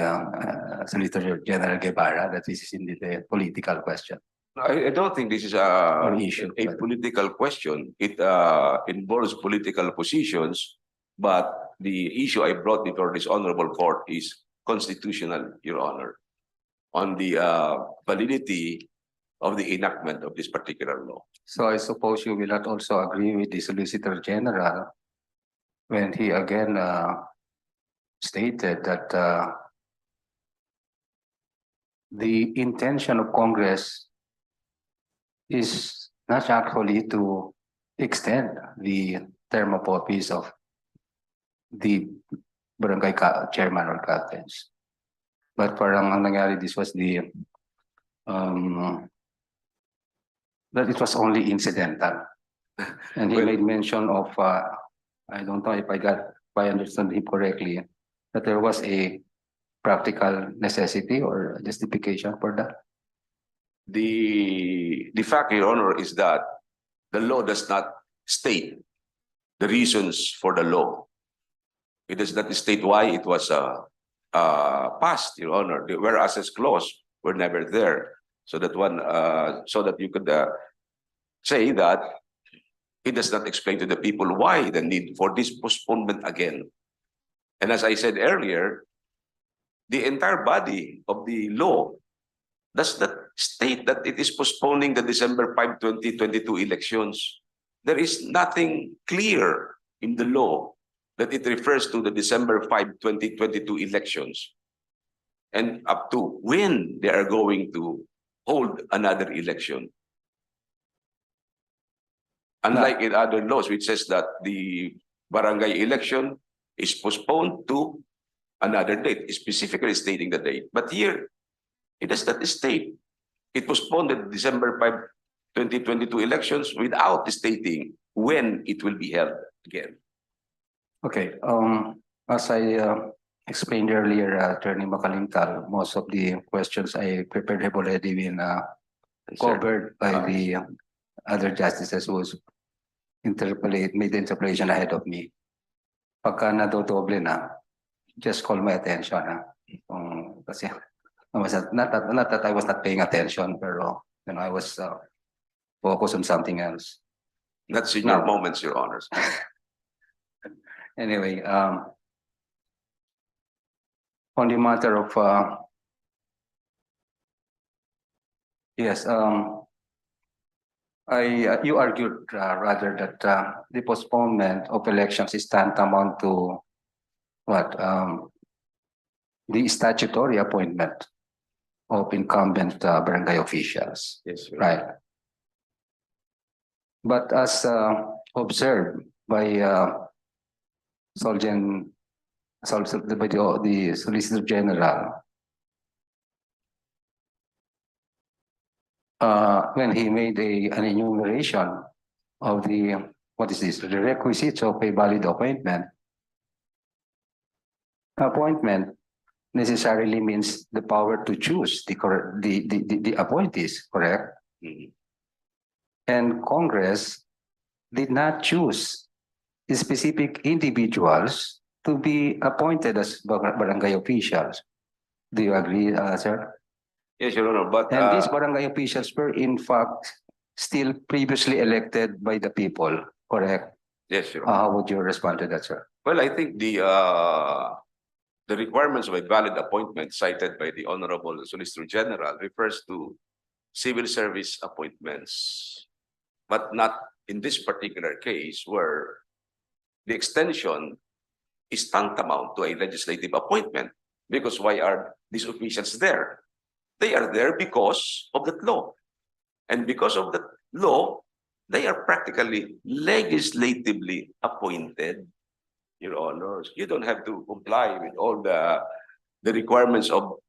[SPEAKER 10] Solicitor General Guevara that this is indeed a political question?
[SPEAKER 4] I don't think this is
[SPEAKER 10] Or issue,
[SPEAKER 4] a
[SPEAKER 10] but-
[SPEAKER 4] political question. It involves political positions, but the issue I brought before this honorable court is constitutional, Your Honor, on the validity of the enactment of this particular law.
[SPEAKER 10] So I suppose you will not also agree with the Solicitor General when he again stated that the intention of Congress is not actually to extend the term of office of the barangay chairman or captains. But parang ang nangyari, this was the that it was only incidental. And he
[SPEAKER 4] Well-
[SPEAKER 10] made mention of I don't know if I understand him correctly, that there was a practical necessity or justification for that.
[SPEAKER 4] The fact, Your Honor, is that the law does not state the reasons for the law. It does not state why it was passed, Your Honor. The whereas clause were never there, so that you could say that it does not explain to the people why the need for this postponement again. And as I said earlier, the entire body of the law does not state that it is postponing the December 5, 2022 elections. There is nothing clear in the law that it refers to the December 5, 2022 elections and up to when they are going to hold another election. Unlike in other laws, which says that the barangay election is postponed to another date, specifically stating the date. But here, it does not state. It postponed the December 5, 2022 elections without stating when it will be held again.
[SPEAKER 10] Okay, as I explained earlier, Attorney Macalintal, most of the questions I prepared have already been covered by the other justices who made the interpolation ahead of me. Pagka nadodoble na, just call my attention. Kasi not that I was not paying attention, pero I was focused on something else.
[SPEAKER 4] That's in your moments, Your Honors.
[SPEAKER 10] Anyway, on the matter of yes, you argued rather that the postponement of elections is tantamount to what? The statutory appointment of incumbent barangay officials.
[SPEAKER 4] Yes, sir.
[SPEAKER 10] Right. But as observed by the Solicitor General, when he made an enumeration of the the requisites of a valid appointment necessarily means the power to choose the appointees, correct?
[SPEAKER 4] Mhm.
[SPEAKER 10] And Congress did not choose specific individuals to be appointed as barangay officials. Do you agree, sir?
[SPEAKER 4] Yes, Your Honor, but
[SPEAKER 10] And these barangay officials were in fact still previously elected by the people, correct?
[SPEAKER 4] yes, Your Honor.
[SPEAKER 10] How would you respond to that, sir?
[SPEAKER 4] Well, I think the requirements of a valid appointment cited by the Honorable Solicitor General refers to civil service appointments, but not in this particular case where the extension is tantamount to a legislative appointment. Because why are these officials there? They are there because of that law. And because of that law, they are practically legislatively appointed, Your Honors. You don't have to comply with all the requirements of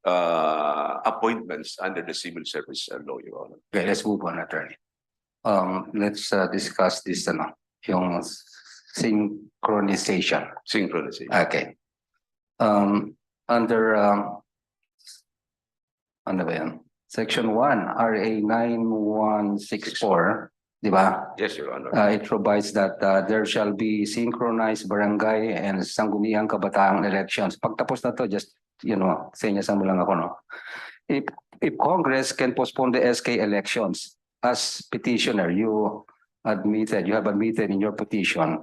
[SPEAKER 4] appointments under the civil service law, Your Honor.
[SPEAKER 10] Okay, let's move on, attorney. Let's discuss this, yung synchronization.
[SPEAKER 4] Synchronization.
[SPEAKER 10] Okay. Under ano ba yan? Section 1, RA 9164, di ba?
[SPEAKER 4] Yes, Your Honor.
[SPEAKER 10] It provides that there shall be synchronized barangay and sangguniang kabataang elections. Pagtapos na to, just, senyasan mo lang ako, no? If Congress can postpone the SK elections, as petitioner, you have admitted in your petition,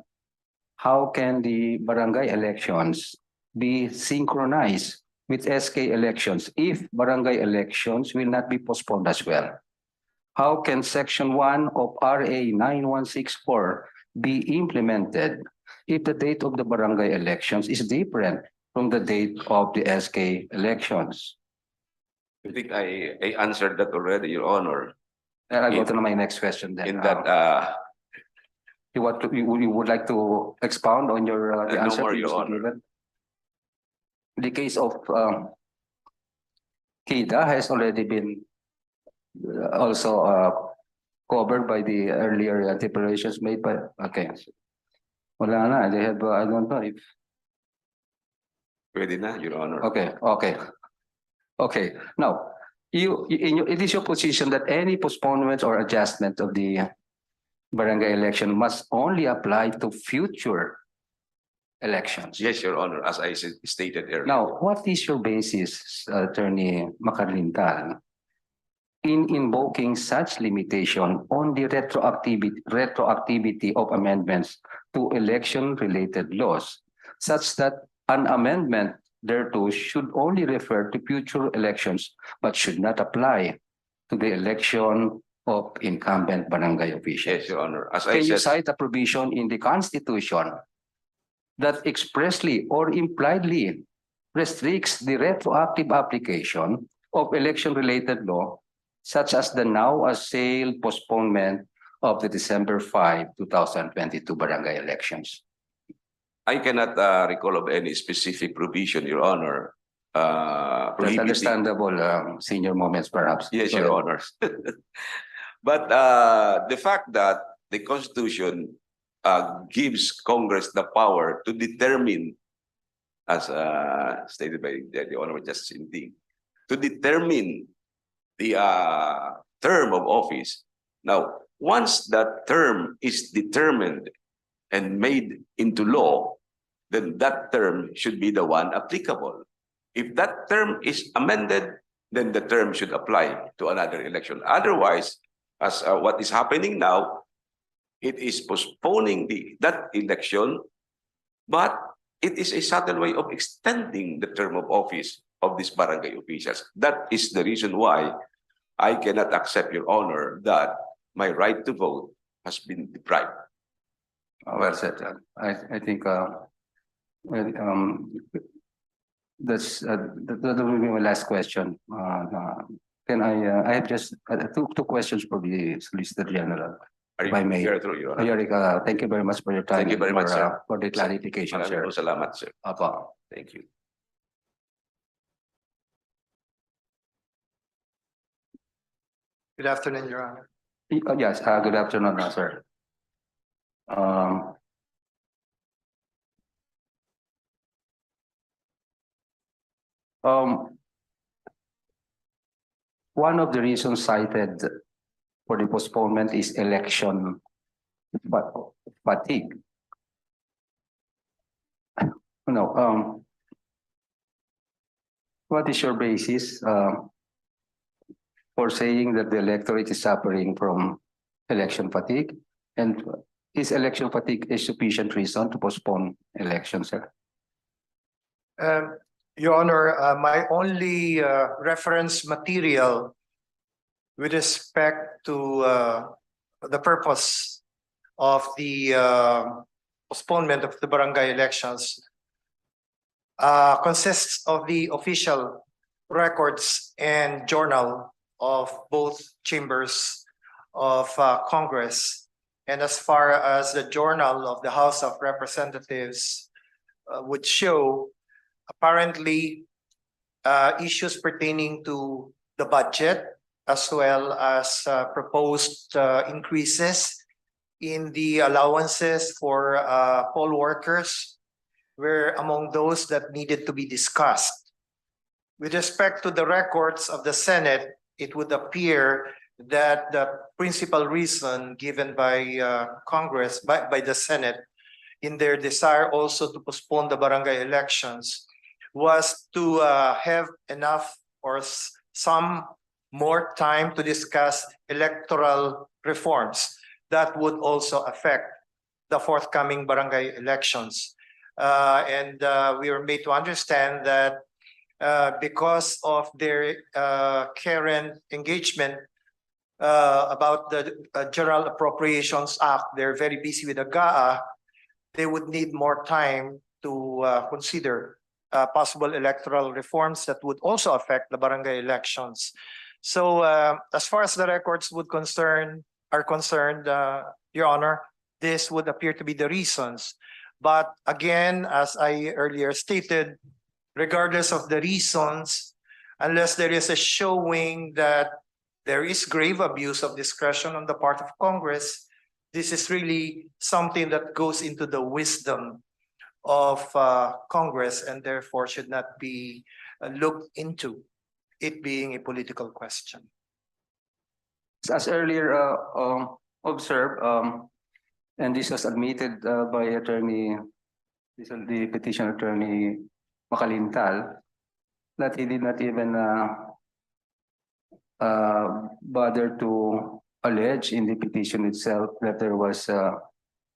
[SPEAKER 10] how can the barangay elections be synchronized with SK elections if barangay elections will not be postponed as well? How can Section 1 of RA 9164 be implemented if the date of the barangay elections is different from the date of the SK elections?
[SPEAKER 4] I think I answered that already, Your Honor.
[SPEAKER 10] I'll go to my next question then.
[SPEAKER 4] In that
[SPEAKER 10] you would like to expound on your the
[SPEAKER 4] no
[SPEAKER 10] answer
[SPEAKER 4] more,
[SPEAKER 10] previously
[SPEAKER 4] Your Honor.
[SPEAKER 10] given? The case of KIDA has already been also covered by the earlier declarations made by. Okay. Wala na, they have, I don't know if,
[SPEAKER 4] Pwede na, Your Honor.
[SPEAKER 10] okay. Now, it is your position that any postponement or adjustment of the barangay election must only apply to future elections.
[SPEAKER 4] Yes, Your Honor, as I stated earlier.
[SPEAKER 10] Now, what is your basis, Attorney Macalintal, in invoking such limitation on the retroactivity of amendments to election-related laws, such that an amendment thereto should only refer to future elections, but should not apply to the election of incumbent barangay officials?
[SPEAKER 4] Yes, Your Honor. As I
[SPEAKER 10] Can you
[SPEAKER 4] said,
[SPEAKER 10] cite a provision in the Constitution that expressly or impliedly restricts the retroactive application of election-related law, such as the now assailed postponement of the December 5, 2022 barangay elections?
[SPEAKER 4] I cannot recall of any specific provision, Your Honor.
[SPEAKER 10] That's
[SPEAKER 4] prohibiting-
[SPEAKER 10] understandable, senior moments perhaps.
[SPEAKER 4] Yes,
[SPEAKER 10] Go
[SPEAKER 4] Your
[SPEAKER 10] ahead.
[SPEAKER 4] Honor. But the fact that the Constitution gives Congress the power to determine, as stated by the Honorable Justice Inting, to determine the term of office. Now, once that term is determined and made into law, then that term should be the one applicable. If that term is amended, then the term should apply to another election. Otherwise, as what is happening now, it is postponing that election, but it is a subtle way of extending the term of office of these barangay officials. That is the reason why I cannot accept, Your Honor, that my right to vote has been deprived.
[SPEAKER 10] Well said. I think that's that will be my last question. Can I have just two questions for the Solicitor General.
[SPEAKER 4] Are you
[SPEAKER 10] If I may.
[SPEAKER 4] clear through, Your Honor?
[SPEAKER 10] Ayorica, thank you very much for your time.
[SPEAKER 4] Thank you very much, sir.
[SPEAKER 10] For the clarification,
[SPEAKER 4] Maraming
[SPEAKER 10] sir.
[SPEAKER 4] po salamat, sir.
[SPEAKER 10] Apo.
[SPEAKER 4] Thank you.
[SPEAKER 5] Good afternoon, Your Honor.
[SPEAKER 10] Yes, good afternoon, sir. One of the reasons cited for the postponement is election fatigue. No, what is your basis for saying that the electorate is suffering from election fatigue? And is election fatigue a sufficient reason to postpone elections, sir?
[SPEAKER 5] Your Honor, my only reference material with respect to the purpose of the postponement of the barangay elections consists of the official records and journal of both chambers of Congress. And as far as the journal of the House of Representatives would show, apparently issues pertaining to the budget as well as proposed increases in the allowances for poll workers were among those that needed to be discussed. With respect to the records of the Senate, it would appear that the principal reason given by Congress, by the Senate, in their desire also to postpone the barangay elections was to have enough or some more time to discuss electoral reforms that would also affect the forthcoming barangay elections. And we were made to understand that because of their current engagement about the General Appropriations Act, they're very busy with the GAA, they would need more time to consider possible electoral reforms that would also affect the barangay elections. So as far as the records are concerned, Your Honor, this would appear to be the reasons. But again, as I earlier stated, regardless of the reasons, unless there is a showing that there is grave abuse of discretion on the part of Congress, this is really something that goes into the wisdom of Congress and therefore should not be looked into it being a political question.
[SPEAKER 10] As earlier observed, and this was admitted by the petition attorney Macalintal, that he did not even bother to allege in the petition itself that there was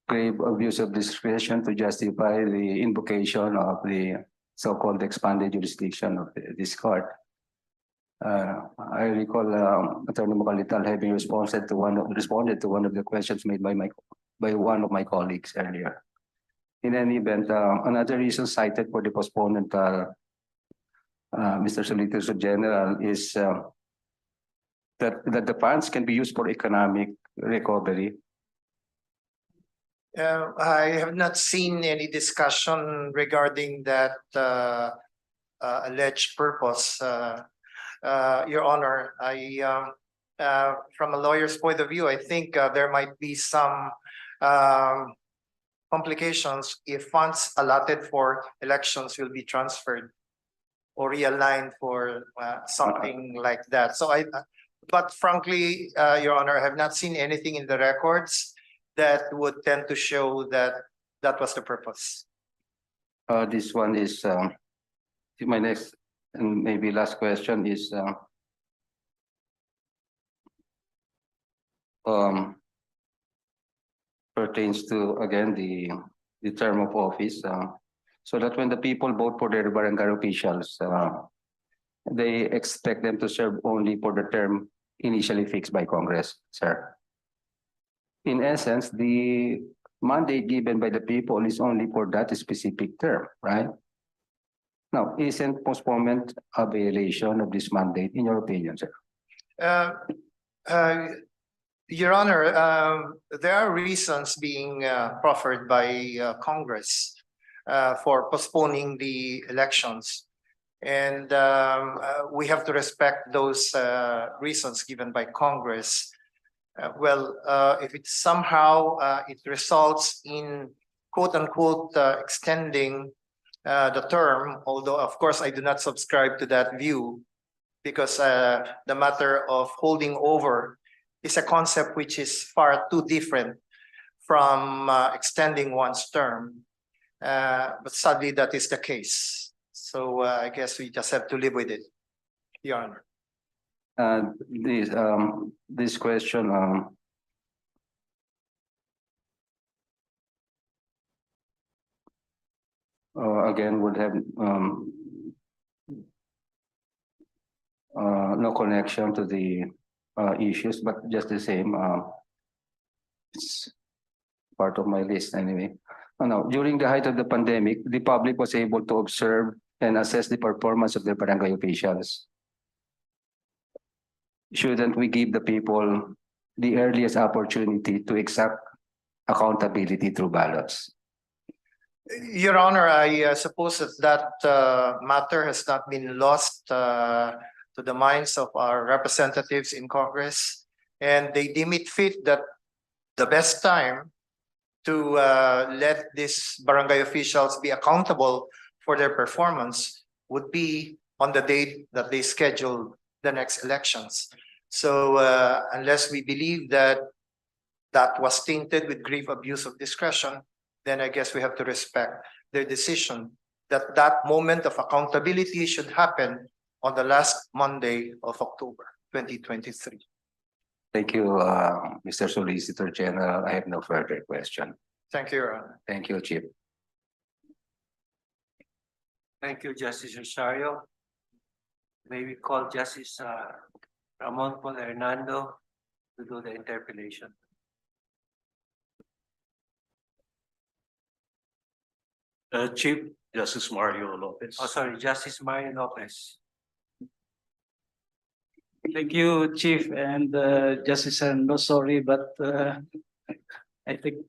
[SPEAKER 10] grave abuse of discretion to justify the invocation of the so-called expanded jurisdiction of this court. I recall Attorney Macalintal having responded to one of the questions made by one of my colleagues earlier. In any event, another reason cited for the postponement, Mr. Solicitor General, is that the funds can be used for economic recovery.
[SPEAKER 5] I have not seen any discussion regarding that alleged purpose. Your Honor, from a lawyer's point of view, I think there might be some complications if funds allotted for elections will be transferred or realigned for something like that. So but frankly, Your Honor, I have not seen anything in the records that would tend to show that that was the purpose.
[SPEAKER 10] This one is my next and maybe last question is pertains to again the term of office, so that when the people vote for their barangay officials, they expect them to serve only for the term initially fixed by Congress, sir. In essence, the mandate given by the people is only for that specific term, right? Now, isn't postponement a violation of this mandate, in your opinion, sir?
[SPEAKER 5] Your Honor, there are reasons being proffered by Congress for postponing the elections. And we have to respect those reasons given by Congress. If it somehow it results in quote unquote extending the term, although of course I do not subscribe to that view, because the matter of holding over is a concept which is far too different from extending one's term. But sadly, that is the case. So I guess we just have to live with it, Your Honor.
[SPEAKER 10] This question again would have no connection to the issues, but just the same. It's part of my list anyway. Now, during the height of the pandemic, the public was able to observe and assess the performance of their barangay officials. Shouldn't we give the people the earliest opportunity to exact accountability through ballots?
[SPEAKER 5] Your Honor, I suppose that matter has not been lost to the minds of our representatives in Congress, and they deem it fit that the best time to let these barangay officials be accountable for their performance would be on the date that they schedule the next elections. So unless we believe that that was tainted with grave abuse of discretion, then I guess we have to respect their decision that that moment of accountability should happen on the last Monday of October 2023.
[SPEAKER 10] Thank you, Mr. Solicitor General. I have no further question.
[SPEAKER 5] Thank you, Your Honor.
[SPEAKER 10] Thank you, Chief.
[SPEAKER 2] Thank you, Justice Rosario. May we call Justice Ramon Paul Hernando to do the interpellation.
[SPEAKER 11] Chief Justice Mario Lopez.
[SPEAKER 2] Oh, sorry, Justice Mario Lopez.
[SPEAKER 12] Thank you, Chief, and Justice. I'm no sorry, but I think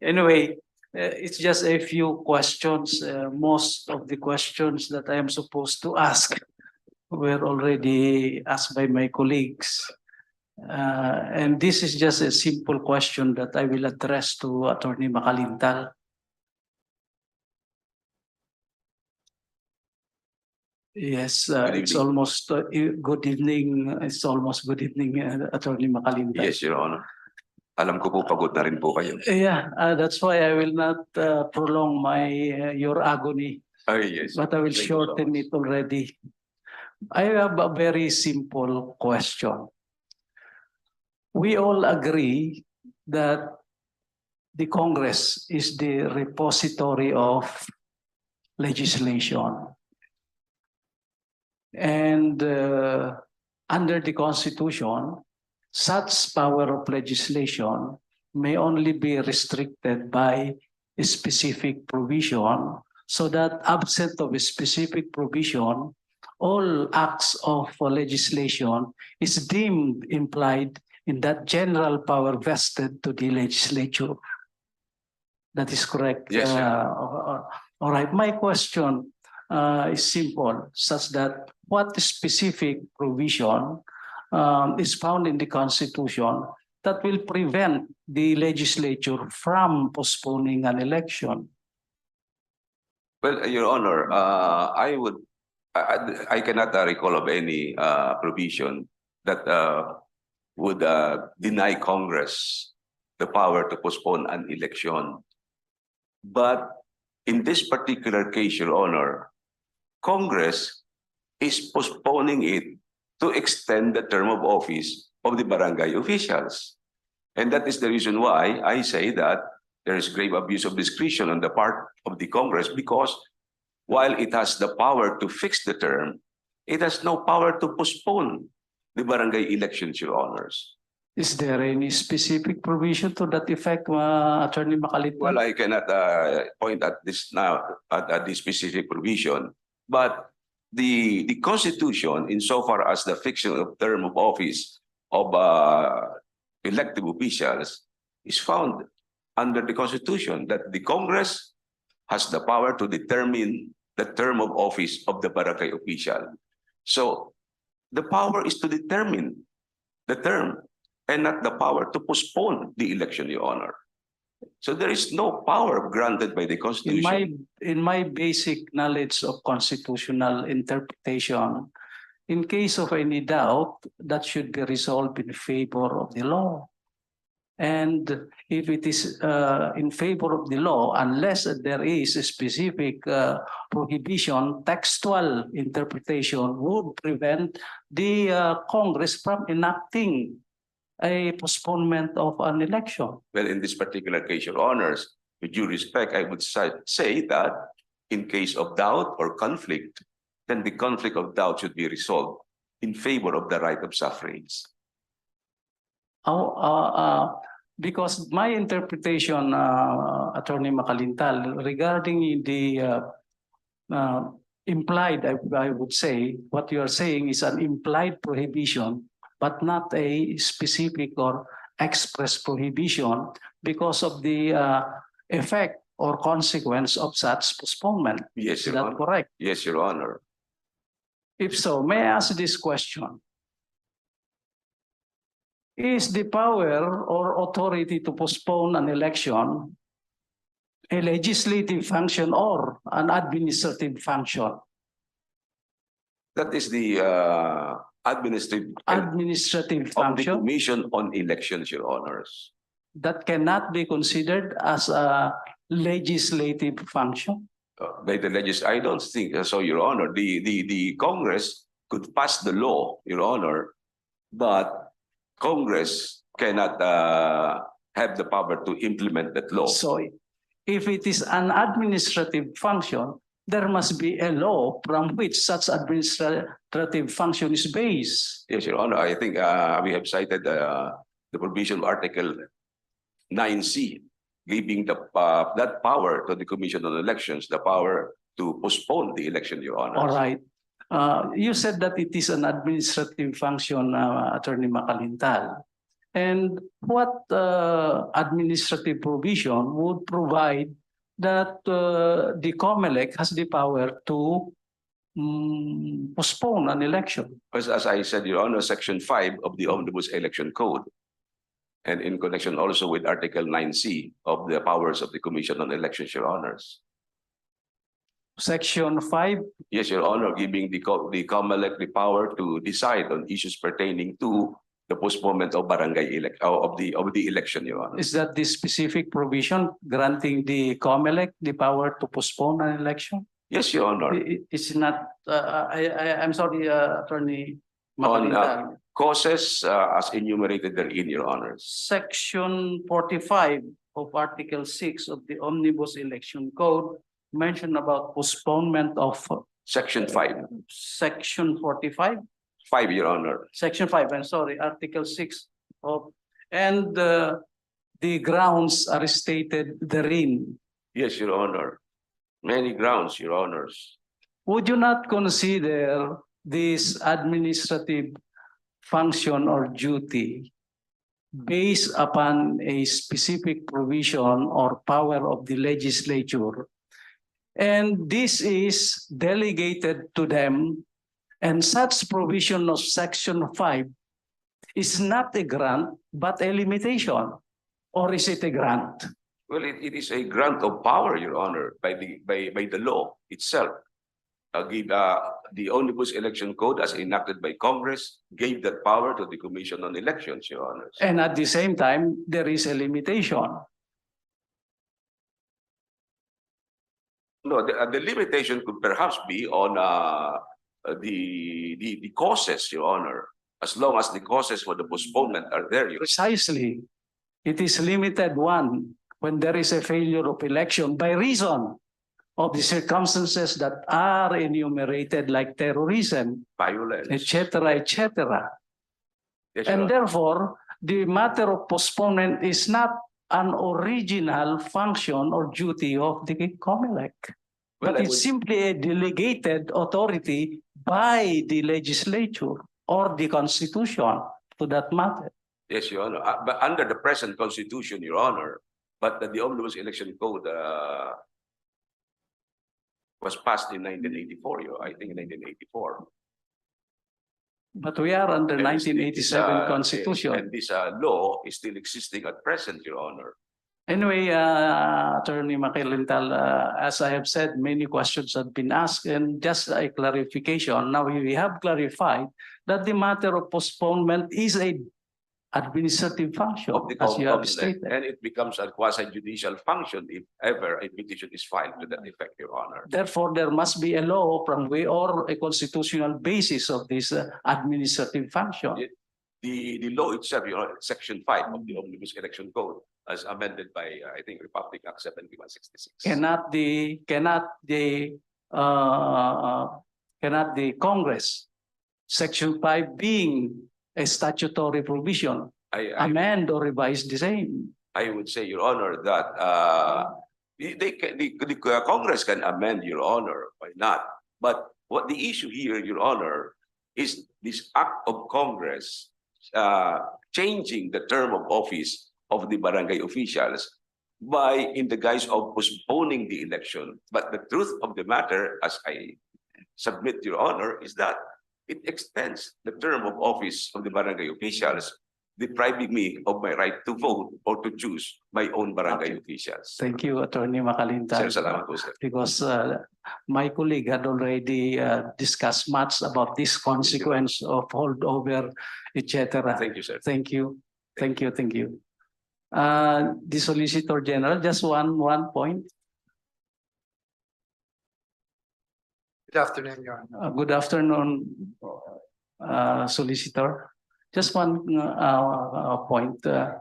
[SPEAKER 12] anyway, it's just a few questions. Most of the questions that I am supposed to ask were already asked by my colleagues. And this is just a simple question that I will address to Attorney Macalintal. Yes, it's
[SPEAKER 4] evening.
[SPEAKER 12] almost good evening. It's almost good evening, Attorney Macalintal.
[SPEAKER 4] Yes, Your Honor. Alam ko po pagod na rin po kayo.
[SPEAKER 12] Yeah, that's why I will not prolong my your agony,
[SPEAKER 4] Ay, yes.
[SPEAKER 12] but I will
[SPEAKER 4] Thank you so
[SPEAKER 12] shorten
[SPEAKER 4] much.
[SPEAKER 12] it already. I have a very simple question. We all agree that the Congress is the repository of legislation. And under the Constitution, such power of legislation may only be restricted by a specific provision, so that absent of a specific provision, all acts of legislation is deemed implied in that general power vested to the legislature. That is correct.
[SPEAKER 4] Yes, sir.
[SPEAKER 12] All right. My question is simple, such that what specific provision is found in the Constitution that will prevent the legislature from postponing an election?
[SPEAKER 4] Well, Your Honor, I cannot recall of any provision that would deny Congress the power to postpone an election. But in this particular case, Your Honor, Congress is postponing it to extend the term of office of the barangay officials. And that is the reason why I say that there is grave abuse of discretion on the part of the Congress, because while it has the power to fix the term, it has no power to postpone the barangay elections, Your Honors.
[SPEAKER 12] Is there any specific provision to that effect, Attorney Macalintal?
[SPEAKER 4] Well, I cannot point at this now at this specific provision, but the Constitution, insofar as the fixing of term of office of elected officials, is found under the Constitution that the Congress has the power to determine the term of office of the barangay official. So the power is to determine the term and not the power to postpone the election, Your Honor. So there is no power granted by the Constitution.
[SPEAKER 12] In my basic knowledge of constitutional interpretation, in case of any doubt, that should be resolved in favor of the law. And if it is in favor of the law, unless there is a specific prohibition, textual interpretation would prevent the Congress from enacting a postponement of an election.
[SPEAKER 4] Well, in this particular case, Your Honors, with due respect, I would say that in case of doubt or conflict, then the conflict of doubt should be resolved in favor of the right of suffrage.
[SPEAKER 12] Because my interpretation, Attorney Macalintal, regarding the implied, I would say, what you are saying is an implied prohibition, but not a specific or express prohibition because of the effect or consequence of such postponement.
[SPEAKER 4] Yes,
[SPEAKER 12] Is
[SPEAKER 4] Your
[SPEAKER 12] that
[SPEAKER 4] Honor.
[SPEAKER 12] correct?
[SPEAKER 4] Yes, Your Honor.
[SPEAKER 12] If so, may I ask this question? Is the power or authority to postpone an election a legislative function or an administrative function?
[SPEAKER 4] That is the administrative
[SPEAKER 12] Administrative
[SPEAKER 4] of the
[SPEAKER 12] function
[SPEAKER 4] Commission on Elections, Your Honors.
[SPEAKER 12] that cannot be considered as a legislative function?
[SPEAKER 4] By the legislature, I don't think so, Your Honor. The Congress could pass the law, Your Honor, but Congress cannot have the power to implement that law.
[SPEAKER 12] So if it is an administrative function, there must be a law from which such administrative function is based.
[SPEAKER 4] Yes, Your Honor. I think we have cited the provision of Article 9C, giving that power to the Commission on Elections, the power to postpone the election, Your Honor.
[SPEAKER 12] All right. You said that it is an administrative function, Attorney Macalintal. And what administrative provision would provide that the COMELEC has the power to postpone an election.
[SPEAKER 4] As I said, Your Honor, Section 5 of the Omnibus Election Code, and in connection also with Article 9C of the powers of the Commission on Elections, Your Honors.
[SPEAKER 12] Section 5,
[SPEAKER 4] Yes, Your Honor, giving the COMELEC the power to decide on issues pertaining to the postponement of of the election, Your Honor.
[SPEAKER 12] is that the specific provision granting the COMELEC the power to postpone an election?
[SPEAKER 4] Yes, Your Honor.
[SPEAKER 12] It's not, I'm sorry, Attorney
[SPEAKER 4] On
[SPEAKER 12] Macalintal.
[SPEAKER 4] causes as enumerated therein, Your Honors.
[SPEAKER 12] Section 45 of Article 6 of the Omnibus Election Code mention about postponement of
[SPEAKER 4] Section 5.
[SPEAKER 12] Section 45,
[SPEAKER 4] 5, Your Honor.
[SPEAKER 12] Section 5, I'm sorry, Article 6 of, and the grounds are stated therein.
[SPEAKER 4] Yes, Your Honor. Many grounds, Your Honors.
[SPEAKER 12] Would you not consider this administrative function or duty based upon a specific provision or power of the legislature? And this is delegated to them, and such provision of Section 5 is not a grant, but a limitation. Or is it a grant?
[SPEAKER 4] Well, it is a grant of power, Your Honor, by the law itself. The Omnibus Election Code, as enacted by Congress, gave that power to the Commission on Elections, Your Honors.
[SPEAKER 12] And at the same time, there is a limitation.
[SPEAKER 4] No, the limitation could perhaps be on the causes, Your Honor, as long as the causes for the postponement are there. Your
[SPEAKER 12] Precisely. It is limited one when there is a failure of election by reason of the circumstances that are enumerated, like terrorism,
[SPEAKER 4] violence,
[SPEAKER 12] etc., etc.
[SPEAKER 4] Yes, Your
[SPEAKER 12] And
[SPEAKER 4] Honor.
[SPEAKER 12] therefore, the matter of postponement is not an original function or duty of the COMELEC,
[SPEAKER 4] Well,
[SPEAKER 12] but
[SPEAKER 4] I
[SPEAKER 12] it's
[SPEAKER 4] would-
[SPEAKER 12] simply a delegated authority by the legislature or the Constitution to that matter.
[SPEAKER 4] Yes, Your Honor. But under the present Constitution, Your Honor, but the Omnibus Election Code was passed in 1984, I think in 1984.
[SPEAKER 12] But we are under
[SPEAKER 4] And this-
[SPEAKER 12] 1987
[SPEAKER 4] this,
[SPEAKER 12] Constitution.
[SPEAKER 4] And this law is still existing at present, Your Honor.
[SPEAKER 12] Anyway, Attorney Macalintal, as I have said, many questions have been asked, and just a clarification. Now we have clarified that the matter of postponement is a administrative function,
[SPEAKER 4] Of the
[SPEAKER 12] as you have
[SPEAKER 4] COMELEC,
[SPEAKER 12] stated.
[SPEAKER 4] and it becomes a quasi-judicial function if ever a petition is filed to that effect, Your Honor.
[SPEAKER 12] Therefore, there must be a law from way or a constitutional basis of this administrative function.
[SPEAKER 4] The law itself, Your Honor, Section 5 of the Omnibus Election Code, as amended by, I think, Republic Act 7166.
[SPEAKER 12] Cannot the Congress, Section 5 being a statutory provision, amend or revise the same?
[SPEAKER 4] I would say, Your Honor, that the Congress can amend, Your Honor, why not? But what the issue here, Your Honor, is this act of Congress changing the term of office of the barangay officials in the guise of postponing the election. But the truth of the matter, as I submit, Your Honor, is that it extends the term of office of the barangay officials, depriving me of my right to vote or to choose my own barangay officials.
[SPEAKER 12] Thank you, Attorney Macalintal.
[SPEAKER 4] Sir, salamat po, sir.
[SPEAKER 12] Because my colleague had already discussed much about this consequence of holdover, etc.
[SPEAKER 4] Thank you, sir.
[SPEAKER 12] Thank you. Thank you. Thank you. The Solicitor General, just one point.
[SPEAKER 5] Good afternoon, Your Honor.
[SPEAKER 12] Good afternoon, Solicitor. Just one point. The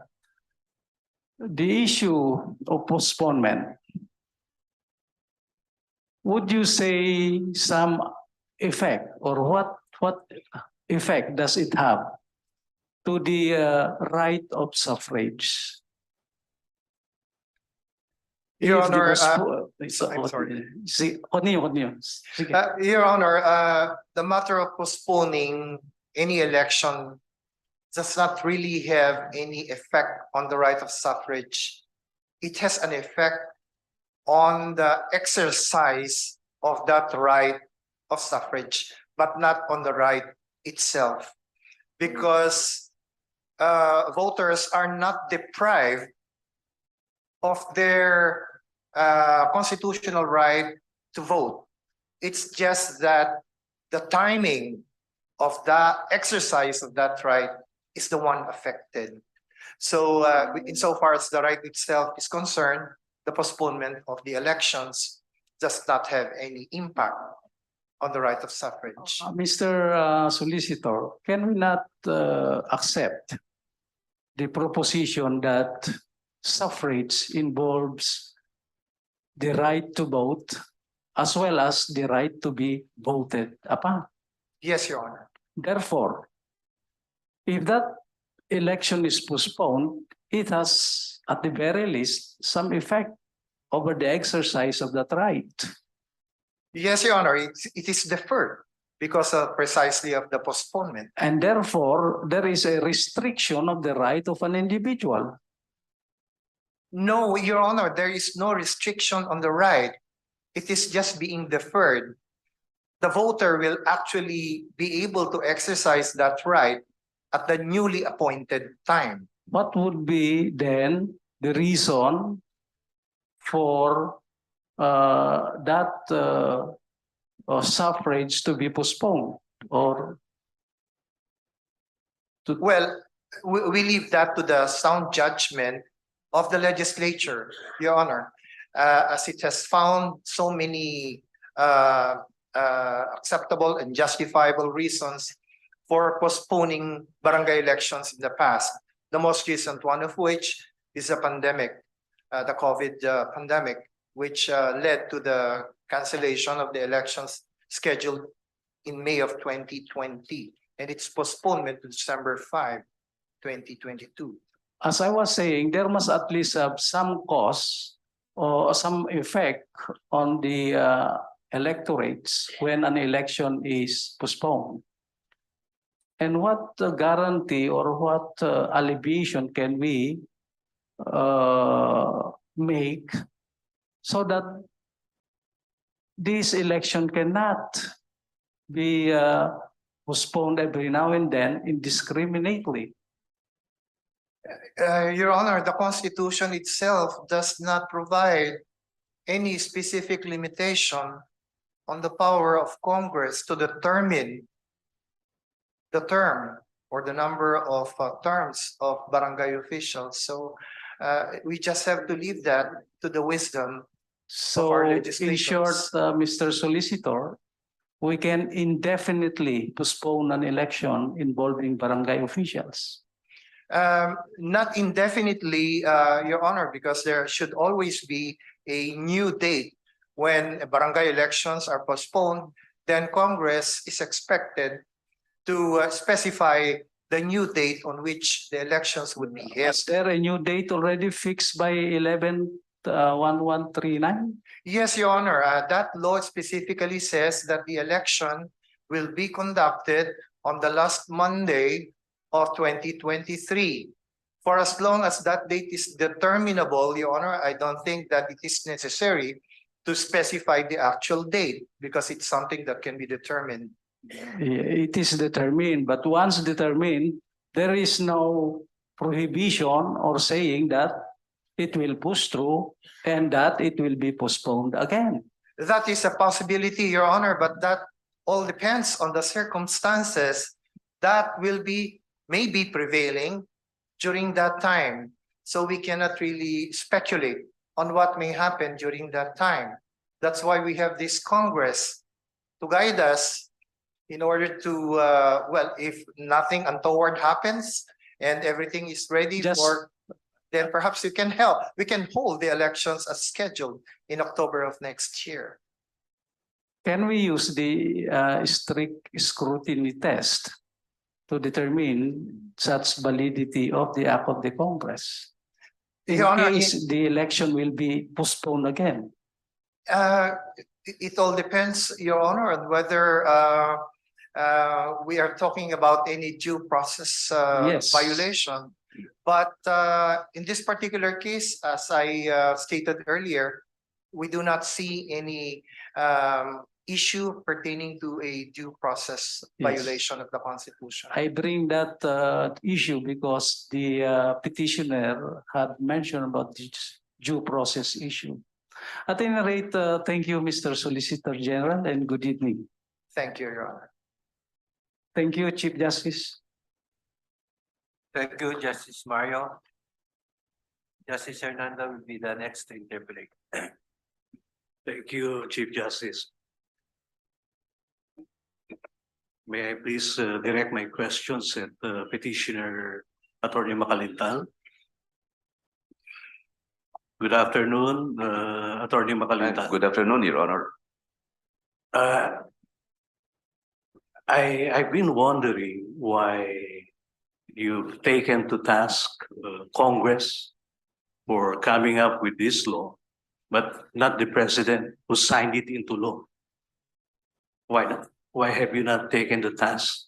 [SPEAKER 12] issue of postponement. Would you say some effect, or what effect does it have to the right of suffrage?
[SPEAKER 5] Your
[SPEAKER 12] If the
[SPEAKER 5] Honor,
[SPEAKER 12] I'm
[SPEAKER 5] sorry.
[SPEAKER 12] Continue. Sige.
[SPEAKER 5] Your Honor, the matter of postponing any election does not really have any effect on the right of suffrage. It has an effect on the exercise of that right of suffrage, but not on the right itself. Because voters are not deprived of their constitutional right to vote. It's just that the timing of the exercise of that right is the one affected. So insofar as the right itself is concerned, the postponement of the elections does not have any impact on the right of suffrage.
[SPEAKER 12] Mr. Solicitor, can we not accept the proposition that suffrage involves the right to vote as well as the right to be voted upon?
[SPEAKER 5] Yes, Your Honor.
[SPEAKER 12] Therefore, if that election is postponed, it has, at the very least, some effect over the exercise of that right.
[SPEAKER 5] Yes, Your Honor, it is deferred because of precisely of the postponement.
[SPEAKER 12] And therefore, there is a restriction of the right of an individual.
[SPEAKER 5] No, Your Honor, there is no restriction on the right. It is just being deferred. The voter will actually be able to exercise that right at the newly appointed time.
[SPEAKER 12] What would be then the reason for that suffrage to be postponed or to?
[SPEAKER 5] Well, we leave that to the sound judgment of the legislature, Your Honor, as it has found so many acceptable and justifiable reasons for postponing barangay elections in the past. The most recent one of which is the pandemic, the COVID pandemic, which led to the cancellation of the elections scheduled in May of 2020, and its postponement to December 5, 2022.
[SPEAKER 12] As I was saying, there must at least have some cause or some effect on the electorates when an election is postponed. And what guarantee or what alleviation can we make so that this election cannot be postponed every now and then indiscriminately?
[SPEAKER 5] Your Honor, the Constitution itself does not provide any specific limitation on the power of Congress to determine the term or the number of terms of barangay officials. So we just have to leave that to the wisdom of our
[SPEAKER 12] In short,
[SPEAKER 5] legislators.
[SPEAKER 12] Mr. Solicitor, we can indefinitely postpone an election involving barangay officials.
[SPEAKER 5] Not indefinitely, Your Honor, because there should always be a new date. When barangay elections are postponed, then Congress is expected to specify the new date on which the elections would be held.
[SPEAKER 12] Is there a new date already fixed by 11/11/39?
[SPEAKER 5] Yes, Your Honor, that law specifically says that the election will be conducted on the last Monday of 2023. For as long as that date is determinable, Your Honor, I don't think that it is necessary to specify the actual date because it's something that can be determined.
[SPEAKER 12] It is determined, but once determined, there is no prohibition or saying that it will push through and that it will be postponed again.
[SPEAKER 5] That is a possibility, Your Honor, but that all depends on the circumstances that may be prevailing during that time. So we cannot really speculate on what may happen during that time. That's why we have this Congress to guide us in order to, well, if nothing untoward happens and everything is ready then perhaps you can help. We can hold the elections as scheduled in October of next year.
[SPEAKER 12] Can we use the strict scrutiny test to determine such validity of the act of the Congress? In
[SPEAKER 5] Your Honor,
[SPEAKER 12] case the election will be postponed again.
[SPEAKER 5] It all depends, Your Honor, on whether we are talking about any due process
[SPEAKER 12] Yes.
[SPEAKER 5] violation. But in this particular case, as I stated earlier, we do not see any issue pertaining to a due process
[SPEAKER 12] Yes.
[SPEAKER 5] violation of the Constitution.
[SPEAKER 12] I bring that issue because the petitioner had mentioned about this due process issue. At any rate, thank you, Mr. Solicitor General, and good evening.
[SPEAKER 5] Thank you, Your Honor.
[SPEAKER 12] Thank you, Chief Justice.
[SPEAKER 2] Thank you, Justice Mario. Justice Hernando will be the next to interpret.
[SPEAKER 11] Thank you, Chief Justice. May I please direct my questions at Petitioner Attorney Macalintal? Good afternoon, Attorney Macalintal.
[SPEAKER 4] Good afternoon, Your Honor.
[SPEAKER 11] I've been wondering why you've taken to task Congress for coming up with this law, but not the president who signed it into law. Why not? Why have you not taken the task?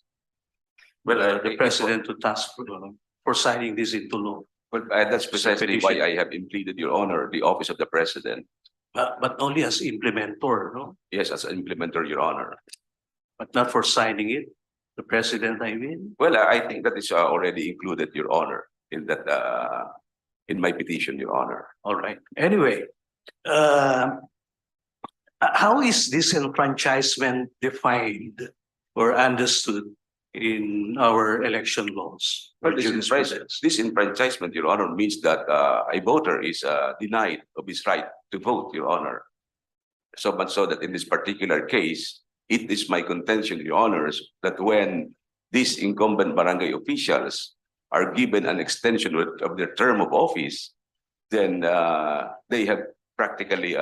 [SPEAKER 4] Well,
[SPEAKER 11] The president to task for signing this into law.
[SPEAKER 4] Well, that's precisely why I have implemented, Your Honor, the office of the president.
[SPEAKER 11] But only as implementer, no?
[SPEAKER 4] Yes, as an implementer, Your Honor.
[SPEAKER 11] But not for signing it. The president, I mean.
[SPEAKER 4] Well, I think that is already included, Your Honor, in that in my petition, Your Honor.
[SPEAKER 11] All right. Anyway, how is disenfranchisement defined or understood in our election laws?
[SPEAKER 4] Well, disenfranchisement, Your Honor, means that a voter is denied of his right to vote, Your Honor. So much so that in this particular case, it is my contention, Your Honors, that when these incumbent barangay officials are given an extension of their term of office, then they have practically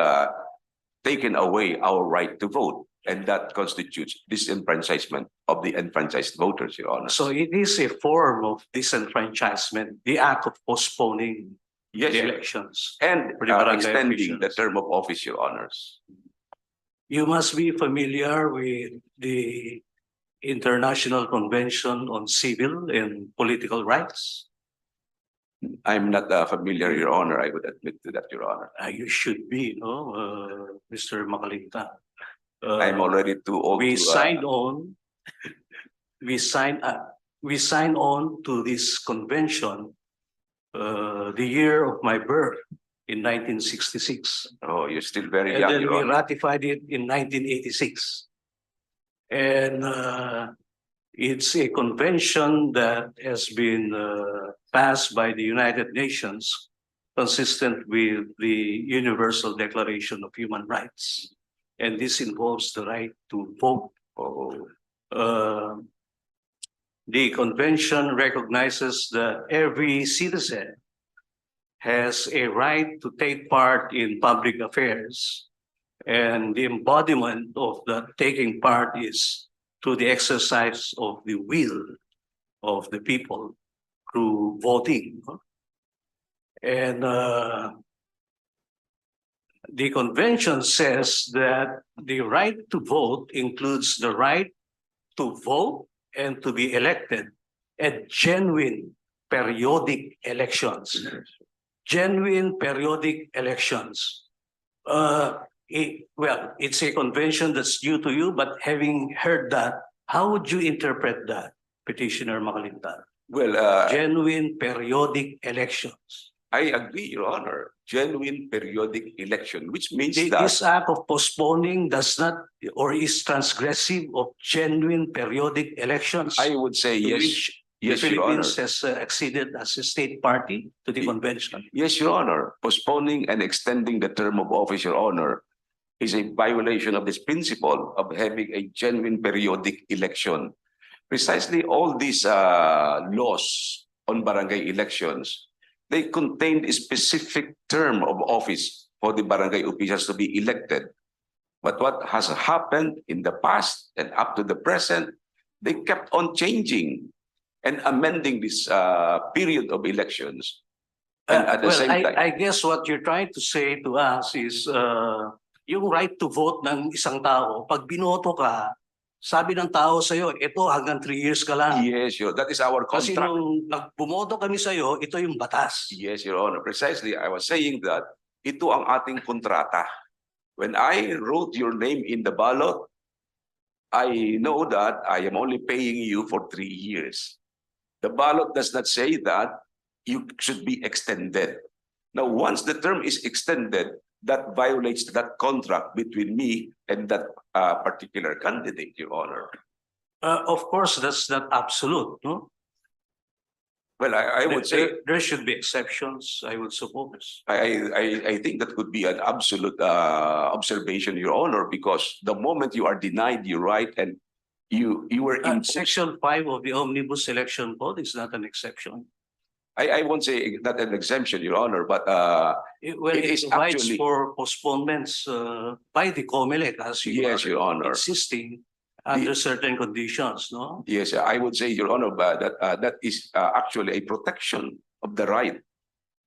[SPEAKER 4] taken away our right to vote. And that constitutes disenfranchisement of the enfranchised voters, Your Honor.
[SPEAKER 11] So it is a form of disenfranchisement, the act of postponing
[SPEAKER 4] Yes,
[SPEAKER 11] the
[SPEAKER 4] Your-
[SPEAKER 11] elections.
[SPEAKER 4] and
[SPEAKER 11] For the barangay
[SPEAKER 4] extending the
[SPEAKER 11] officials.
[SPEAKER 4] term of office, Your Honors.
[SPEAKER 11] You must be familiar with the International Convention on Civil and Political Rights.
[SPEAKER 4] I'm not familiar, Your Honor. I would admit to that, Your Honor.
[SPEAKER 11] You should be, no, Mr. Macalintal.
[SPEAKER 4] I'm already too old
[SPEAKER 11] We
[SPEAKER 4] to.
[SPEAKER 11] signed on. We signed on to this convention. The year of my birth in 1966.
[SPEAKER 4] Oh, you're still very
[SPEAKER 11] And
[SPEAKER 4] young,
[SPEAKER 11] then
[SPEAKER 4] Your
[SPEAKER 11] we
[SPEAKER 4] Honor.
[SPEAKER 11] ratified it in 1986. And it's a convention that has been passed by the United Nations, consistent with the Universal Declaration of Human Rights. And this involves the right to vote. The convention recognizes that every citizen has a right to take part in public affairs. And the embodiment of that taking part is through the exercise of the will of the people through voting. And the convention says that the right to vote includes the right to vote and to be elected at genuine periodic elections. Genuine periodic elections. It's a convention that's due to you, but having heard that, how would you interpret that, Petitioner Macalintal?
[SPEAKER 4] Well,
[SPEAKER 11] Genuine periodic elections.
[SPEAKER 4] I agree, Your Honor. Genuine periodic election, which means that
[SPEAKER 11] This act of postponing does not or is transgressive of genuine periodic elections.
[SPEAKER 4] I would say
[SPEAKER 11] to
[SPEAKER 4] yes.
[SPEAKER 11] which
[SPEAKER 4] Yes,
[SPEAKER 11] the
[SPEAKER 4] Your Honor.
[SPEAKER 11] Philippines has acceded as a state party to the convention.
[SPEAKER 4] Yes, Your Honor. Postponing and extending the term of office, Your Honor, is a violation of this principle of having a genuine periodic election. Precisely all these laws on barangay elections, they contain a specific term of office for the barangay officials to be elected. But what has happened in the past and up to the present, they kept on changing and amending this period of elections. And at the same time,
[SPEAKER 11] I guess what you're trying to say to us is yung right to vote ng isang tao, pag binoto ka, sabi ng tao sa'yo, ito hanggang 3 years ka lang.
[SPEAKER 4] yes, that is our
[SPEAKER 11] Kasi
[SPEAKER 4] contract.
[SPEAKER 11] nung nagbumoto kami sa'yo, ito yung batas.
[SPEAKER 4] Yes, Your Honor. Precisely, I was saying that ito ang ating kontrata. When I wrote your name in the ballot, I know that I am only paying you for 3 years. The ballot does not say that you should be extended. Now, once the term is extended, that violates that contract between me and that particular candidate, Your Honor.
[SPEAKER 11] Of course, that's not absolute, no?
[SPEAKER 4] Well, I would say
[SPEAKER 11] There should be exceptions, I would suppose.
[SPEAKER 4] I think that could be an absolute observation, Your Honor, because the moment you are denied your right and you were in
[SPEAKER 11] Section 5 of the Omnibus Election Code is not an exception.
[SPEAKER 4] I won't say not an exemption, Your Honor, but
[SPEAKER 11] Well,
[SPEAKER 4] it
[SPEAKER 11] it
[SPEAKER 4] is
[SPEAKER 11] provides
[SPEAKER 4] actually
[SPEAKER 11] for postponements by the COMELEC, as you
[SPEAKER 4] yes, Your
[SPEAKER 11] are
[SPEAKER 4] Honor.
[SPEAKER 11] insisting under certain conditions, no?
[SPEAKER 4] Yes, I would say, Your Honor, that that is actually a protection of the right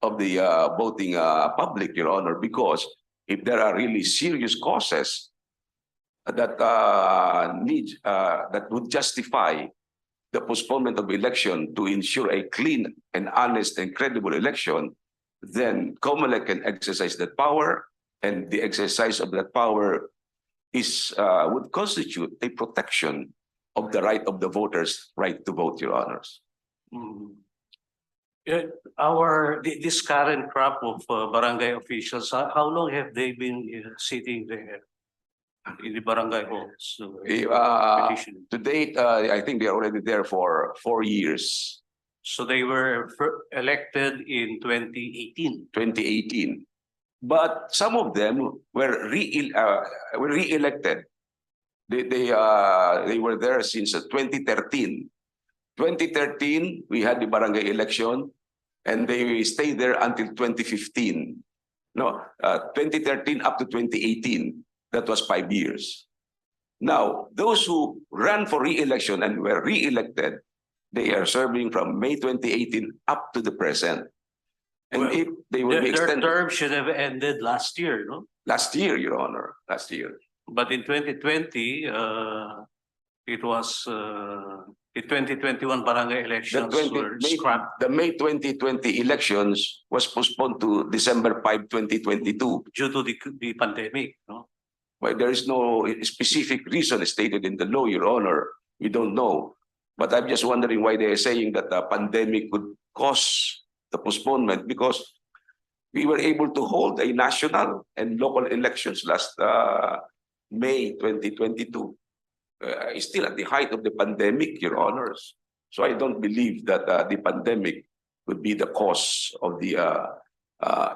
[SPEAKER 4] of the voting public, Your Honor, because if there are really serious causes that that would justify the postponement of election to ensure a clean and honest and credible election, then COMELEC can exercise that power, and the exercise of that power is would constitute a protection of the right of the voters' right to vote, Your Honors.
[SPEAKER 11] Mm. This current crop of barangay officials, how long have they been sitting there in the barangay halls? Petitioning?
[SPEAKER 4] To date, I think they are already there for 4 years,
[SPEAKER 11] So they were elected in 2018.
[SPEAKER 4] 2018. But some of them were re-elected. They were there since 2013. 2013, we had the barangay election, and they stayed there until 2015. No, 2013 up to 2018. That was 5 years. Now, those who ran for re-election and were re-elected, they are serving from May 2018 up to the present. And
[SPEAKER 11] Well,
[SPEAKER 4] if they will be
[SPEAKER 11] Their
[SPEAKER 4] extended
[SPEAKER 11] term should have ended last year, no?
[SPEAKER 4] last year, Your Honor, last year.
[SPEAKER 11] But in 2020, it was the 2021 barangay elections were scrapped
[SPEAKER 4] The May 2020 elections was postponed to December 5, 2022.
[SPEAKER 11] due to the pandemic, no?
[SPEAKER 4] Well, there is no specific reason stated in the law, Your Honor. We don't know. But I'm just wondering why they are saying that the pandemic could cause the postponement, because we were able to hold a national and local elections last May 2022. Still at the height of the pandemic, Your Honors. So I don't believe that the pandemic would be the cause of the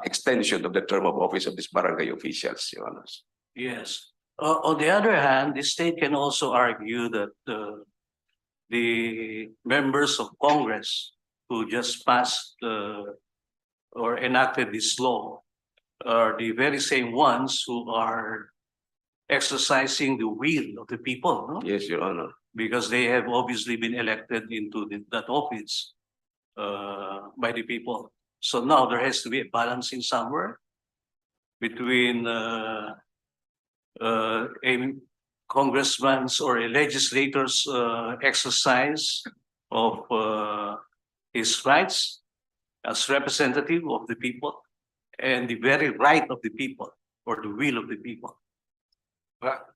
[SPEAKER 4] extension of the term of office of these barangay officials, Your Honors.
[SPEAKER 11] Yes. On the other hand, the state can also argue that the members of Congress who just passed or enacted this law are the very same ones who are exercising the will of the people, no?
[SPEAKER 4] Yes, Your Honor.
[SPEAKER 11] Because they have obviously been elected into that office by the people. So now there has to be a balancing somewhere between a congressman's or a legislator's exercise of his rights as representative of the people and the very right of the people or the will of the people.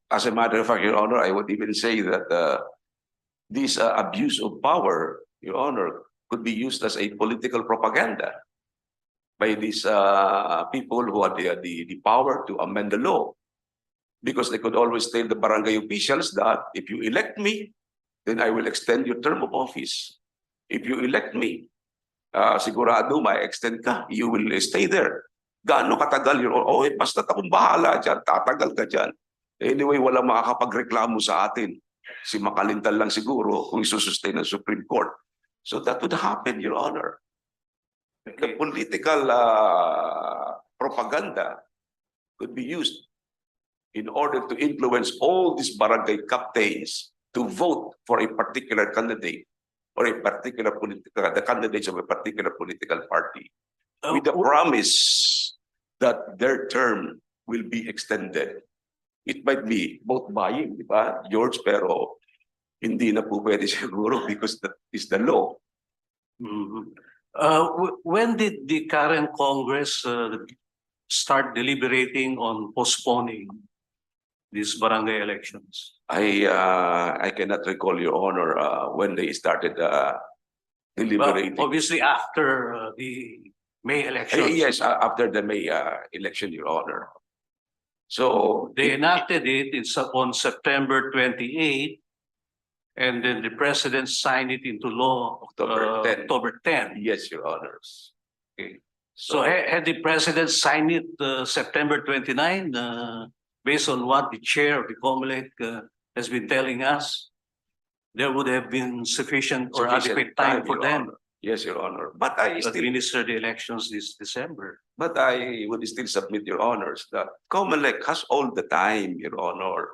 [SPEAKER 4] As a matter of fact, Your Honor, I would even say that this abuse of power, Your Honor, could be used as a political propaganda by these people who had the power to amend the law. Because they could always tell the barangay officials that if you elect me, then I will extend your term of office. If you elect me, sigurado ma-extend ka, you will stay there. Gaano katagal yun? Oh, basta akong bahala dyan, tatagal ka dyan. Anyway, walang makakapagreklamo sa atin. Si Macalintal lang siguro kung isusustay ng Supreme Court. So that would happen, Your Honor. The political propaganda could be used in order to influence all these barangay captains to vote for a particular candidate or a particular the candidates of a particular political party with the promise that their term will be extended. It might be both buying, di ba, George, pero hindi na po pwede siguro because that is the law.
[SPEAKER 11] When did the current Congress start deliberating on postponing? these barangay elections?
[SPEAKER 4] I cannot recall, Your Honor, when they started
[SPEAKER 11] Well,
[SPEAKER 4] deliberating.
[SPEAKER 11] obviously after the May elections.
[SPEAKER 4] Yes, after the May election, Your Honor. So
[SPEAKER 11] They enacted it on September 28, and then the president signed it into law
[SPEAKER 4] October 10.
[SPEAKER 11] October 10.
[SPEAKER 4] Yes, Your Honors. Okay.
[SPEAKER 11] So had the president signed it September 29, based on what the chair of the COMELEC has been telling us, there would have been sufficient or
[SPEAKER 4] Sufficient
[SPEAKER 11] adequate time for
[SPEAKER 4] Your
[SPEAKER 11] them
[SPEAKER 4] Honor. Yes, Your Honor. But
[SPEAKER 11] to
[SPEAKER 4] I still,
[SPEAKER 11] administer the elections this December.
[SPEAKER 4] but I would still submit, Your Honors, that COMELEC has all the time, Your Honor.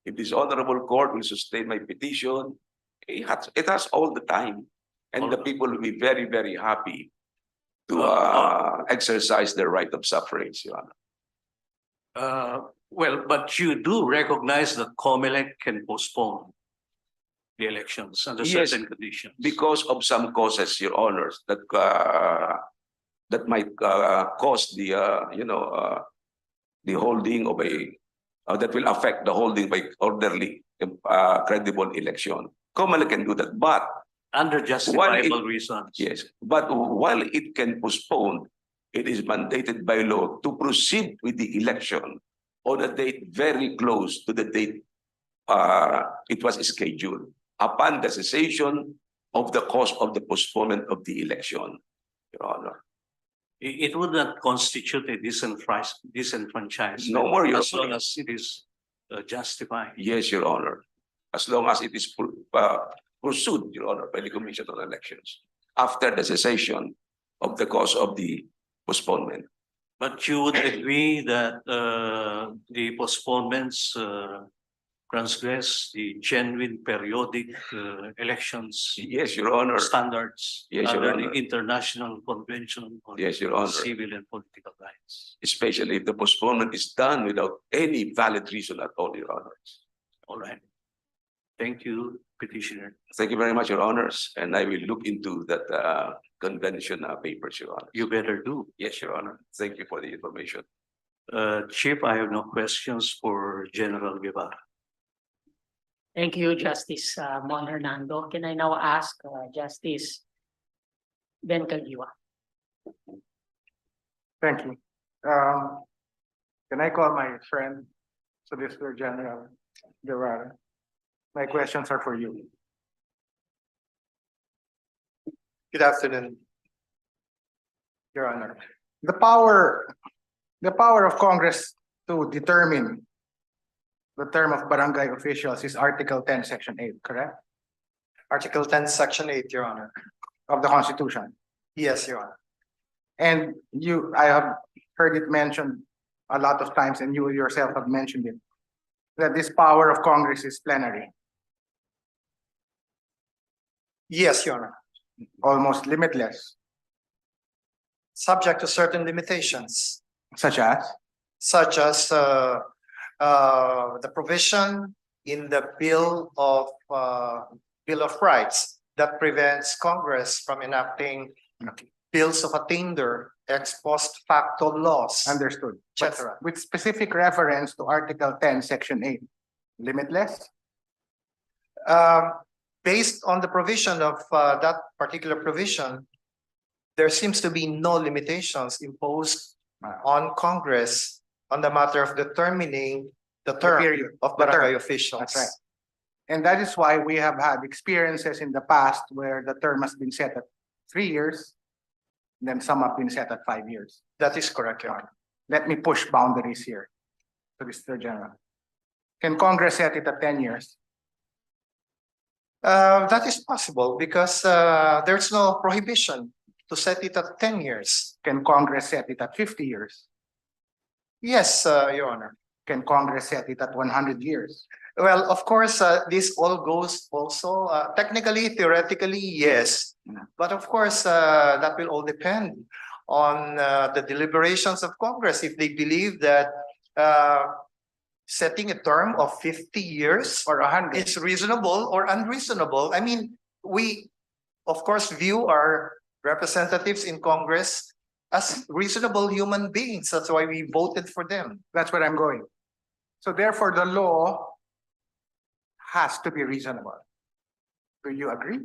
[SPEAKER 4] If this honorable court will sustain my petition, it has all the time. And the people will be very, very happy to exercise their right of suffrage, Your Honor.
[SPEAKER 11] Well, but you do recognize that COMELEC can postpone the elections under
[SPEAKER 4] Yes,
[SPEAKER 11] certain conditions.
[SPEAKER 4] Because of some causes, Your Honors, that that might cause the the holding of a that will affect the holding by orderly, credible election. COMELEC can do that, but
[SPEAKER 11] Under justifiable reasons.
[SPEAKER 4] yes, but while it can postpone, it is mandated by law to proceed with the election on a date very close to the date it was scheduled upon the cessation of the cause of the postponement of the election, Your Honor.
[SPEAKER 11] It would not constitute a disenfranchisement.
[SPEAKER 4] No more, Your
[SPEAKER 11] as long
[SPEAKER 4] Honor.
[SPEAKER 11] as it is justified.
[SPEAKER 4] Yes, Your Honor. As long as it is pursued, Your Honor, by the Commission on Elections after the cessation of the cause of the postponement.
[SPEAKER 11] But you would agree that the postponements transgress the genuine periodic elections
[SPEAKER 4] Yes, Your Honor.
[SPEAKER 11] standards
[SPEAKER 4] Yes, Your
[SPEAKER 11] under the
[SPEAKER 4] Honor.
[SPEAKER 11] International Convention on
[SPEAKER 4] Yes, Your Honor.
[SPEAKER 11] Civil and Political Rights.
[SPEAKER 4] Especially if the postponement is done without any valid reason at all, Your Honors.
[SPEAKER 11] All right. Thank you, petitioner.
[SPEAKER 4] Thank you very much, Your Honors, and I will look into that convention papers, Your Honor.
[SPEAKER 11] You better do.
[SPEAKER 4] Yes, Your Honor. Thank you for the information.
[SPEAKER 11] Chief, I have no questions for General Guevara.
[SPEAKER 13] Thank you, Justice Mon Hernando. Can I now ask Justice Ben Caguiwa?
[SPEAKER 5] Thank you. Can I call my friend, Solicitor General Guevara? My questions are for you. Good afternoon, Your Honor. The power of Congress to determine the term of barangay officials is Article 10, Section 8, correct? Article 10, Section 8, Your Honor.
[SPEAKER 9] Of the Constitution.
[SPEAKER 5] Yes, Your Honor.
[SPEAKER 9] And I have heard it mentioned a lot of times, and you yourself have mentioned it, that this power of Congress is plenary,
[SPEAKER 5] Yes, Your Honor.
[SPEAKER 9] almost limitless,
[SPEAKER 5] Subject to certain limitations,
[SPEAKER 9] such as
[SPEAKER 5] the provision in the Bill of Rights that prevents Congress from enacting bills of attainder, ex post facto laws,
[SPEAKER 9] understood. But
[SPEAKER 5] etc.
[SPEAKER 9] with specific reference to Article 10, Section 8, limitless?
[SPEAKER 5] Based on the provision of that particular provision, there seems to be no limitations imposed on Congress on the matter of determining the term
[SPEAKER 9] period,
[SPEAKER 5] of
[SPEAKER 9] the term.
[SPEAKER 5] barangay officials.
[SPEAKER 9] That's right. And that is why we have had experiences in the past where the term has been set at 3 years, then some have been set at 5 years.
[SPEAKER 5] That is correct, Your Honor.
[SPEAKER 9] Let me push boundaries here, Solicitor General. Can Congress set it at 10 years?
[SPEAKER 5] That is possible because there's no prohibition to set it at 10 years.
[SPEAKER 9] Can Congress set it at 50 years?
[SPEAKER 5] Yes, Your Honor.
[SPEAKER 9] Can Congress set it at 100 years?
[SPEAKER 5] Well, of course, this all goes also technically, theoretically, yes. But of course, that will all depend on the deliberations of Congress. If they believe that setting a term of 50 years
[SPEAKER 9] or 100
[SPEAKER 5] is reasonable or unreasonable. I mean, we, of course, view our representatives in Congress as reasonable human beings. That's why we voted for them.
[SPEAKER 9] That's where I'm going.
[SPEAKER 14] So therefore, the law has to be reasonable. Do you agree?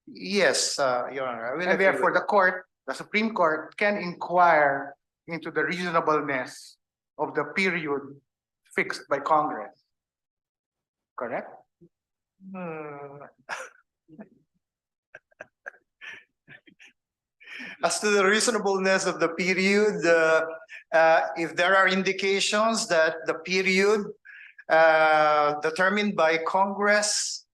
[SPEAKER 5] Yes, Your Honor. I will
[SPEAKER 14] And
[SPEAKER 5] agree
[SPEAKER 14] therefore,
[SPEAKER 5] with-
[SPEAKER 14] the Supreme Court can inquire into the reasonableness of the period fixed by Congress. Correct?
[SPEAKER 5] Hmm. As to the reasonableness of the period, if there are indications that the period determined by Congress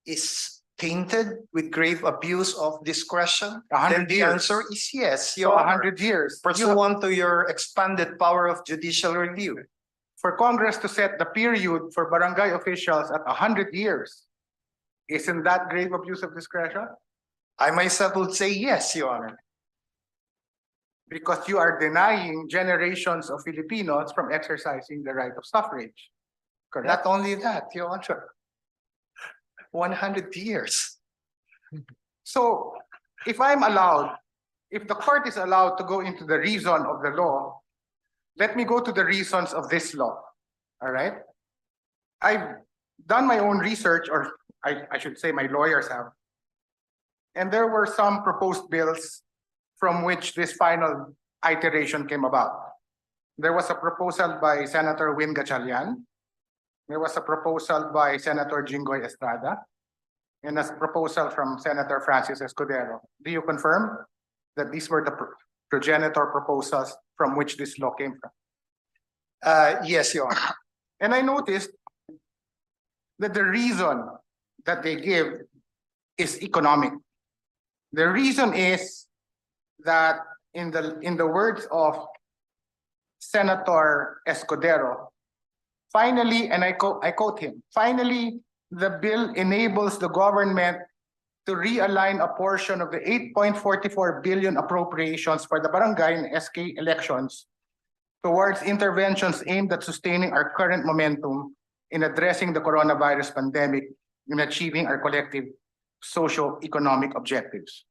[SPEAKER 5] is tainted with grave abuse of discretion, then
[SPEAKER 14] 100
[SPEAKER 5] the
[SPEAKER 14] years.
[SPEAKER 5] answer is yes,
[SPEAKER 14] So
[SPEAKER 5] Your Honor.
[SPEAKER 14] 100 years.
[SPEAKER 5] Pursuant to your expanded power of judicial review.
[SPEAKER 14] For Congress to set the period for barangay officials at 100 years, isn't that grave abuse of discretion?
[SPEAKER 5] I myself would say yes, Your Honor.
[SPEAKER 14] Because you are denying generations of Filipinos from exercising the right of suffrage. Correct?
[SPEAKER 5] Not only that, Your Honor. 100 years.
[SPEAKER 14] So if the court is allowed to go into the reason of the law, let me go to the reasons of this law. All right? I've done my own research, or I should say my lawyers have. And there were some proposed bills from which this final iteration came about. There was a proposal by Senator Win Gatchalian. There was a proposal by Senator Jinggoy Estrada, and a proposal from Senator Francis Escudero. Do you confirm that these were the progenitor proposals from which this law came from?
[SPEAKER 5] Yes, Your Honor.
[SPEAKER 14] And I noticed that the reason that they give is economic. The reason is that in the words of Senator Escudero, finally, and I quote him, finally, the bill enables the government to realign a portion of the 8.44 billion appropriations for the barangay and SK elections towards interventions aimed at sustaining our current momentum in addressing the coronavirus pandemic and achieving our collective socio-economic objectives.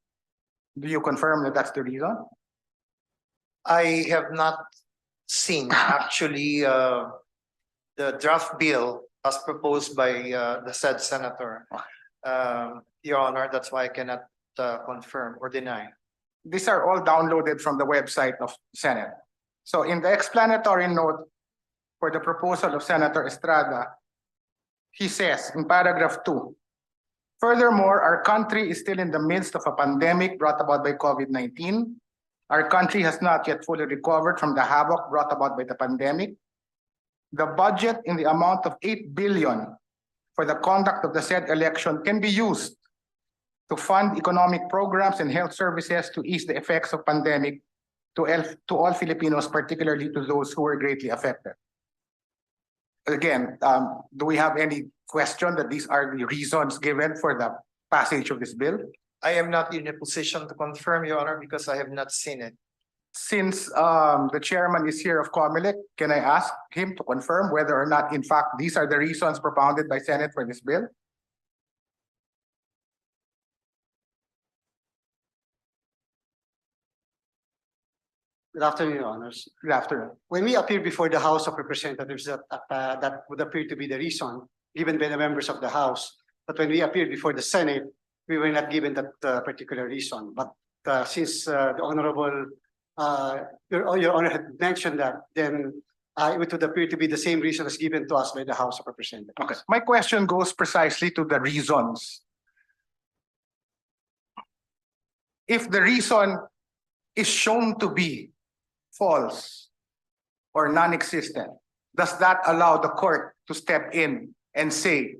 [SPEAKER 14] Do you confirm that that's the reason?
[SPEAKER 5] I have not seen actually the draft bill as proposed by the said senator. Your Honor, that's why I cannot confirm or deny.
[SPEAKER 14] These are all downloaded from the website of Senate. So in the explanatory note for the proposal of Senator Estrada, he says in paragraph 2, furthermore, our country is still in the midst of a pandemic brought about by COVID-19. Our country has not yet fully recovered from the havoc brought about by the pandemic. The budget in the amount of 8 billion for the conduct of the said election can be used to fund economic programs and health services to ease the effects of pandemic to all Filipinos, particularly to those who were greatly affected. Again, do we have any question that these are the reasons given for the passage of this bill?
[SPEAKER 5] I am not in a position to confirm, Your Honor, because I have not seen it.
[SPEAKER 14] Since the chairman is here of COMELEC, can I ask him to confirm whether or not, in fact, these are the reasons propounded by Senate for this bill?
[SPEAKER 7] Good afternoon, Your Honors.
[SPEAKER 14] Good afternoon.
[SPEAKER 7] When we appear before the House of Representatives, that would appear to be the reason given by the members of the House. But when we appeared before the Senate, we were not given that particular reason. But since the Honorable, Your Honor had mentioned that, then it would appear to be the same reason as given to us by the House of Representatives.
[SPEAKER 14] Okay. My question goes precisely to the reasons. If the reason is shown to be false or non-existent, does that allow the court to step in and say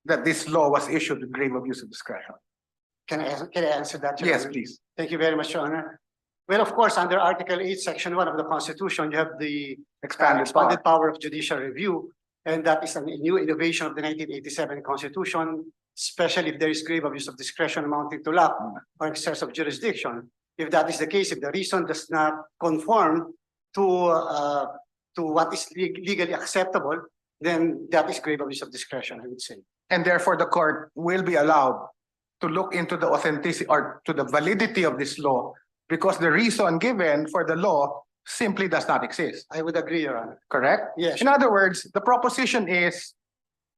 [SPEAKER 14] that this law was issued with grave abuse of discretion?
[SPEAKER 7] Can I answer that, Your
[SPEAKER 14] Yes,
[SPEAKER 7] Honor?
[SPEAKER 14] please.
[SPEAKER 7] Thank you very much, Your Honor. Well, of course, under Article 8, Section 1 of the Constitution, you have the
[SPEAKER 14] Expanded
[SPEAKER 7] power of judicial review, and that is a new innovation of the 1987 Constitution, especially if there is grave abuse of discretion amounting to lack or excess of jurisdiction. If that is the case, if the reason does not conform to what is legally acceptable, then that is grave abuse of discretion, I would say.
[SPEAKER 14] And therefore, the court will be allowed to look into the authenticity or to the validity of this law, because the reason given for the law simply does not exist.
[SPEAKER 7] I would agree, Your Honor.
[SPEAKER 14] Correct?
[SPEAKER 7] Yes.
[SPEAKER 14] In other words, the proposition is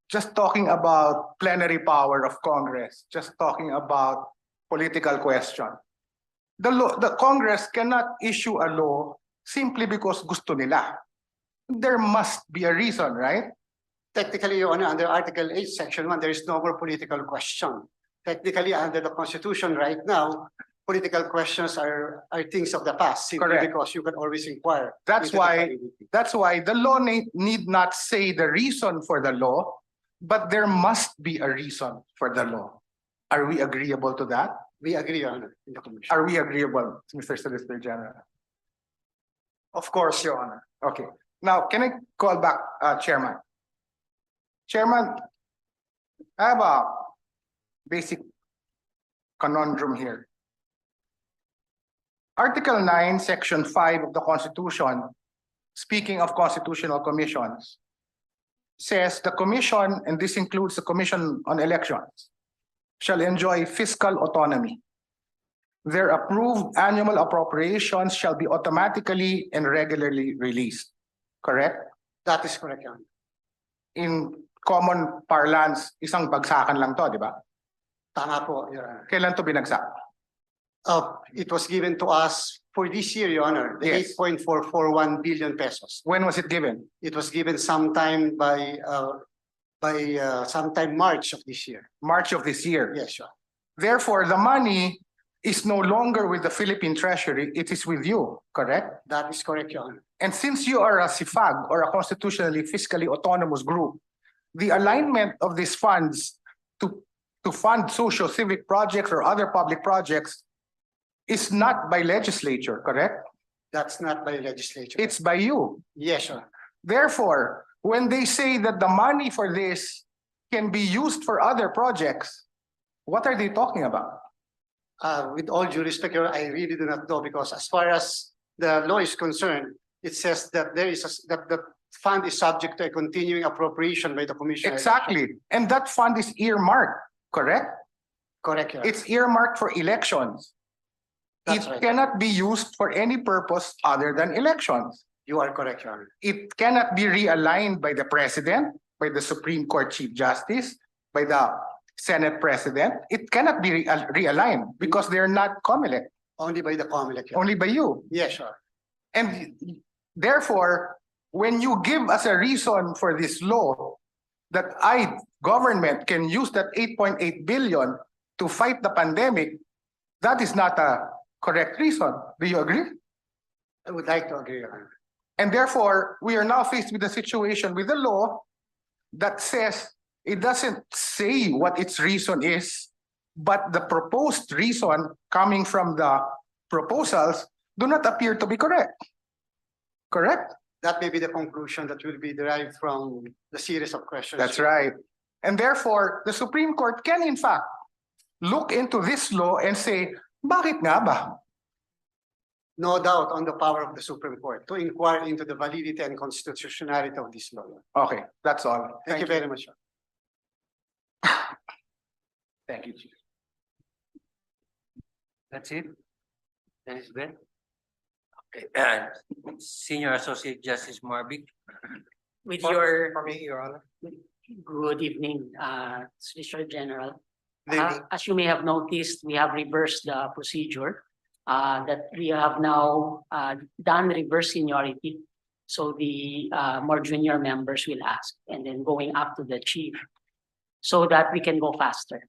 [SPEAKER 14] just talking about plenary power of Congress, just talking about political question. The Congress cannot issue a law simply because gusto nila. There must be a reason, right?
[SPEAKER 7] Technically, Your Honor, under Article 8, Section 1, there is no more political question. Technically, under the Constitution right now, political questions are things of the past, simply
[SPEAKER 14] Correct.
[SPEAKER 7] because you can always inquire.
[SPEAKER 14] That's
[SPEAKER 7] into the
[SPEAKER 14] why
[SPEAKER 7] validity.
[SPEAKER 14] That's why the law need not say the reason for the law, but there must be a reason for the law. Are we agreeable to that?
[SPEAKER 7] We agree, Your Honor, in the Commission.
[SPEAKER 14] Are we agreeable, Mr. Solicitor General?
[SPEAKER 5] Of course, Your Honor.
[SPEAKER 14] Okay. Now, can I call back, Chairman? Chairman, I have a basic conundrum here. Article 9, Section 5 of the Constitution, speaking of constitutional commissions, says the commission, and this includes the Commission on Elections, shall enjoy fiscal autonomy. Their approved annual appropriations shall be automatically and regularly released. Correct?
[SPEAKER 7] That is correct, Your Honor.
[SPEAKER 14] In common parlance, isang bagsakan lang to, di ba?
[SPEAKER 7] Tama po, Your Honor.
[SPEAKER 14] Kailan to binagsak?
[SPEAKER 7] It was given to us for this year, Your Honor, the
[SPEAKER 14] Yes.
[SPEAKER 7] 8.441 billion pesos.
[SPEAKER 14] When was it given?
[SPEAKER 7] It was given sometime by sometime March of this year.
[SPEAKER 14] March of this year.
[SPEAKER 7] Yes, sure.
[SPEAKER 14] Therefore, the money is no longer with the Philippine Treasury, it is with you, correct?
[SPEAKER 7] That is correct, Your Honor.
[SPEAKER 14] And since you are a CIFAG or a constitutionally fiscally autonomous group, the alignment of these funds to fund social civic projects or other public projects is not by legislature, correct?
[SPEAKER 7] That's not by legislature.
[SPEAKER 14] It's by you.
[SPEAKER 7] Yes, sir.
[SPEAKER 14] Therefore, when they say that the money for this can be used for other projects, what are they talking about?
[SPEAKER 7] With all due respect, Your Honor, I really do not know, because as far as the law is concerned, it says that that the fund is subject to a continuing appropriation by the commission.
[SPEAKER 14] Exactly. And that fund is earmarked, correct?
[SPEAKER 7] Correct, Your Honor.
[SPEAKER 14] It's earmarked for elections.
[SPEAKER 7] That's
[SPEAKER 14] It
[SPEAKER 7] right.
[SPEAKER 14] cannot be used for any purpose other than elections.
[SPEAKER 7] You are correct, Your Honor.
[SPEAKER 14] It cannot be realigned by the president, by the Supreme Court Chief Justice, by the Senate President. It cannot be realigned because they're not COMELEC,
[SPEAKER 7] Only by the COMELEC, Your Honor.
[SPEAKER 14] only by you.
[SPEAKER 7] Yes, sir.
[SPEAKER 14] And therefore, when you give us a reason for this law that government can use that 8.8 billion to fight the pandemic, that is not a correct reason. Do you agree?
[SPEAKER 7] I would like to agree, Your Honor.
[SPEAKER 14] And therefore, we are now faced with a situation with a law that says it doesn't say what its reason is, but the proposed reason coming from the proposals do not appear to be correct. Correct?
[SPEAKER 7] That may be the conclusion that will be derived from the series of questions.
[SPEAKER 14] That's right. And therefore, the Supreme Court can in fact look into this law and say, bakit nga ba?
[SPEAKER 7] No doubt on the power of the Supreme Court to inquire into the validity and constitutionality of this law.
[SPEAKER 14] Okay, that's all.
[SPEAKER 7] Thank you very much, Your Honor.
[SPEAKER 14] Thank you, Chief.
[SPEAKER 2] That's it? That is good? Okay, Senior Associate Justice Marvick.
[SPEAKER 13] With your
[SPEAKER 5] For me, Your Honor.
[SPEAKER 13] good evening, Solicitor General.
[SPEAKER 5] Good evening.
[SPEAKER 13] As you may have noticed, we have reversed the procedure. That we have now done reverse seniority. So the more junior members will ask, and then going up to the chief, so that we can go faster.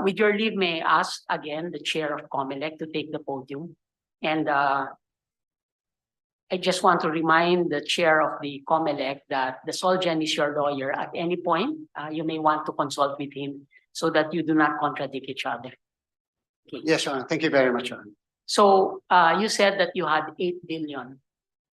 [SPEAKER 13] With your leave, may I ask again the chair of COMELEC to take the podium. And I just want to remind the chair of the COMELEC that the Solgen is your lawyer. At any point, you may want to consult with him so that you do not contradict each other. Okay.
[SPEAKER 7] Yes, Your Honor. Thank you very much, Your Honor.
[SPEAKER 13] So you said that you had 8 billion,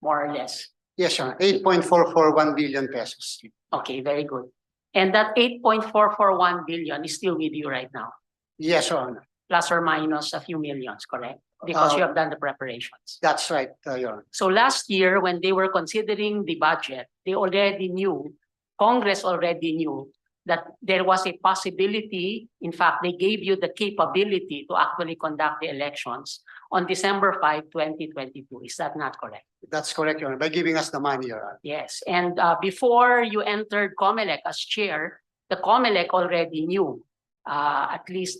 [SPEAKER 13] more or less.
[SPEAKER 7] Yes, Your Honor. 8.441 billion pesos.
[SPEAKER 13] Okay, very good. And that 8.441 billion is still with you right now,
[SPEAKER 7] Yes, Your Honor.
[SPEAKER 13] plus or minus a few millions, correct? Because you have done the preparations.
[SPEAKER 7] That's right, Your Honor.
[SPEAKER 13] So last year, when they were considering the budget, they already knew, Congress already knew that there was a possibility, in fact, they gave you the capability to actually conduct the elections on December 5, 2022. Is that not correct?
[SPEAKER 7] That's correct, Your Honor, by giving us the money, Your Honor.
[SPEAKER 13] Yes, and before you entered COMELEC as chair, the COMELEC already knew, at least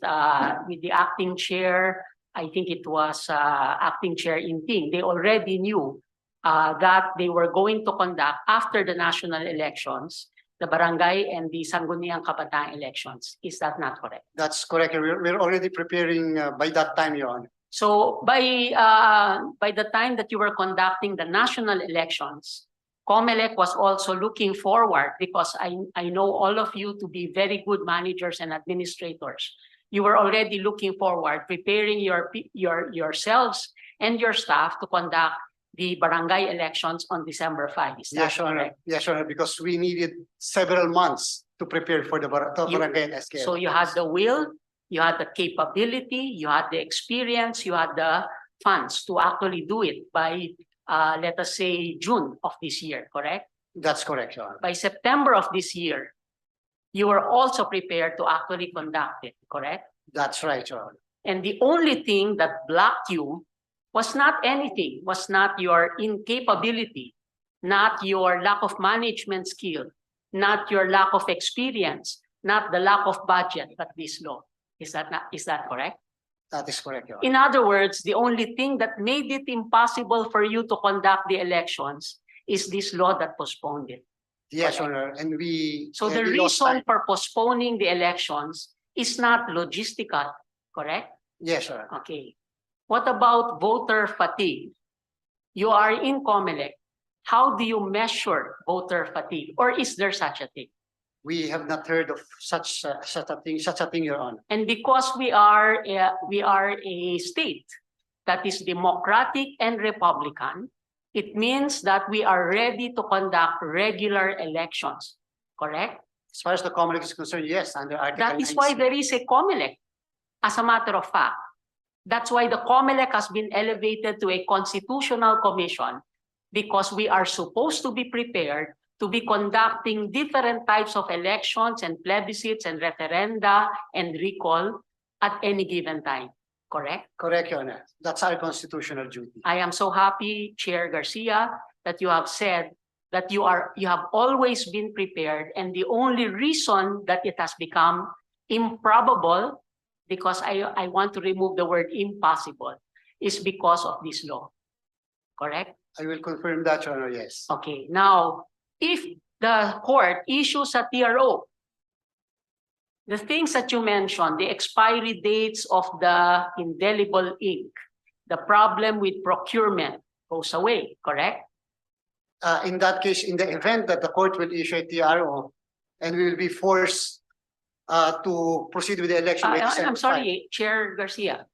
[SPEAKER 13] with the acting chair, I think it was acting chair Inting, they already knew that they were going to conduct after the national elections, the barangay and the Sangguniang Kabataan elections. Is that not correct?
[SPEAKER 7] That's correct. We're already preparing by that time, Your Honor.
[SPEAKER 13] So by the time that you were conducting the national elections, COMELEC was also looking forward, because I know all of you to be very good managers and administrators. You were already looking forward, preparing yourselves and your staff to conduct the barangay elections on December 5. Is that
[SPEAKER 7] Yes, Your Honor.
[SPEAKER 13] correct?
[SPEAKER 7] Yes, Your Honor, because we needed several months to prepare for the barangay and SKL.
[SPEAKER 13] So you had the will, you had the capability, you had the experience, you had the funds to actually do it by, let us say, June of this year, correct?
[SPEAKER 7] That's correct, Your Honor.
[SPEAKER 13] By September of this year, you were also prepared to actually conduct it, correct?
[SPEAKER 7] That's right, Your Honor.
[SPEAKER 13] And the only thing that blocked you was not anything, was not your incapability, not your lack of management skill, not your lack of experience, not the lack of budget, but this law. Is that correct?
[SPEAKER 7] That is correct, Your Honor.
[SPEAKER 13] In other words, the only thing that made it impossible for you to conduct the elections is this law that postponed it.
[SPEAKER 7] Yes,
[SPEAKER 13] correct.
[SPEAKER 7] Your Honor, and we.
[SPEAKER 13] So the
[SPEAKER 7] and we lost
[SPEAKER 13] reason
[SPEAKER 7] time.
[SPEAKER 13] for postponing the elections is not logistical, correct?
[SPEAKER 7] Yes, Your Honor.
[SPEAKER 13] Okay. What about voter fatigue? You are in COMELEC. How do you measure voter fatigue? Or is there such a thing?
[SPEAKER 7] We have not heard of such a thing, Your Honor.
[SPEAKER 13] And because we are a state that is democratic and Republican, it means that we are ready to conduct regular elections, correct?
[SPEAKER 7] As far as the COMELEC is concerned, yes, under Article
[SPEAKER 13] That is why
[SPEAKER 7] 9C.
[SPEAKER 13] there is a COMELEC. As a matter of fact, that's why the COMELEC has been elevated to a constitutional commission, because we are supposed to be prepared to be conducting different types of elections and plebiscites and referenda and recall at any given time, correct?
[SPEAKER 7] Correct, Your Honor. That's our constitutional duty.
[SPEAKER 13] I am so happy, Chair Garcia, that you have said that you have always been prepared, and the only reason that it has become improbable, because I want to remove the word impossible, is because of this law, correct?
[SPEAKER 7] I will confirm that, Your Honor, yes.
[SPEAKER 13] Okay, now, if the court issues a TRO, the things that you mentioned, the expiry dates of the indelible ink, the problem with procurement goes away, correct?
[SPEAKER 7] In that case, in the event that the court will issue a TRO and we will be forced to proceed with the election by December
[SPEAKER 13] I'm sorry, Chair Garcia.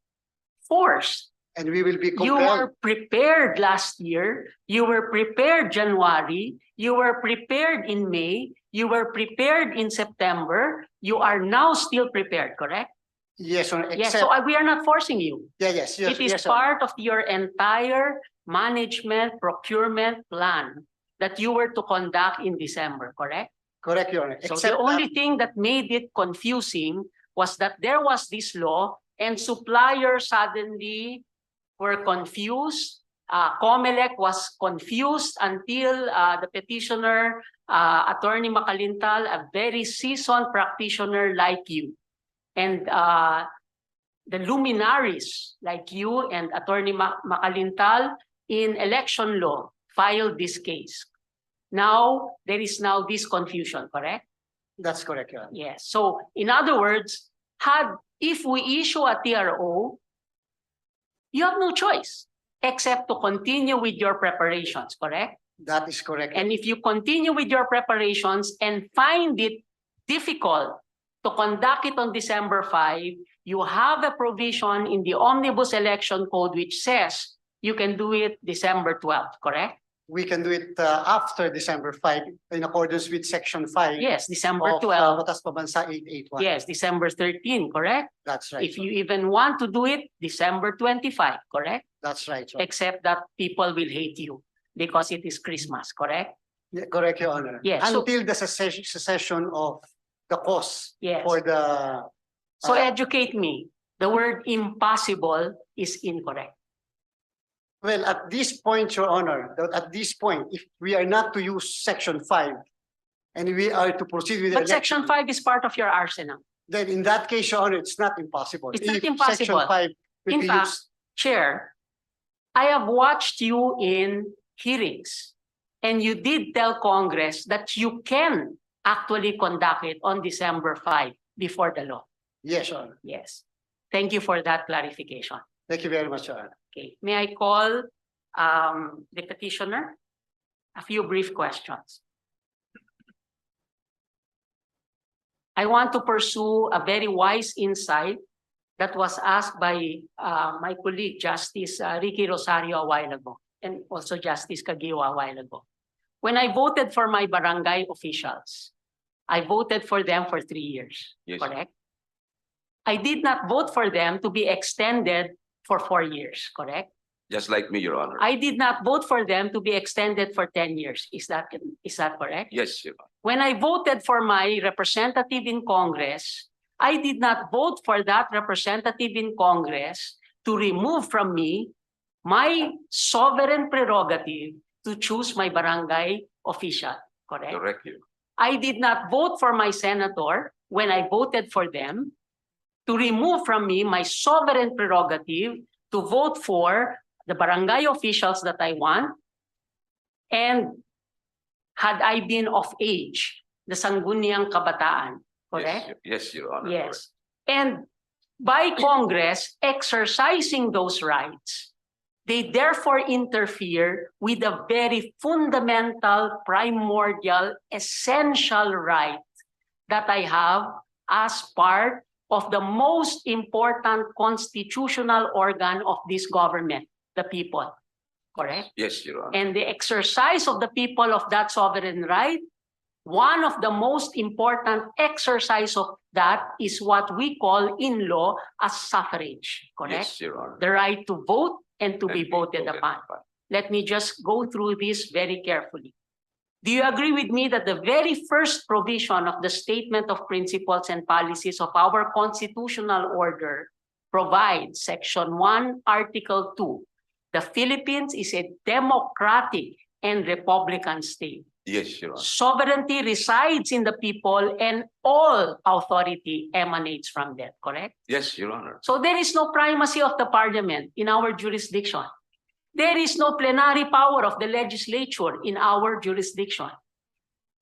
[SPEAKER 13] Forced.
[SPEAKER 7] 5, and we will be
[SPEAKER 13] You
[SPEAKER 7] compelled.
[SPEAKER 13] were prepared last year. You were prepared January. You were prepared in May. You were prepared in September. You are now still prepared, correct?
[SPEAKER 7] Yes, Your Honor,
[SPEAKER 13] Yes,
[SPEAKER 7] except,
[SPEAKER 13] so we are not forcing you.
[SPEAKER 7] yes,
[SPEAKER 13] It is
[SPEAKER 7] yes, Your Honor.
[SPEAKER 13] part of your entire management procurement plan that you were to conduct in December, correct?
[SPEAKER 7] Correct, Your Honor.
[SPEAKER 13] So
[SPEAKER 7] Except
[SPEAKER 13] the only thing that made it confusing was that there was this law and suppliers suddenly were confused. COMELEC was confused until the petitioner, Attorney Macalintal, a very seasoned practitioner like you, and the luminaries like you and Attorney Macalintal in election law filed this case. Now, there is now this confusion, correct?
[SPEAKER 7] that's correct, Your Honor.
[SPEAKER 13] Yes. So, in other words, if we issue a TRO, you have no choice except to continue with your preparations, correct?
[SPEAKER 7] That is correct.
[SPEAKER 13] And if you continue with your preparations and find it difficult to conduct it on December 5, you have a provision in the Omnibus Election Code which says you can do it December 12th, correct?
[SPEAKER 7] We can do it after December 5 in accordance with Section 5.
[SPEAKER 13] Yes, December
[SPEAKER 7] of
[SPEAKER 13] 12th.
[SPEAKER 7] Batas Pabansa 881.
[SPEAKER 13] Yes, December 13, correct?
[SPEAKER 7] That's right.
[SPEAKER 13] If you even want to do it, December 25, correct?
[SPEAKER 7] That's right. Your Honor.
[SPEAKER 13] Except that people will hate you because it is Christmas, correct?
[SPEAKER 7] Yeah, correct, Your Honor.
[SPEAKER 13] Yes, so-
[SPEAKER 7] Until the cessation of the cause
[SPEAKER 13] Yes.
[SPEAKER 7] for the.
[SPEAKER 13] So educate me. The word impossible is incorrect.
[SPEAKER 7] Well, at this point, Your Honor, at this point, if we are not to use section 5 and we are to proceed with the
[SPEAKER 13] But section
[SPEAKER 7] election,
[SPEAKER 13] 5 is part of your arsenal.
[SPEAKER 7] then in that case, Your Honor, it's not impossible.
[SPEAKER 13] It's not
[SPEAKER 7] If
[SPEAKER 13] impossible.
[SPEAKER 7] Section 5 will
[SPEAKER 13] In
[SPEAKER 7] be
[SPEAKER 13] fact,
[SPEAKER 7] used.
[SPEAKER 13] Chair, I have watched you in hearings and you did tell Congress that you can actually conduct it on December 5 before the law.
[SPEAKER 7] Yes, Your Honor.
[SPEAKER 13] Yes. Thank you for that clarification.
[SPEAKER 7] Thank you very much, Your Honor.
[SPEAKER 13] Okay, may I call the petitioner? A few brief questions. I want to pursue a very wise insight that was asked by my colleague, Justice Ricky Rosario, a while ago, and also Justice Caguio a while ago. When I voted for my barangay officials, I voted for them for 3 years,
[SPEAKER 4] Yes.
[SPEAKER 13] correct? I did not vote for them to be extended for 4 years, correct?
[SPEAKER 4] Just like me, Your Honor.
[SPEAKER 13] I did not vote for them to be extended for 10 years. Is that correct?
[SPEAKER 4] Yes, Your Honor.
[SPEAKER 13] When I voted for my representative in Congress, I did not vote for that representative in Congress to remove from me my sovereign prerogative to choose my barangay official, correct?
[SPEAKER 4] Correct you.
[SPEAKER 13] I did not vote for my senator when I voted for them to remove from me my sovereign prerogative to vote for the barangay officials that I want. And had I been of age, the sangguniang kabataan, correct?
[SPEAKER 4] Yes, Your Honor.
[SPEAKER 13] Yes. And by Congress exercising those rights, they therefore interfere with a very fundamental, primordial, essential right that I have as part of the most important constitutional organ of this government, the people, correct?
[SPEAKER 4] Yes, Your Honor.
[SPEAKER 13] And the exercise of the people of that sovereign right, one of the most important exercise of that is what we call in law as suffrage, correct?
[SPEAKER 4] Yes, Your Honor.
[SPEAKER 13] The right to vote and to be
[SPEAKER 4] And
[SPEAKER 13] voted upon. Let me just go through this very carefully. Do you agree with me that the very first provision of the Statement of Principles and Policies of our constitutional order provides, Section 1, Article 2, the Philippines is a democratic and republican state.
[SPEAKER 4] Yes, Your Honor.
[SPEAKER 13] Sovereignty resides in the people and all authority emanates from them, correct?
[SPEAKER 4] Yes, Your Honor.
[SPEAKER 13] So there is no primacy of the parliament in our jurisdiction. There is no plenary power of the legislature in our jurisdiction,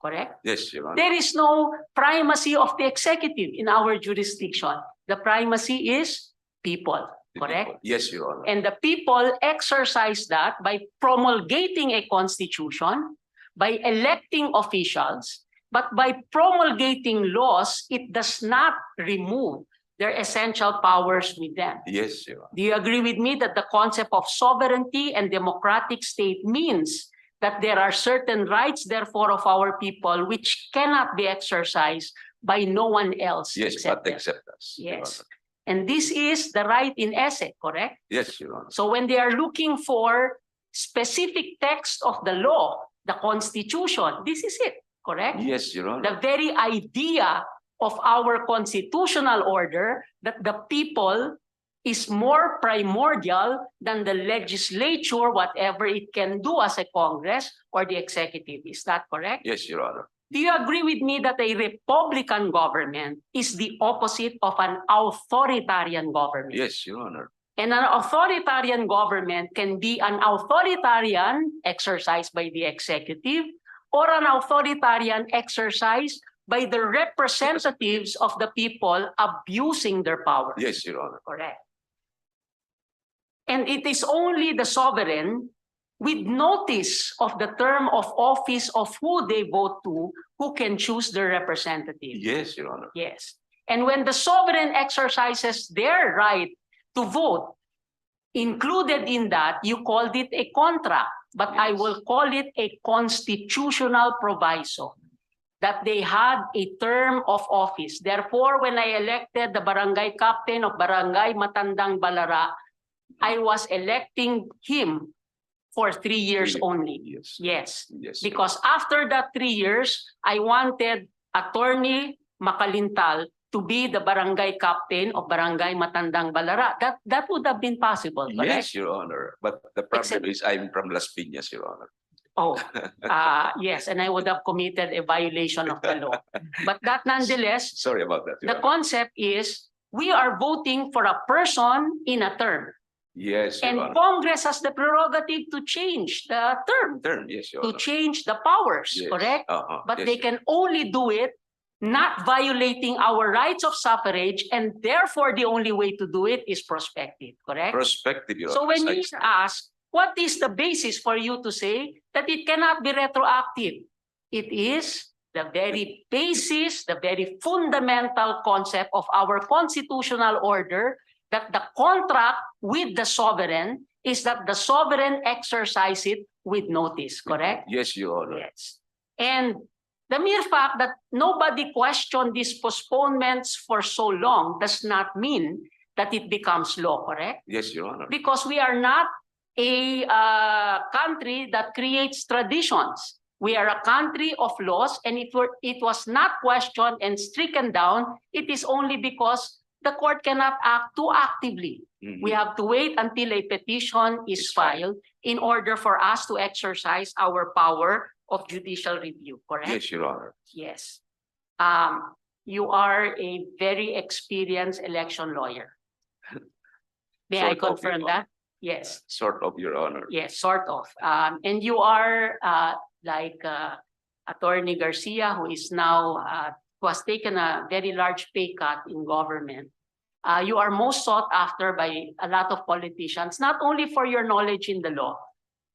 [SPEAKER 13] correct?
[SPEAKER 4] Yes, Your Honor.
[SPEAKER 13] There is no primacy of the executive in our jurisdiction. The primacy is people, correct?
[SPEAKER 4] Yes, Your Honor.
[SPEAKER 13] And the people exercise that by promulgating a constitution, by electing officials, but by promulgating laws, it does not remove their essential powers with them.
[SPEAKER 4] Yes, Your Honor.
[SPEAKER 13] Do you agree with me that the concept of sovereignty and democratic state means that there are certain rights, therefore, of our people which cannot be exercised by no one else
[SPEAKER 4] Yes,
[SPEAKER 13] except
[SPEAKER 4] but
[SPEAKER 13] them?
[SPEAKER 4] accept us. Your
[SPEAKER 13] Yes.
[SPEAKER 4] Honor.
[SPEAKER 13] And this is the right in esse, correct?
[SPEAKER 4] Yes, Your Honor.
[SPEAKER 13] So when they are looking for specific text of the law, the Constitution, this is it, correct?
[SPEAKER 4] Yes, Your Honor.
[SPEAKER 13] The very idea of our constitutional order that the people is more primordial than the legislature, whatever it can do as a Congress or the executive. Is that correct?
[SPEAKER 4] Yes, Your Honor.
[SPEAKER 13] Do you agree with me that a Republican government is the opposite of an authoritarian government?
[SPEAKER 4] Yes, Your Honor.
[SPEAKER 13] And an authoritarian government can be an authoritarian exercised by the executive or an authoritarian exercise by the representatives of the people abusing their power.
[SPEAKER 4] Yes, Your Honor.
[SPEAKER 13] Correct. And it is only the sovereign with notice of the term of office of who they vote to who can choose their representative.
[SPEAKER 4] Yes, Your Honor.
[SPEAKER 13] Yes. And when the sovereign exercises their right to vote, included in that, you called it a contract, but I will call it a constitutional proviso that they had a term of office. Therefore, when I elected the barangay captain of Barangay Matandang Balara, I was electing him for 3 years only.
[SPEAKER 4] Yes.
[SPEAKER 13] Yes.
[SPEAKER 4] Yes.
[SPEAKER 13] Because after that 3 years, I wanted Attorney Macalintal to be the barangay captain of Barangay Matandang Balara. That would have been possible, correct?
[SPEAKER 4] Yes, Your Honor. But the problem is I'm from Las Piñas, Your Honor.
[SPEAKER 13] Oh, yes, and I would have committed a violation of the law. But that nonetheless,
[SPEAKER 4] Sorry about that, Your
[SPEAKER 13] the
[SPEAKER 4] Honor.
[SPEAKER 13] concept is we are voting for a person in a term.
[SPEAKER 4] Yes, Your
[SPEAKER 13] And
[SPEAKER 4] Honor.
[SPEAKER 13] Congress has the prerogative to change the term,
[SPEAKER 4] Yes, Your
[SPEAKER 13] to
[SPEAKER 4] Honor.
[SPEAKER 13] change the powers,
[SPEAKER 4] Yes.
[SPEAKER 13] correct? But
[SPEAKER 4] Yes,
[SPEAKER 13] they can only do it not violating our rights of suffrage, and therefore the only way to do it is prospective, correct?
[SPEAKER 4] Prospective, Your
[SPEAKER 13] So
[SPEAKER 4] Honor.
[SPEAKER 13] when you ask, what is the basis for you to say that it cannot be retroactive? It is the very basis, the very fundamental concept of our constitutional order that the contract with the sovereign is that the sovereign exercise it with notice, correct?
[SPEAKER 4] Yes, Your Honor.
[SPEAKER 13] Yes. And the mere fact that nobody questioned these postponements for so long does not mean that it becomes law, correct?
[SPEAKER 4] Yes, Your Honor.
[SPEAKER 13] Because we are not a country that creates traditions. We are a country of laws, and if it was not questioned and stricken down, it is only because the court cannot act too actively. We have to wait until a petition is filed in order for us to exercise our power of judicial review, correct?
[SPEAKER 4] Yes, Your Honor.
[SPEAKER 13] Yes. You are a very experienced election lawyer. May I
[SPEAKER 4] Sort of,
[SPEAKER 13] confirm
[SPEAKER 4] Your
[SPEAKER 13] that? Yes.
[SPEAKER 4] Sort of, Your Honor.
[SPEAKER 13] Yes, sort of. And you are like Attorney Garcia, who is now who has taken a very large pay cut in government. You are most sought after by a lot of politicians, not only for your knowledge in the law,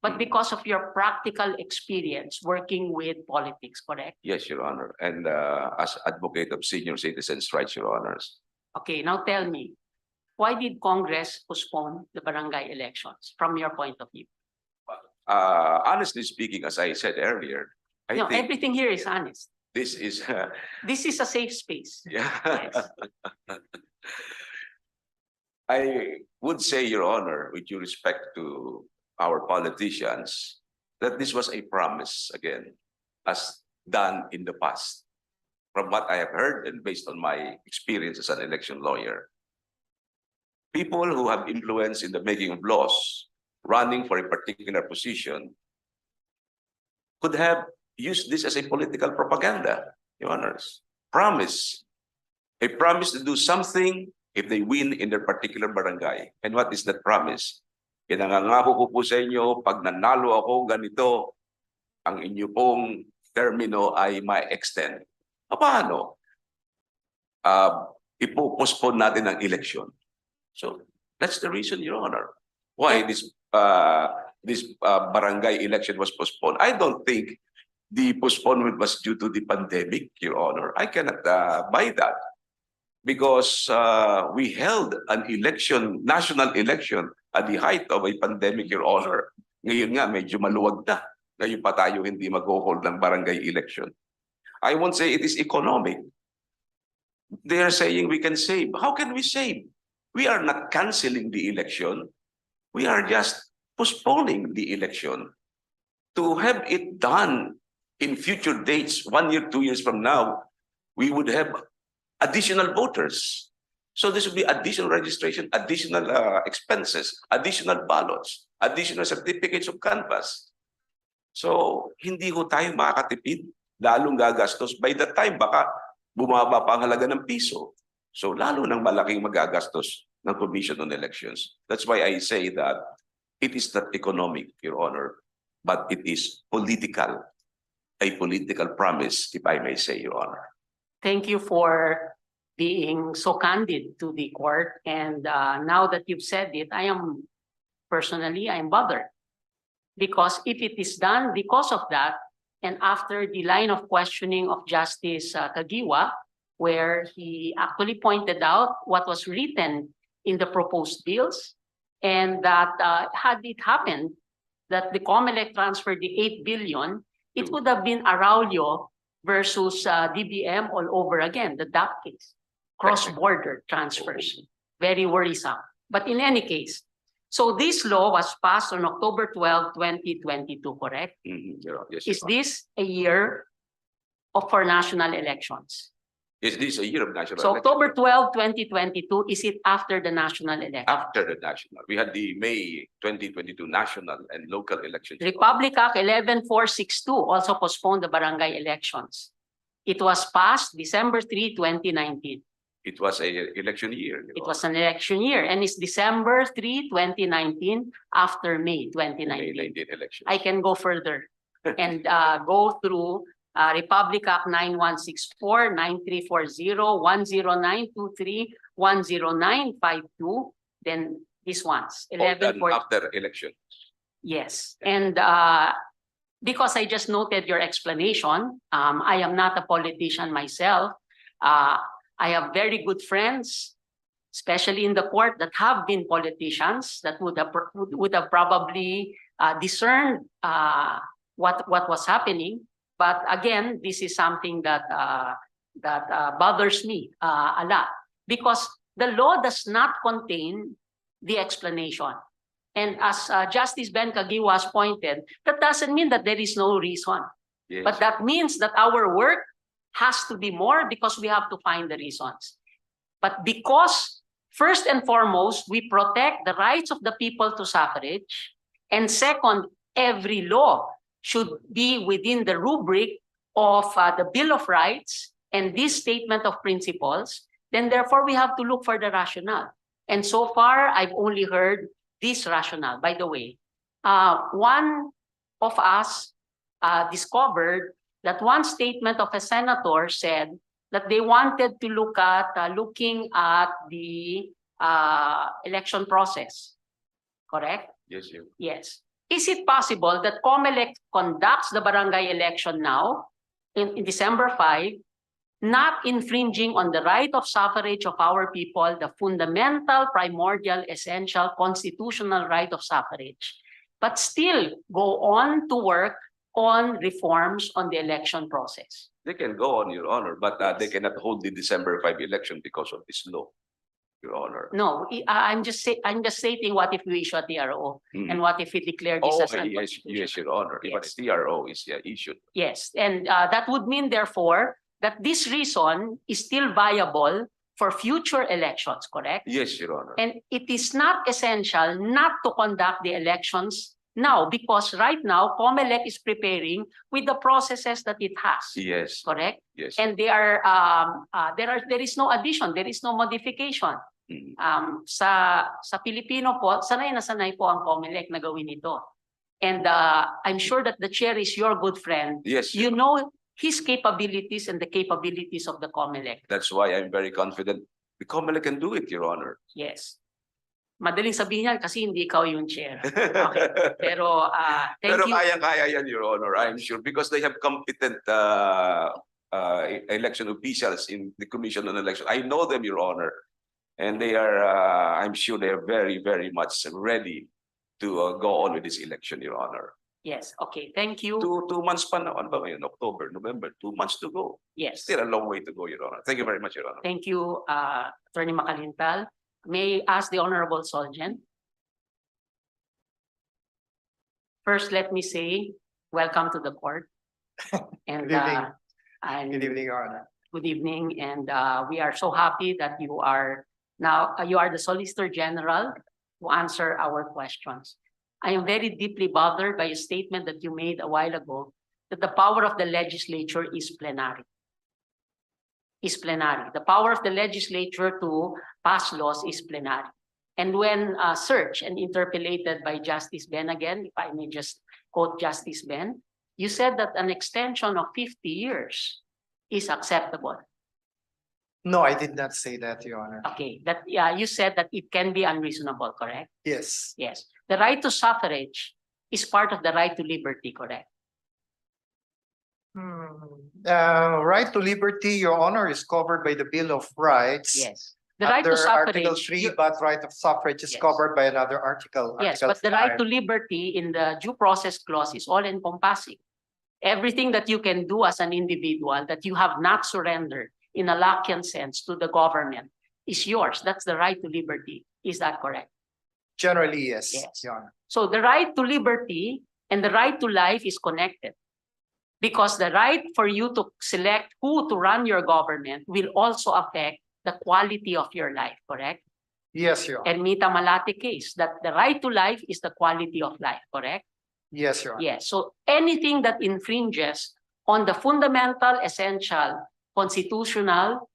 [SPEAKER 13] but because of your practical experience working with politics, correct?
[SPEAKER 4] Yes, Your Honor. And as advocate of senior citizens' rights, Your Honors.
[SPEAKER 13] Okay, now tell me, why did Congress postpone the barangay elections from your point of view?
[SPEAKER 4] Honestly speaking, as I said earlier, I
[SPEAKER 13] No,
[SPEAKER 4] think
[SPEAKER 13] everything here is honest.
[SPEAKER 4] this is
[SPEAKER 13] This is a safe space.
[SPEAKER 4] yeah.
[SPEAKER 13] Yes.
[SPEAKER 4] I would say, Your Honor, with due respect to our politicians, that this was a promise again, as done in the past. From what I have heard and based on my experience as an election lawyer, people who have influence in the making of laws, running for a particular position, could have used this as a political propaganda, Your Honors. A promise to do something if they win in their particular barangay. And what is that promise? Pinangangako ko po sa inyo, pag nanalo ako ganito, ang inyo pong termino ay ma-extend. Paano? Ipo-postpone natin ang election. So that's the reason, Your Honor, why this barangay election was postponed. I don't think the postponement was due to the pandemic, Your Honor. I cannot buy that. Because we held an election, national election, at the height of a pandemic, Your Honor. Ngayon nga, medyo maluwag na. Ngayon pa tayo hindi mag-hold ng barangay election. I won't say it is economic. They are saying we can save. How can we save? We are not canceling the election. We are just postponing the election. To have it done in future dates, 1 year, 2 years from now, we would have additional voters. So this will be additional registration, additional expenses, additional ballots, additional certificates of canvass. So hindi ho tayo makakatipid, lalong gagastos. By the time baka bumaba pa ang halaga ng piso. So lalo nang malaking magagastos ng Commission on Elections. That's why I say that it is not economic, Your Honor, but it is political. A political promise, if I may say, Your Honor.
[SPEAKER 13] Thank you for being so candid to the court. And now that you've said it, I am bothered. Because if it is done because of that, and after the line of questioning of Justice Kagiwa, where he actually pointed out what was written in the proposed bills, and that had it happened that the COMELEC transferred the 8 billion, it would have been Araulio versus DBM all over again, the DAP case. Cross-border transfers, very worrisome. But in any case, so this law was passed on October 12, 2022, correct?
[SPEAKER 4] Yes,
[SPEAKER 13] Is this a year for national elections?
[SPEAKER 4] Is this a year of national
[SPEAKER 13] So
[SPEAKER 4] election?
[SPEAKER 13] October 12, 2022, is it after the national election?
[SPEAKER 4] After the national, we had the May 2022 national and local elections.
[SPEAKER 13] Republic Act 11462 also postponed the barangay elections. It was passed December 3, 2019.
[SPEAKER 4] It was a election year.
[SPEAKER 13] It was an election year and it's December 3, 2019 after May
[SPEAKER 4] May
[SPEAKER 13] 2019.
[SPEAKER 4] 19 election.
[SPEAKER 13] I can go further and go through Republic Act 9164, 9340, 10923, 10952, then these ones,
[SPEAKER 4] All done
[SPEAKER 13] 1140.
[SPEAKER 4] after election.
[SPEAKER 13] Yes, and because I just noted your explanation, I am not a politician myself. I have very good friends, especially in the court, that have been politicians that would have probably discerned what was happening. But again, this is something that bothers me a lot because the law does not contain the explanation. And as Justice Ben Kagiwas pointed, that doesn't mean that there is no reason.
[SPEAKER 4] Yes.
[SPEAKER 13] But that means that our work has to be more because we have to find the reasons. But because first and foremost, we protect the rights of the people to suffrage. And second, every law should be within the rubric of the Bill of Rights and this statement of principles, then therefore we have to look for the rationale. And so far, I've only heard this rationale. By the way, one of us discovered that one statement of a senator said that they wanted to look at looking at the election process. Correct?
[SPEAKER 4] Yes, you.
[SPEAKER 13] Yes. Is it possible that COMELEC conducts the barangay election now in December 5, not infringing on the right of suffrage of our people, the fundamental, primordial, essential, constitutional right of suffrage, but still go on to work on reforms on the election process?
[SPEAKER 4] They can go on, Your Honor, but they cannot hold the December 5 election because of this law, Your Honor.
[SPEAKER 13] No, I'm just stating what if we issue a TRO and what if we declare this as
[SPEAKER 4] yes,
[SPEAKER 13] unconstitutional?
[SPEAKER 4] yes, Your Honor. Even
[SPEAKER 13] Yes.
[SPEAKER 4] TRO is issued.
[SPEAKER 13] Yes, and that would mean therefore that this reason is still viable for future elections, correct?
[SPEAKER 4] Yes, Your Honor.
[SPEAKER 13] And it is not essential not to conduct the elections now because right now COMELEC is preparing with the processes that it has,
[SPEAKER 4] Yes,
[SPEAKER 13] correct?
[SPEAKER 4] yes.
[SPEAKER 13] And there is no addition, there is no modification. Sa Pilipino po, sanay na sanay po ang COMELEC na gawin ito. And I'm sure that the chair is your good friend.
[SPEAKER 4] Yes,
[SPEAKER 13] You know his capabilities and the capabilities of the COMELEC.
[SPEAKER 4] that's why I'm very confident the COMELEC can do it, Your Honor.
[SPEAKER 13] Yes. Madaling sabihin yan kasi hindi ikaw yung chair. Okay. Pero thank
[SPEAKER 4] Pero
[SPEAKER 13] you.
[SPEAKER 4] kaya yan, Your Honor, I'm sure, because they have competent election officials in the Commission on Election. I know them, Your Honor, and they are, I'm sure they are very, very much ready to go on with this election, Your Honor.
[SPEAKER 13] Yes, okay. Thank you.
[SPEAKER 4] 2 months pa na, ano ba ngayon? October, November, 2 months to go.
[SPEAKER 13] Yes.
[SPEAKER 4] Still a long way to go, Your Honor. Thank you very much, Your Honor.
[SPEAKER 13] Thank you, Attorney Macalintal. May I ask the Honorable Solgen? First, let me say, welcome to the court. And,
[SPEAKER 5] Good evening.
[SPEAKER 13] and
[SPEAKER 5] Good evening, Your Honor.
[SPEAKER 13] good evening. And we are so happy that you are now, you are the Solicitor General to answer our questions. I am very deeply bothered by a statement that you made a while ago that the power of the legislature is plenary. Is plenary. The power of the legislature to pass laws is plenary. And when searched and interpolated by Justice Ben again, if I may just quote Justice Ben, you said that an extension of 50 years is acceptable.
[SPEAKER 5] No, I did not say that, Your Honor.
[SPEAKER 13] Okay, that you said that it can be unreasonable, correct?
[SPEAKER 5] Yes.
[SPEAKER 13] Yes. The right to suffrage is part of the right to liberty, correct?
[SPEAKER 5] Right to liberty, Your Honor, is covered by the Bill of Rights.
[SPEAKER 13] Yes. The right to
[SPEAKER 5] Under Article
[SPEAKER 13] suffrage.
[SPEAKER 5] 3, but right of suffrage is
[SPEAKER 13] Yes.
[SPEAKER 5] covered by another article.
[SPEAKER 13] Yes,
[SPEAKER 5] Article
[SPEAKER 13] but the right
[SPEAKER 5] 5.
[SPEAKER 13] to liberty in the due process clause is all encompassing. Everything that you can do as an individual that you have not surrendered in a Lockean sense to the government is yours. That's the right to liberty. Is that correct?
[SPEAKER 5] Generally, yes,
[SPEAKER 13] Yes.
[SPEAKER 5] Your Honor.
[SPEAKER 13] So the right to liberty and the right to life is connected. Because the right for you to select who to run your government will also affect the quality of your life, correct?
[SPEAKER 5] Yes, Your Honor.
[SPEAKER 13] Ermita Malate case, that the right to life is the quality of life, correct?
[SPEAKER 5] Yes, Your Honor.
[SPEAKER 13] Yes, so anything that infringes on the fundamental, essential, constitutional,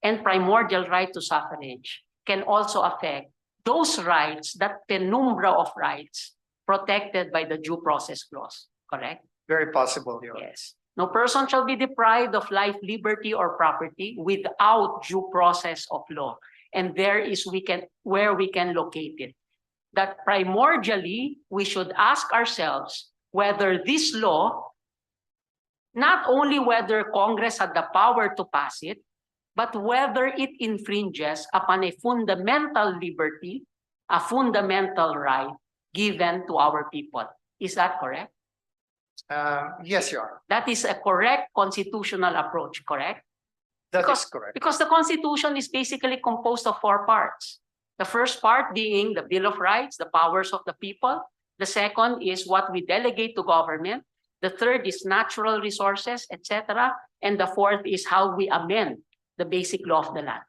[SPEAKER 13] and primordial right to suffrage can also affect those rights, that penumbra of rights protected by the due process clause, correct?
[SPEAKER 5] Very possible, Your Honor.
[SPEAKER 13] Yes. No person shall be deprived of life, liberty, or property without due process of law. And there is where we can locate it. That primordially, we should ask ourselves whether this law, not only whether Congress had the power to pass it, but whether it infringes upon a fundamental liberty, a fundamental right given to our people. Is that correct?
[SPEAKER 5] Yes, Your Honor.
[SPEAKER 13] That is a correct constitutional approach, correct?
[SPEAKER 5] That is correct.
[SPEAKER 13] Because the Constitution is basically composed of 4 parts. The first part being the Bill of Rights, the powers of the people. The second is what we delegate to government. The third is natural resources, etc. And the fourth is how we amend the basic law of the land.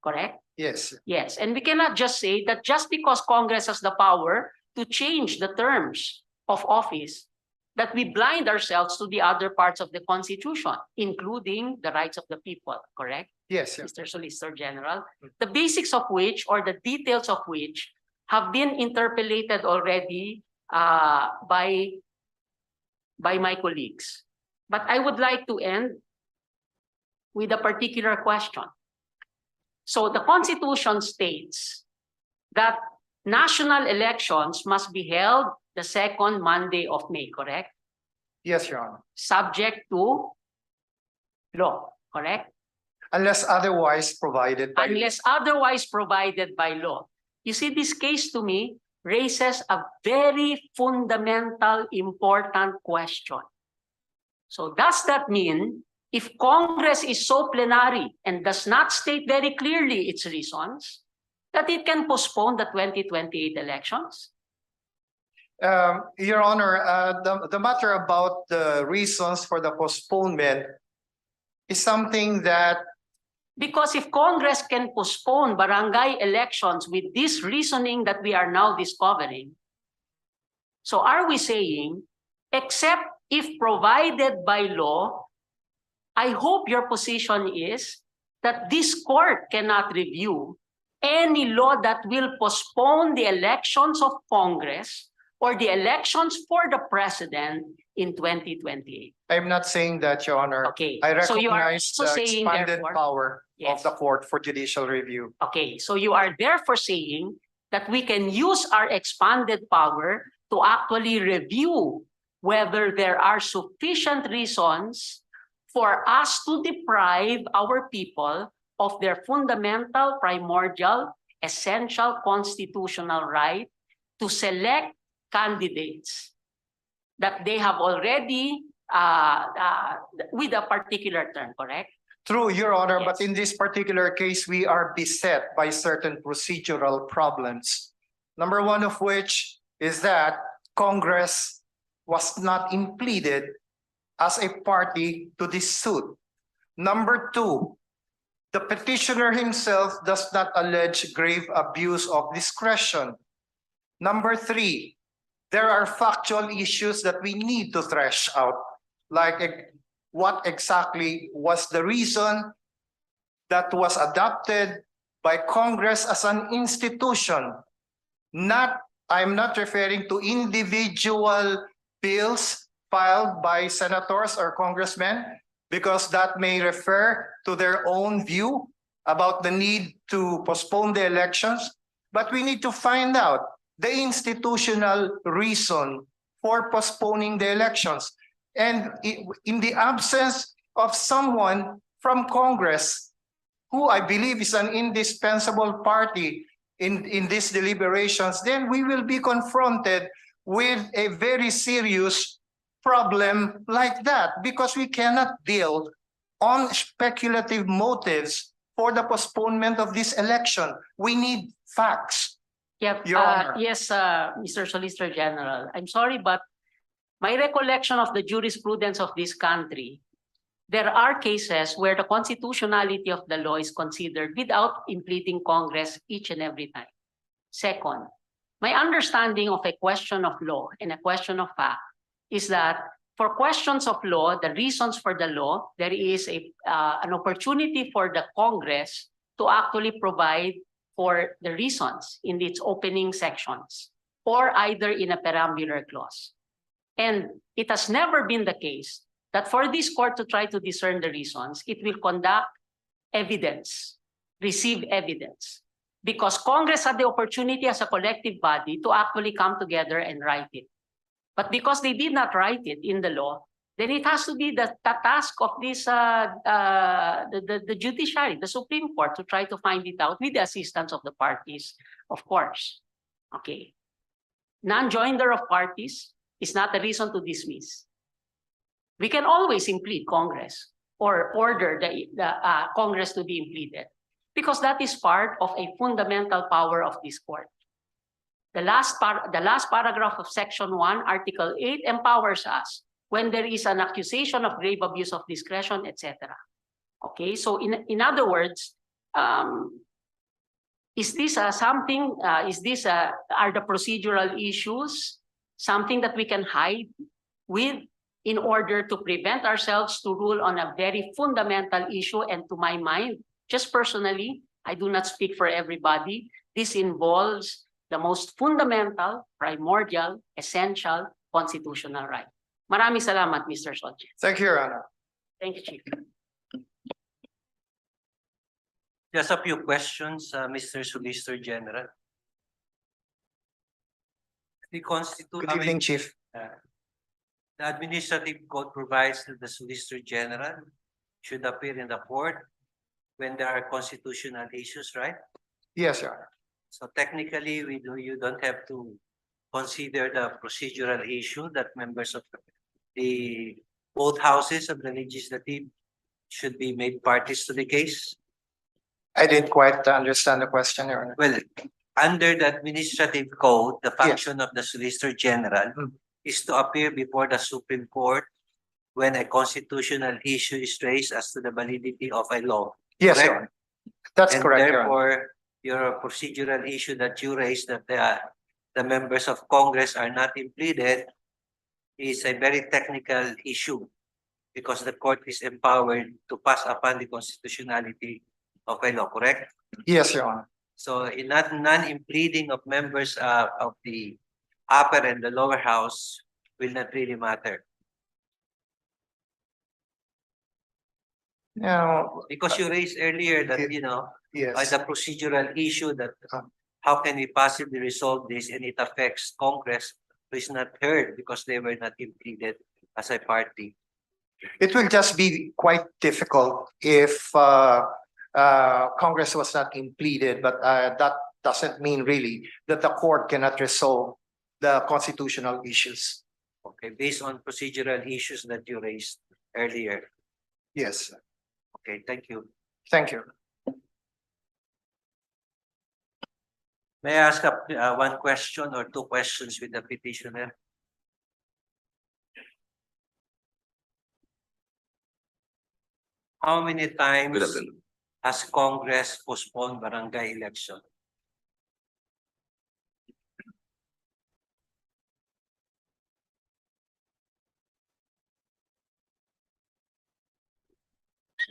[SPEAKER 13] Correct?
[SPEAKER 5] Yes.
[SPEAKER 13] Yes. And we cannot just say that just because Congress has the power to change the terms of office, that we blind ourselves to the other parts of the Constitution, including the rights of the people, correct?
[SPEAKER 5] Yes, yes.
[SPEAKER 13] Mr. Solicitor General, the basics of which, or the details of which, have been interpolated already by my colleagues. But I would like to end with a particular question. So the Constitution states that national elections must be held the second Monday of May, correct?
[SPEAKER 5] Yes, Your Honor.
[SPEAKER 13] Subject to law, correct?
[SPEAKER 5] Unless otherwise provided by
[SPEAKER 13] Unless otherwise provided by law. You see, this case to me raises a very fundamental, important question. So does that mean if Congress is so plenary and does not state very clearly its reasons, that it can postpone the 2028 elections?
[SPEAKER 5] Your Honor, the matter about the reasons for the postponement is something that
[SPEAKER 13] Because if Congress can postpone barangay elections with this reasoning that we are now discovering, so are we saying, except if provided by law, I hope your position is that this court cannot review any law that will postpone the elections of Congress or the elections for the president in 2028.
[SPEAKER 5] I'm not saying that, Your Honor.
[SPEAKER 13] Okay,
[SPEAKER 5] I
[SPEAKER 13] so you are
[SPEAKER 5] recognize
[SPEAKER 13] also
[SPEAKER 5] the
[SPEAKER 13] saying,
[SPEAKER 5] expanded
[SPEAKER 13] therefore,
[SPEAKER 5] power
[SPEAKER 13] Yes.
[SPEAKER 5] of the court for judicial review.
[SPEAKER 13] Okay, so you are therefore saying that we can use our expanded power to actually review whether there are sufficient reasons for us to deprive our people of their fundamental, primordial, essential constitutional right to select candidates that they have already with a particular term, correct?
[SPEAKER 5] True, Your Honor, but
[SPEAKER 13] Yes.
[SPEAKER 5] in this particular case, we are beset by certain procedural problems. Number one of which is that Congress was not impleaded as a party to this suit. Number two, the petitioner himself does not allege grave abuse of discretion. Number three, there are factual issues that we need to thresh out, like what exactly was the reason that was adopted by Congress as an institution. I'm not referring to individual bills filed by senators or congressmen, because that may refer to their own view about the need to postpone the elections. But we need to find out the institutional reason for postponing the elections. And in the absence of someone from Congress, who I believe is an indispensable party in these deliberations, then we will be confronted with a very serious problem like that, because we cannot build on speculative motives for the postponement of this election. We need facts.
[SPEAKER 13] Yep.
[SPEAKER 5] Your Honor.
[SPEAKER 13] Yes, Mr. Solicitor General. I'm sorry, but my recollection of the jurisprudence of this country, there are cases where the constitutionality of the law is considered without impleading Congress each and every time. Second, my understanding of a question of law and a question of fact is that for questions of law, the reasons for the law, there is an opportunity for the Congress to actually provide for the reasons in its opening sections or either in a perambular clause. And it has never been the case that for this court to try to discern the reasons, it will conduct evidence, receive evidence, because Congress had the opportunity as a collective body to actually come together and write it. But because they did not write it in the law, then it has to be the task of this the judiciary, the Supreme Court, to try to find it out with the assistance of the parties, of course. Okay. Non-joinder of parties is not a reason to dismiss. We can always implead Congress or order the Congress to be impleaded, because that is part of a fundamental power of this court. The last paragraph of Section 1, Article 8 empowers us when there is an accusation of grave abuse of discretion, etc. Okay, so in other words, is this something? Are the procedural issues something that we can hide with in order to prevent ourselves to rule on a very fundamental issue? And to my mind, just personally, I do not speak for everybody. This involves the most fundamental, primordial, essential constitutional right. Maraming salamat, Mr. Sochi.
[SPEAKER 5] Thank you, Your Honor.
[SPEAKER 13] Thank you, Chief.
[SPEAKER 2] Just a few questions, Mr. Solicitor General. The
[SPEAKER 5] Good evening, Chief.
[SPEAKER 2] The administrative code provides that the Solicitor General should appear in the court when there are constitutional issues, right?
[SPEAKER 5] Yes, Your Honor.
[SPEAKER 2] So technically, you don't have to consider the procedural issue that members of both houses of the legislative should be made parties to the case.
[SPEAKER 5] I didn't quite understand the question, Your Honor.
[SPEAKER 2] Well, under the administrative code, the function of the Solicitor General is to appear before the Supreme Court when a constitutional issue is raised as to the validity of a law.
[SPEAKER 5] Yes,
[SPEAKER 2] correct?
[SPEAKER 5] Your Honor. That's
[SPEAKER 2] And
[SPEAKER 5] correct, Your Honor.
[SPEAKER 2] therefore, your procedural issue that you raised that the members of Congress are not impleaded is a very technical issue because the court is empowered to pass upon the constitutionality of a law, correct?
[SPEAKER 5] Yes, Your Honor.
[SPEAKER 2] So in that non-impleading of members of the upper and the lower house will not really matter.
[SPEAKER 5] Now,
[SPEAKER 2] Because you raised earlier that,
[SPEAKER 5] yes.
[SPEAKER 2] the procedural issue that how can we possibly resolve this and it affects Congress who is not heard because they were not impleaded as a party.
[SPEAKER 5] It will just be quite difficult if Congress was not impleaded, but that doesn't mean really that the court cannot resolve the constitutional issues.
[SPEAKER 2] Okay, based on procedural issues that you raised earlier.
[SPEAKER 5] Yes.
[SPEAKER 2] Okay, thank you.
[SPEAKER 5] Thank you.
[SPEAKER 2] May I ask one question or two questions with the petitioner? How many times
[SPEAKER 4] Good afternoon.
[SPEAKER 2] has Congress postponed barangay election?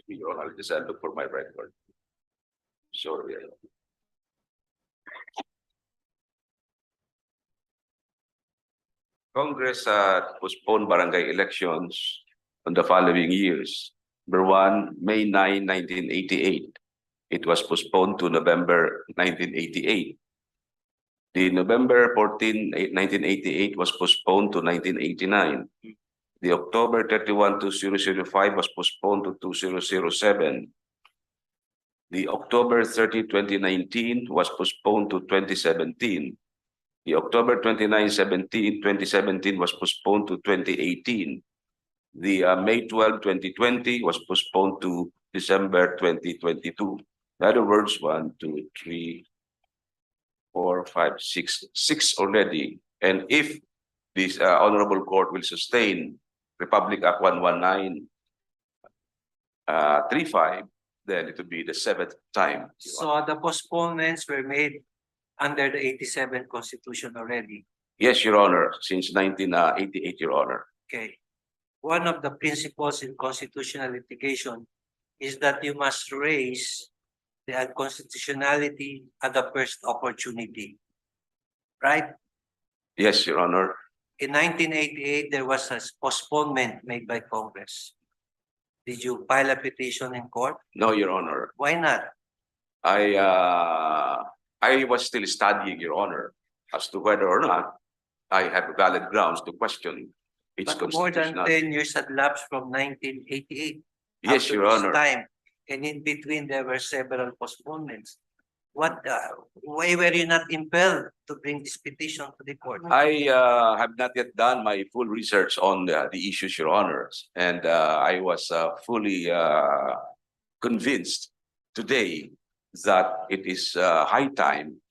[SPEAKER 4] Your Honor, just look for my record. Sorry. Congress postponed barangay elections on the following years. Number one, May 9, 1988. It was postponed to November 1988. The November 14, 1988 was postponed to 1989. The October 31, 2005 was postponed to 2007. The October 30, 2019 was postponed to 2017. The October 29, 2017 was postponed to 2018. The May 12, 2020 was postponed to December 2022. In other words, 1, 2, 3, 4, 5, 6 already. And if this honorable court will sustain Republic Act 11935, then it will be the seventh time.
[SPEAKER 2] So the postponements were made under the 87 Constitution already.
[SPEAKER 4] Yes, Your Honor, since 1988, Your Honor.
[SPEAKER 2] Okay. One of the principles in constitutional litigation is that you must raise the unconstitutionality at the first opportunity. Right?
[SPEAKER 4] Yes, Your Honor.
[SPEAKER 2] In 1988, there was a postponement made by Congress. Did you file a petition in court?
[SPEAKER 4] No, Your Honor.
[SPEAKER 2] Why not?
[SPEAKER 4] I was still studying, Your Honor, as to whether or not I have valid grounds to question its
[SPEAKER 2] But more than
[SPEAKER 4] constitutionality.
[SPEAKER 2] 10 years had lapsed from 1988.
[SPEAKER 4] Yes,
[SPEAKER 2] up to
[SPEAKER 4] Your
[SPEAKER 2] this
[SPEAKER 4] Honor.
[SPEAKER 2] time, and in between there were several postponements. Why were you not impelled to bring this petition to the court?
[SPEAKER 4] I have not yet done my full research on the issues, Your Honors, and I was fully convinced today that it is high time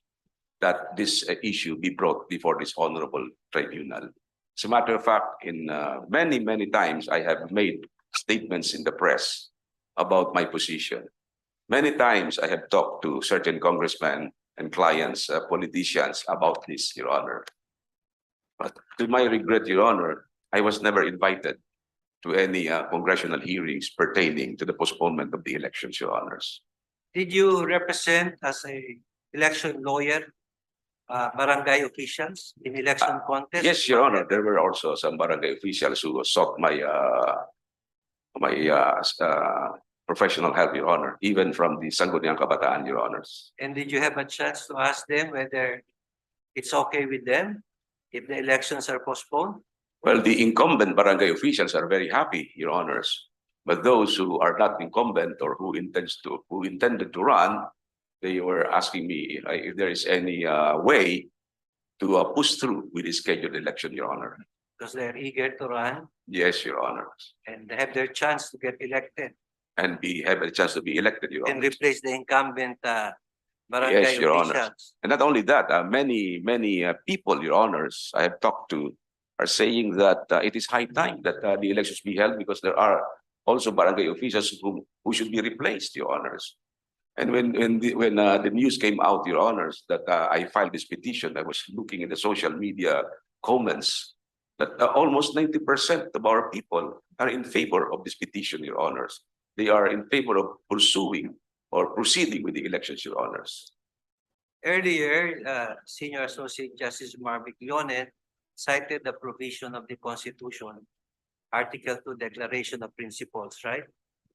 [SPEAKER 4] that this issue be brought before this honorable tribunal. As a matter of fact, in many times I have made statements in the press about my position. Many times I have talked to certain congressmen and clients, politicians about this, Your Honor. But to my regret, Your Honor, I was never invited to any congressional hearings pertaining to the postponement of the elections, Your Honors.
[SPEAKER 2] Did you represent as a election lawyer, barangay officials in election contests?
[SPEAKER 4] Yes, Your Honor, there were also some barangay officials who sought my professional help, Your Honor, even from the Sangguniang Kabataan, Your Honors.
[SPEAKER 2] And did you have a chance to ask them whether it's okay with them if the elections are postponed?
[SPEAKER 4] Well, the incumbent barangay officials are very happy, Your Honors. But those who are not incumbent or who intended to run, they were asking me if there is any way to push through with the scheduled election, Your Honor.
[SPEAKER 2] Because they're eager to run
[SPEAKER 4] Yes, Your Honors.
[SPEAKER 2] and they have their chance to get elected
[SPEAKER 4] And have a chance to be elected, Your
[SPEAKER 2] and
[SPEAKER 4] Honor.
[SPEAKER 2] replace the incumbent barangay
[SPEAKER 4] Yes, Your Honor.
[SPEAKER 2] officials.
[SPEAKER 4] And not only that, many people, Your Honors, I have talked to are saying that it is high time that the elections be held because there are also barangay officials who should be replaced, Your Honors. And when the news came out, Your Honors, that I filed this petition, I was looking in the social media comments that almost 90% of our people are in favor of this petition, Your Honors. They are in favor of pursuing or proceeding with the elections, Your Honors.
[SPEAKER 2] Earlier, Senior Associate Justice Marvick Leonet cited the provision of the Constitution, Article 2 Declaration of Principles, right?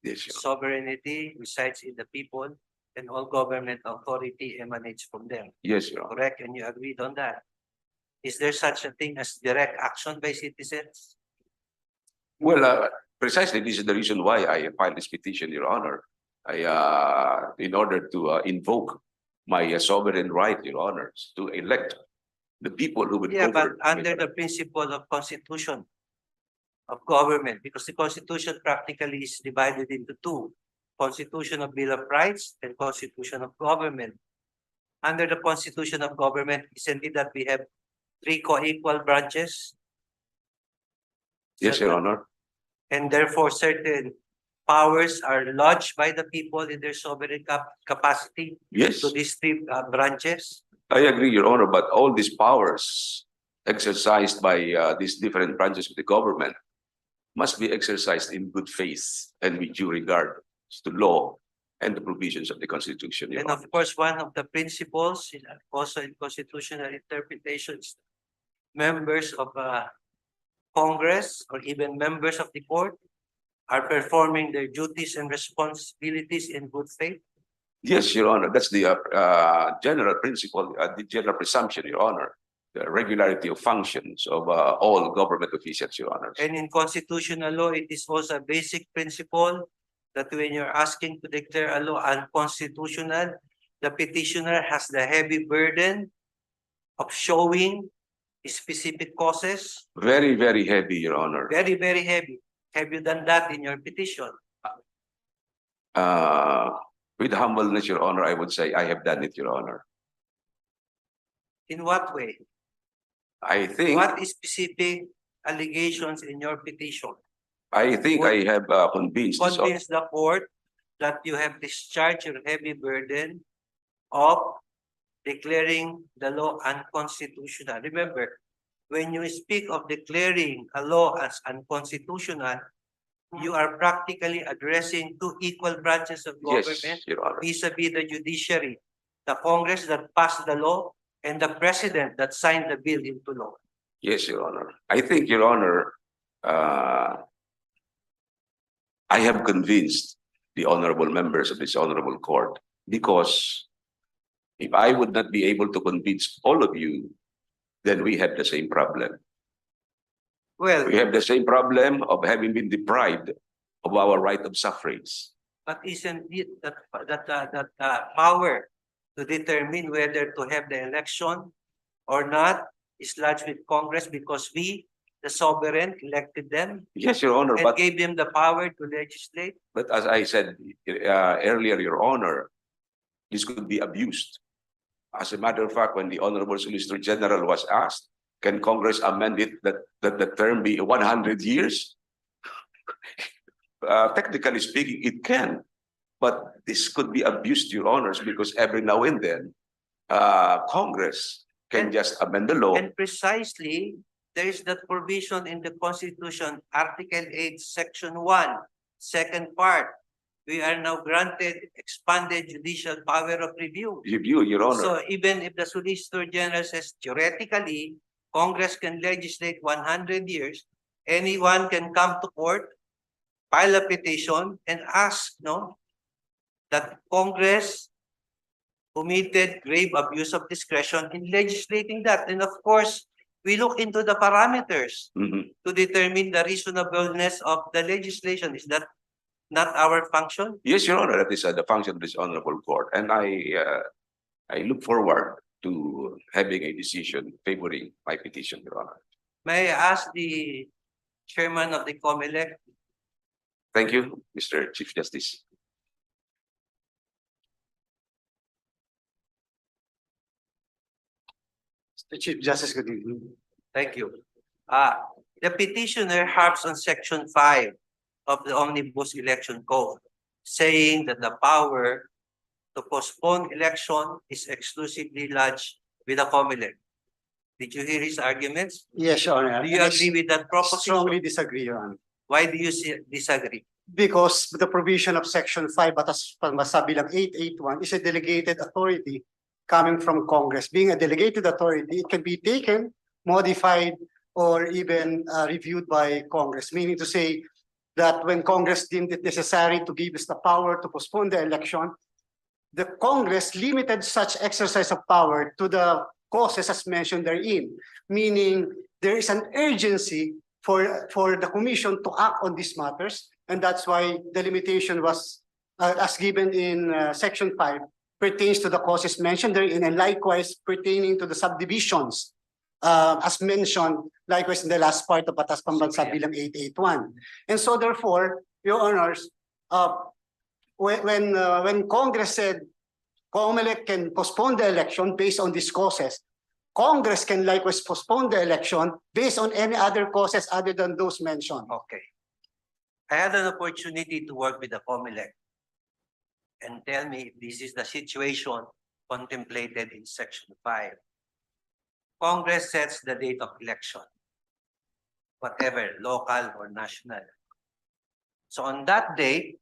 [SPEAKER 4] Yes, Your Honor.
[SPEAKER 2] Sovereignty resides in the people and all government authority emanates from them.
[SPEAKER 4] Yes, Your Honor.
[SPEAKER 2] Correct? And you agreed on that. Is there such a thing as direct action by citizens?
[SPEAKER 4] Well, precisely this is the reason why I filed this petition, Your Honor. In order to invoke my sovereign right, Your Honors, to elect the people who would
[SPEAKER 2] Yeah, but
[SPEAKER 4] govern.
[SPEAKER 2] under the principle of constitution of government, because the Constitution practically is divided into two: Constitution of Bill of Rights and Constitution of Government. Under the Constitution of Government, isn't it that we have three co-equal branches?
[SPEAKER 4] Yes, Your Honor.
[SPEAKER 2] And therefore certain powers are lodged by the people in their sovereign capacity
[SPEAKER 4] Yes,
[SPEAKER 2] to these three branches.
[SPEAKER 4] I agree, Your Honor, but all these powers exercised by these different branches of the government must be exercised in good faith and with due regard to law and the provisions of the Constitution, Your
[SPEAKER 2] And
[SPEAKER 4] Honor.
[SPEAKER 2] of course, one of the principles also in constitutional interpretations, members of Congress or even members of the court are performing their duties and responsibilities in good faith.
[SPEAKER 4] Yes, Your Honor, that's the general principle, the general presumption, Your Honor, the regularity of functions of all government officials, Your Honor.
[SPEAKER 2] And in constitutional law, it is also a basic principle that when you're asking to declare a law unconstitutional, the petitioner has the heavy burden of showing specific causes.
[SPEAKER 4] Very, very heavy, Your Honor.
[SPEAKER 2] Very, very heavy. Have you done that in your petition?
[SPEAKER 4] With humbleness, Your Honor, I would say I have done it, Your Honor.
[SPEAKER 2] In what way?
[SPEAKER 4] I think,
[SPEAKER 2] What specific allegations in your petition
[SPEAKER 4] I think I have convinced this.
[SPEAKER 2] convince the court that you have discharged your heavy burden of declaring the law unconstitutional? Remember, when you speak of declaring a law as unconstitutional, you are practically addressing two equal branches of
[SPEAKER 4] Yes,
[SPEAKER 2] government
[SPEAKER 4] Your Honor.
[SPEAKER 2] vis-a-vis the judiciary, the Congress that passed the law and the President that signed the bill into law.
[SPEAKER 4] Yes, Your Honor. I think, Your Honor, I have convinced the honorable members of this honorable court, because if I would not be able to convince all of you, then we have the same problem.
[SPEAKER 2] Well,
[SPEAKER 4] We have the same problem of having been deprived of our right of suffrage.
[SPEAKER 2] but isn't it that power to determine whether to have the election or not is lodged with Congress, because we, the sovereign, elected them
[SPEAKER 4] Yes, Your Honor,
[SPEAKER 2] and
[SPEAKER 4] but
[SPEAKER 2] gave them the power to legislate?
[SPEAKER 4] as I said earlier, Your Honor, this could be abused. As a matter of fact, when the Honorable Solicitor General was asked, can Congress amend it that the term be 100 years? Technically speaking, it can, but this could be abused, Your Honors, because every now and then, Congress can just amend the law.
[SPEAKER 2] And precisely, there is that provision in the Constitution, Article 8, Section 1, second part. We are now granted expanded judicial power of review.
[SPEAKER 4] Review, Your Honor.
[SPEAKER 2] So even if the Solicitor General says theoretically, Congress can legislate 100 years, anyone can come to court, file a petition, and ask, that Congress committed grave abuse of discretion in legislating that. And of course, we look into the parameters
[SPEAKER 4] Mhm.
[SPEAKER 2] to determine the reasonableness of the legislation. Is that not our function?
[SPEAKER 4] Yes, Your Honor, that is the function of this honorable court, and I look forward to having a decision favoring my petition, Your Honor.
[SPEAKER 2] May I ask the chairman of the COMELEC?
[SPEAKER 4] Thank you, Mr. Chief Justice.
[SPEAKER 7] Mr. Chief Justice, good evening.
[SPEAKER 2] Thank you. The petitioner harps on Section 5 of the Omnibus Election Code, saying that the power to postpone election is exclusively lodged with the COMELEC. Did you hear his arguments?
[SPEAKER 7] Yes, Your Honor.
[SPEAKER 2] Do you agree with that proposition?
[SPEAKER 7] Strongly disagree, Your Honor.
[SPEAKER 2] Why do you disagree?
[SPEAKER 7] Because the provision of Section 5, Batas Pangmasabilang 881, is a delegated authority coming from Congress. Being a delegated authority, it can be taken, modified, or even reviewed by Congress, meaning to say that when Congress deemed it necessary to give us the power to postpone the election, the Congress limited such exercise of power to the causes as mentioned therein, meaning there is an urgency for the Commission to act on these matters, and that's why the limitation was, as given in Section 5, pertains to the causes mentioned therein, and likewise pertaining to the subdivisions, as mentioned, likewise in the last part of Batas Pambansabilang 881. And so therefore, Your Honors, when Congress said COMELEC can postpone the election based on these causes, Congress can likewise postpone the election based on any other causes other than those mentioned.
[SPEAKER 2] Okay. I had an opportunity to work with the COMELEC, and tell me if this is the situation contemplated in Section 5. Congress sets the date of election, whatever, local or national. So on that date,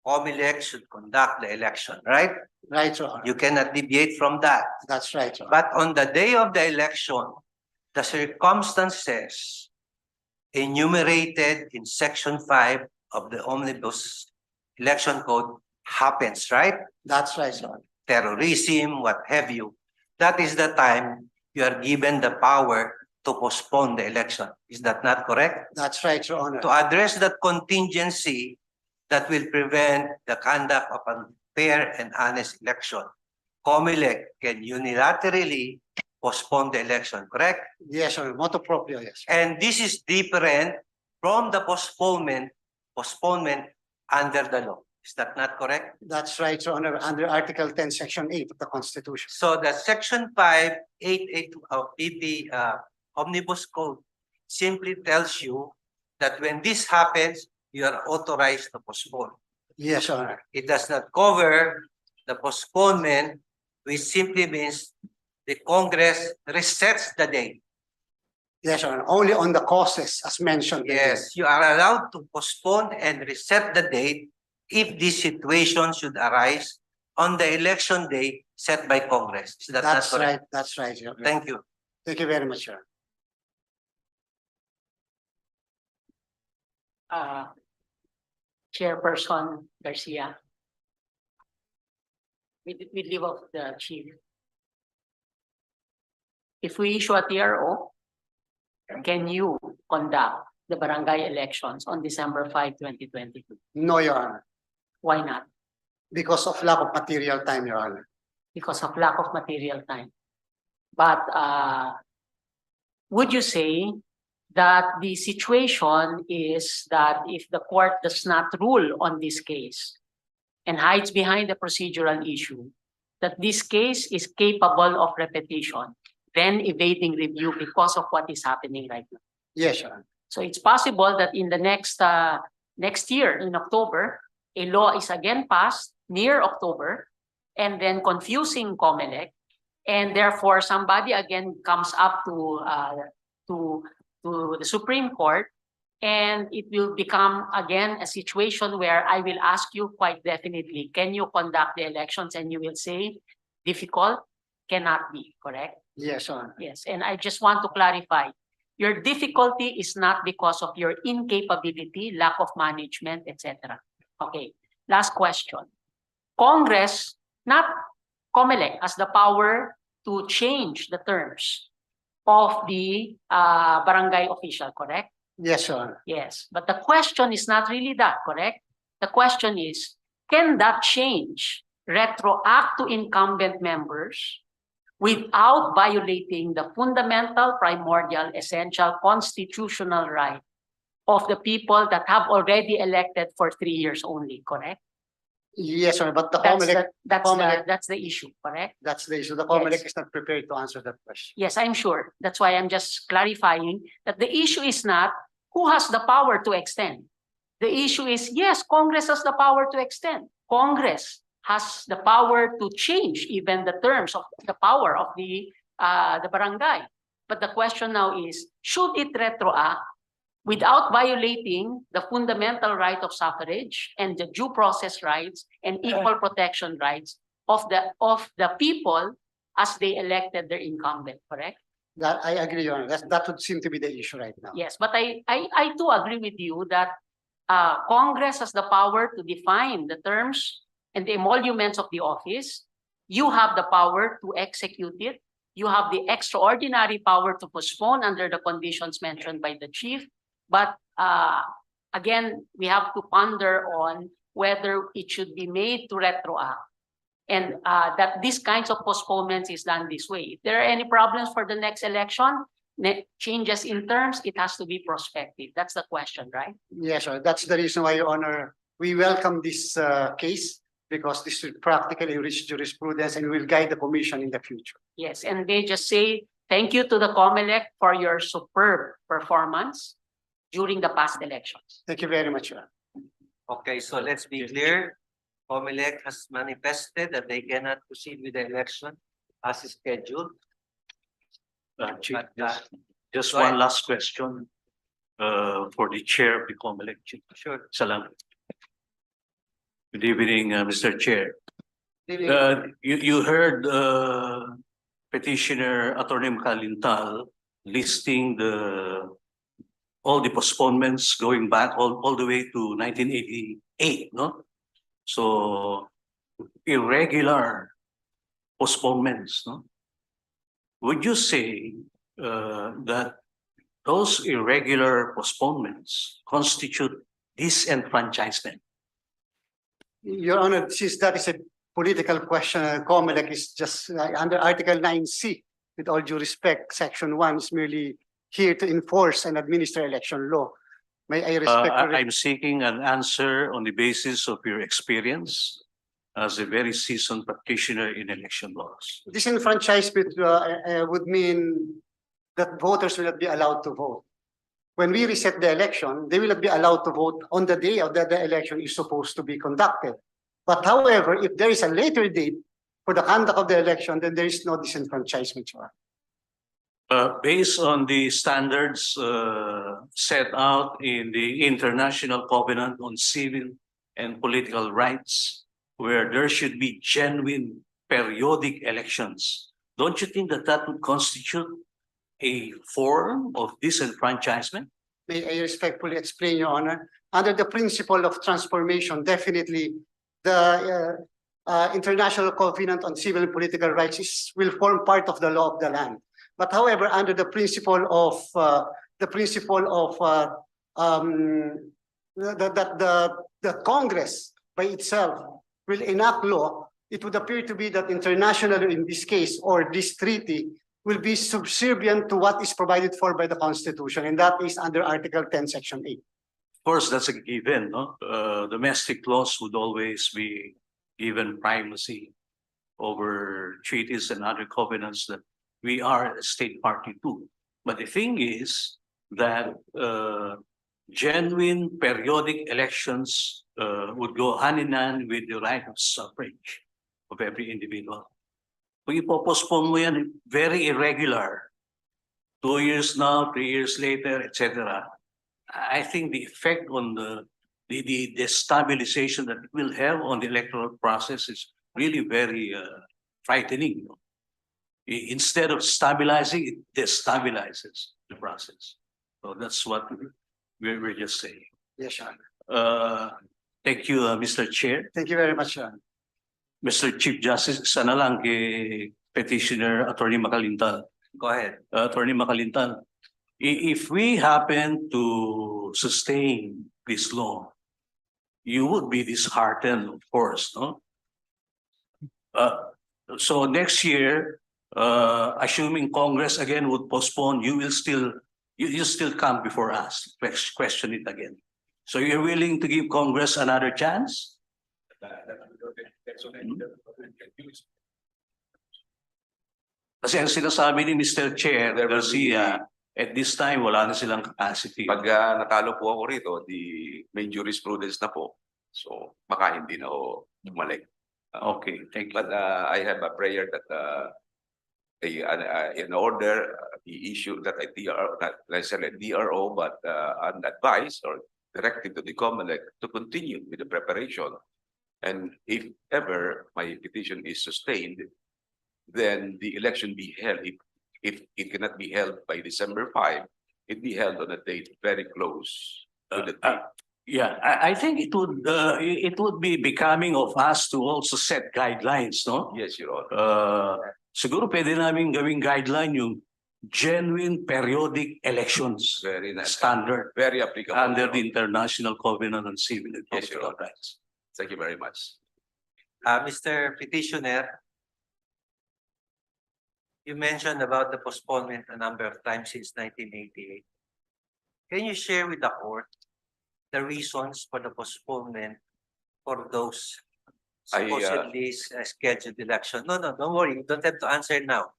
[SPEAKER 2] COMELEC should conduct the election, right?
[SPEAKER 7] Right, Your Honor.
[SPEAKER 2] You cannot deviate from that.
[SPEAKER 7] That's right, Your Honor.
[SPEAKER 2] But on the day of the election, the circumstances enumerated in Section 5 of the Omnibus Election Code happens, right?
[SPEAKER 7] That's right, Your Honor.
[SPEAKER 2] Terrorism, what have you. That is the time you are given the power to postpone the election. Is that not correct?
[SPEAKER 7] That's right, Your Honor.
[SPEAKER 2] To address that contingency that will prevent the conduct of a fair and honest election, COMELEC can unilaterally postpone the election, correct?
[SPEAKER 7] Yes, Your Honor. Motu proprio, yes.
[SPEAKER 2] And this is different from the postponement under the law. Is that not correct?
[SPEAKER 7] That's right, Your Honor, under Article 10, Section 8 of the Constitution.
[SPEAKER 2] So the Section 5, 882 of PP Omnibus Code simply tells you that when this happens, you are authorized to postpone.
[SPEAKER 7] Yes, Your Honor.
[SPEAKER 2] It does not cover the postponement, which simply means the Congress resets the date.
[SPEAKER 7] Yes, Your Honor. Only on the causes as mentioned.
[SPEAKER 2] Yes, you are allowed to postpone and reset the date if this situation should arise on the election day set by Congress. Is that not
[SPEAKER 7] That's
[SPEAKER 2] correct?
[SPEAKER 7] right. That's right. Your Honor.
[SPEAKER 2] Thank you.
[SPEAKER 7] Thank you very much, Your Honor.
[SPEAKER 13] Chairperson Garcia. With leave of the chief. If we issue a TRO, can you conduct the barangay elections on December 5, 2022?
[SPEAKER 7] No, Your Honor.
[SPEAKER 13] Why not?
[SPEAKER 7] Because of lack of material time, Your Honor.
[SPEAKER 13] Because of lack of material time. But would you say that the situation is that if the court does not rule on this case and hides behind the procedural issue, that this case is capable of repetition, then evading review because of what is happening right now?
[SPEAKER 7] Yes, Your Honor.
[SPEAKER 13] So it's possible that in the next year, in October, a law is again passed near October, and then confusing COMELEC, and therefore somebody again comes up to the Supreme Court, and it will become again a situation where I will ask you quite definitely, can you conduct the elections? And you will say, difficult, cannot be, correct?
[SPEAKER 7] Yes, Your Honor.
[SPEAKER 13] Yes, and I just want to clarify, your difficulty is not because of your incapability, lack of management, etc. Okay, last question. Congress, not COMELEC, has the power to change the terms of the barangay official, correct?
[SPEAKER 7] Yes, Your Honor.
[SPEAKER 13] Yes, but the question is not really that, correct? The question is, can that change retroact to incumbent members without violating the fundamental, primordial, essential constitutional right of the people that have already elected for 3 years only, correct?
[SPEAKER 7] Yes, Your Honor. But the
[SPEAKER 13] That's the issue, correct?
[SPEAKER 7] That's the issue. The COMELEC
[SPEAKER 13] Yes.
[SPEAKER 7] is not prepared to answer that question.
[SPEAKER 13] Yes, I'm sure. That's why I'm just clarifying that the issue is not who has the power to extend. The issue is, yes, Congress has the power to extend. Congress has the power to change even the terms of the power of the barangay. But the question now is, should it retroact without violating the fundamental right of suffrage and the due process rights and equal protection rights of the people as they elected their incumbent, correct?
[SPEAKER 7] That I agree, Your Honor. That would seem to be the issue right now.
[SPEAKER 13] Yes, but I too agree with you that Congress has the power to define the terms and the emoluments of the office. You have the power to execute it. You have the extraordinary power to postpone under the conditions mentioned by the chief. But again, we have to ponder on whether it should be made to retroact, and that these kinds of postponements is done this way. If there are any problems for the next election, changes in terms, it has to be prospective. That's the question, right?
[SPEAKER 7] Yes, sir. That's the reason why, Your Honor, we welcome this case, because this will practically enrich jurisprudence and will guide the commission in the future.
[SPEAKER 13] Yes, and they just say thank you to the COMELEC for your superb performance during the past elections.
[SPEAKER 7] Thank you very much, Your Honor.
[SPEAKER 2] Okay, so let's be clear. COMELEC has manifested that they cannot proceed with the election as scheduled.
[SPEAKER 11] Chief,
[SPEAKER 2] But,
[SPEAKER 11] just
[SPEAKER 2] go
[SPEAKER 11] one
[SPEAKER 2] ahead.
[SPEAKER 11] last question for the chair of the COMELEC.
[SPEAKER 2] Sure.
[SPEAKER 11] Salamat. Good evening, Mr. Chair. You heard petitioner Attorney Macalintal listing all the postponements going back all the way to 1988, no? So irregular postponements, no? Would you say that those irregular postponements constitute disenfranchisement?
[SPEAKER 7] Your Honor, since that is a political question, COMELEC is just under Article 9C, with all due respect, Section 1 is merely here to enforce and administer election law. May I respectfully...
[SPEAKER 11] I'm seeking an answer on the basis of your experience as a very seasoned practitioner in election laws.
[SPEAKER 7] Disenfranchisement would mean that voters will not be allowed to vote. When we reset the election, they will not be allowed to vote on the day of the election is supposed to be conducted. But however, if there is a later date for the conduct of the election, then there is no disenfranchisement. Your Honor.
[SPEAKER 11] Based on the standards set out in the International Covenant on Civil and Political Rights, where there should be genuine periodic elections, don't you think that that would constitute a form of disenfranchisement?
[SPEAKER 7] May I respectfully explain, Your Honor? Under the principle of transformation, definitely the International Covenant on Civil and Political Rights will form part of the law of the land. But however, under the principle of that the Congress by itself will enact law, it would appear to be that international in this case or this treaty will be subservient to what is provided for by the Constitution, and that is under Article 10, Section 8.
[SPEAKER 11] Of course, that's a given, no? Domestic laws would always be given primacy over treaties and other covenants that we are a state party to. But the thing is that genuine periodic elections would go hand in hand with the right of suffrage of every individual. Kung ipopostpone mo yan, very irregular, 2 years now, 3 years later, etc. I think the effect on the destabilization that it will have on the electoral process is really very frightening. Instead of stabilizing, it destabilizes the process. So that's what we're just saying.
[SPEAKER 7] Yes, Your Honor.
[SPEAKER 11] Thank you, Mr. Chair.
[SPEAKER 7] Thank you very much, Your Honor.
[SPEAKER 11] Mr. Chief Justice, isa na lang kay Petitioner Attorney Macalintal.
[SPEAKER 2] Go ahead.
[SPEAKER 11] Attorney Macalintal, if we happen to sustain this law, you would be disheartened, of course, no? So next year, assuming Congress again would postpone, you will still come before us, question it again. So you're willing to give Congress another chance? Kasi ang sinasabi ni Mr. Chair Garcia, at this time wala na silang capacity.
[SPEAKER 4] Pag natalo po ako rito, may jurisprudence na po. So baka hindi na ako bumalik.
[SPEAKER 11] Okay, thank you.
[SPEAKER 4] But I have a prayer that in order be issued that a DRO, not necessarily a DRO, but an advice or directive to the COMELEC to continue with the preparation. And if ever my petition is sustained, then the election be held. If it cannot be held by December 5, it be held on a date very close to the date.
[SPEAKER 11] Yeah, I think it would be becoming of us to also set guidelines, no?
[SPEAKER 4] Yes, Your Honor.
[SPEAKER 11] Siguro pwede namin gawing guideline yung genuine periodic elections.
[SPEAKER 4] Very nice.
[SPEAKER 11] Standard.
[SPEAKER 4] Very applicable.
[SPEAKER 11] Under the International Covenant on Civil and
[SPEAKER 4] Yes, Your
[SPEAKER 11] Political
[SPEAKER 4] Honor.
[SPEAKER 11] Rights.
[SPEAKER 4] Thank you very much.
[SPEAKER 2] Mr. Petitioner, you mentioned about the postponement a number of times since 1988. Can you share with the court the reasons for the postponement for those supposedly scheduled election? No, don't worry. You don't have to answer now.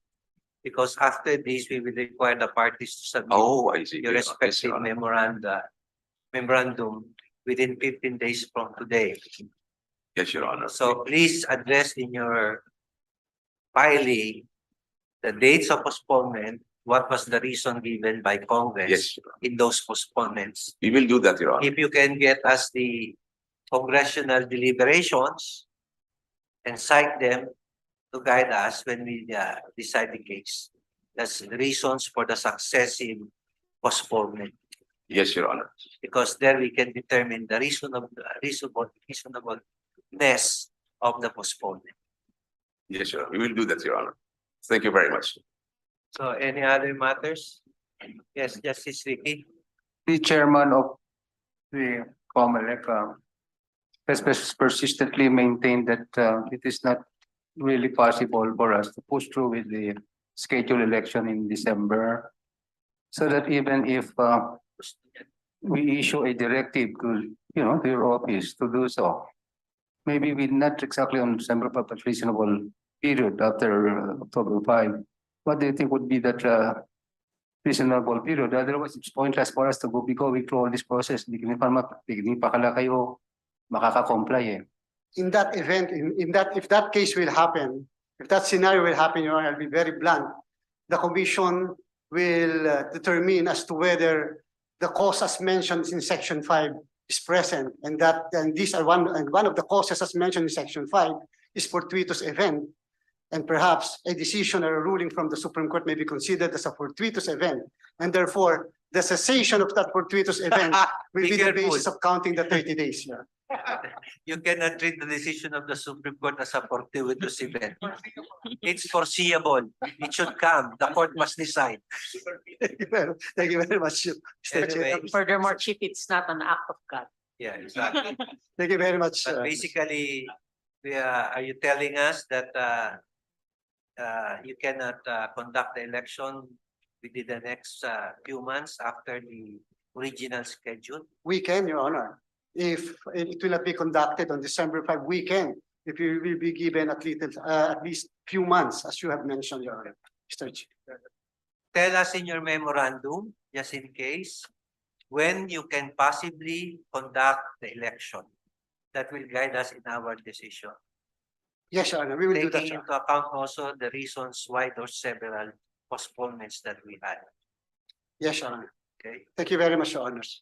[SPEAKER 2] Because after this, we will require the parties to submit
[SPEAKER 4] I see.
[SPEAKER 2] your
[SPEAKER 4] Yes,
[SPEAKER 2] respective
[SPEAKER 4] Your Honor.
[SPEAKER 2] memorandum within 15 days from today.
[SPEAKER 4] Yes, Your Honor.
[SPEAKER 2] So please address in your filing the dates of postponement, what was the reason given by Congress
[SPEAKER 4] Yes, Your Honor.
[SPEAKER 2] in those postponements.
[SPEAKER 4] We will do that, Your Honor.
[SPEAKER 2] If you can get us the congressional deliberations and cite them to guide us when we decide the case. That's the reasons for the successive postponement.
[SPEAKER 4] Yes, Your Honor.
[SPEAKER 2] Because there we can determine the reasonableness of the postponement.
[SPEAKER 4] Yes, Your Honor. We will do that, Your Honor. Thank you very much.
[SPEAKER 2] So any other matters? Yes, Justice Ricky.
[SPEAKER 10] The chairman of the COMELEC has persistently maintained that it is not really possible for us to push through with the scheduled election in December, so that even if we issue a directive to your office to do so, maybe we not exactly on December, but a reasonable period after October 5. What do you think would be that reasonable period. Otherwise, it's pointless for us to be going through all this process. Hindi pa kala kayo makaka-comply eh.
[SPEAKER 7] In that event, if that case will happen, if that scenario will happen, Your Honor, I'll be very blunt. The commission will determine as to whether the cause as mentioned in Section 5 is present, and these are one of the causes as mentioned in Section 5 is fortuitous event, and perhaps a decision or a ruling from the Supreme Court may be considered as a fortuitous event, and therefore the cessation of that fortuitous event will be the
[SPEAKER 2] careful.
[SPEAKER 7] basis of counting the 30 days. Yeah.
[SPEAKER 2] You cannot treat the decision of the Supreme Court as a fortuitous event. It's foreseeable. It should come. The court must decide.
[SPEAKER 7] Thank you very much, Mr. Chair.
[SPEAKER 2] Anyway,
[SPEAKER 13] Furthermore, Chief, it's not an act of God.
[SPEAKER 2] yeah, exactly.
[SPEAKER 7] Thank you very much.
[SPEAKER 2] But basically, are you telling us that you cannot conduct the election within the next few months after the original schedule?
[SPEAKER 7] We can, Your Honor. If it will not be conducted on December 5, we can. If you will be given at least few months, as you have mentioned, Your Honor. Mr. Chief.
[SPEAKER 2] Tell us in your memorandum, just in case, when you can possibly conduct the election. That will guide us in our decision.
[SPEAKER 7] Yes, Your Honor, we will do that.
[SPEAKER 2] Taking
[SPEAKER 7] Your
[SPEAKER 2] into account also the reasons why those several postponements that we had.
[SPEAKER 7] Yes, Your Honor.
[SPEAKER 2] Okay,
[SPEAKER 7] Thank you very much, Your Honors.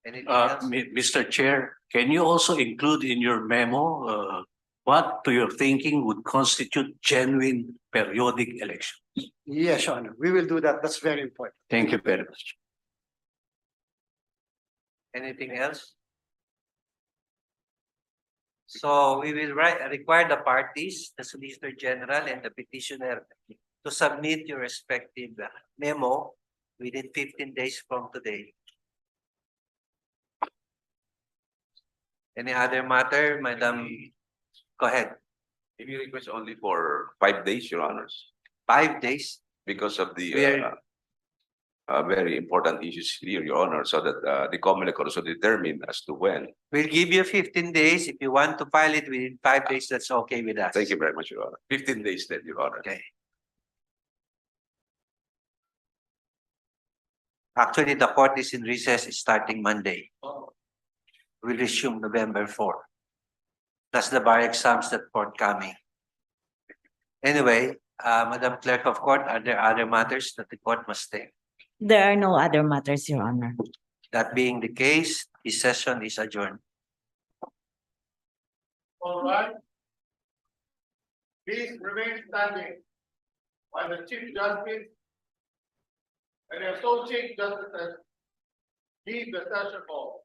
[SPEAKER 2] anything else?
[SPEAKER 11] Mr. Chair, can you also include in your memo, what to your thinking would constitute genuine periodic election?
[SPEAKER 7] Yes, Your Honor, we will do that. That's very important.
[SPEAKER 11] Thank you very much.
[SPEAKER 2] Anything else? So we will require the parties, the Solicitor General and the petitioner to submit your respective memo within 15 days from today. Any other matter, Madam? Go ahead.
[SPEAKER 4] If you request only for 5 days, Your Honors,
[SPEAKER 2] 5 days?
[SPEAKER 4] because of the
[SPEAKER 2] We are-
[SPEAKER 4] very important issues here, Your Honor, so that the COMELEC also determine as to when.
[SPEAKER 2] We'll give you 15 days. If you want to file it within 5 days, that's okay with us.
[SPEAKER 4] Thank you very much, Your Honor. 15 days then, Your Honor.
[SPEAKER 2] Okay. Actually, the court is in recess starting Monday. We'll resume November 4. That's the bar exams that forthcoming. Anyway, Madam Clerk of Court, are there other matters that the court must take?
[SPEAKER 3] There are no other matters, Your Honor.
[SPEAKER 2] That being the case, this session is adjourned.
[SPEAKER 1] All right. Please remain standing while the Chief Justice and the Associate Justices leave the session hall.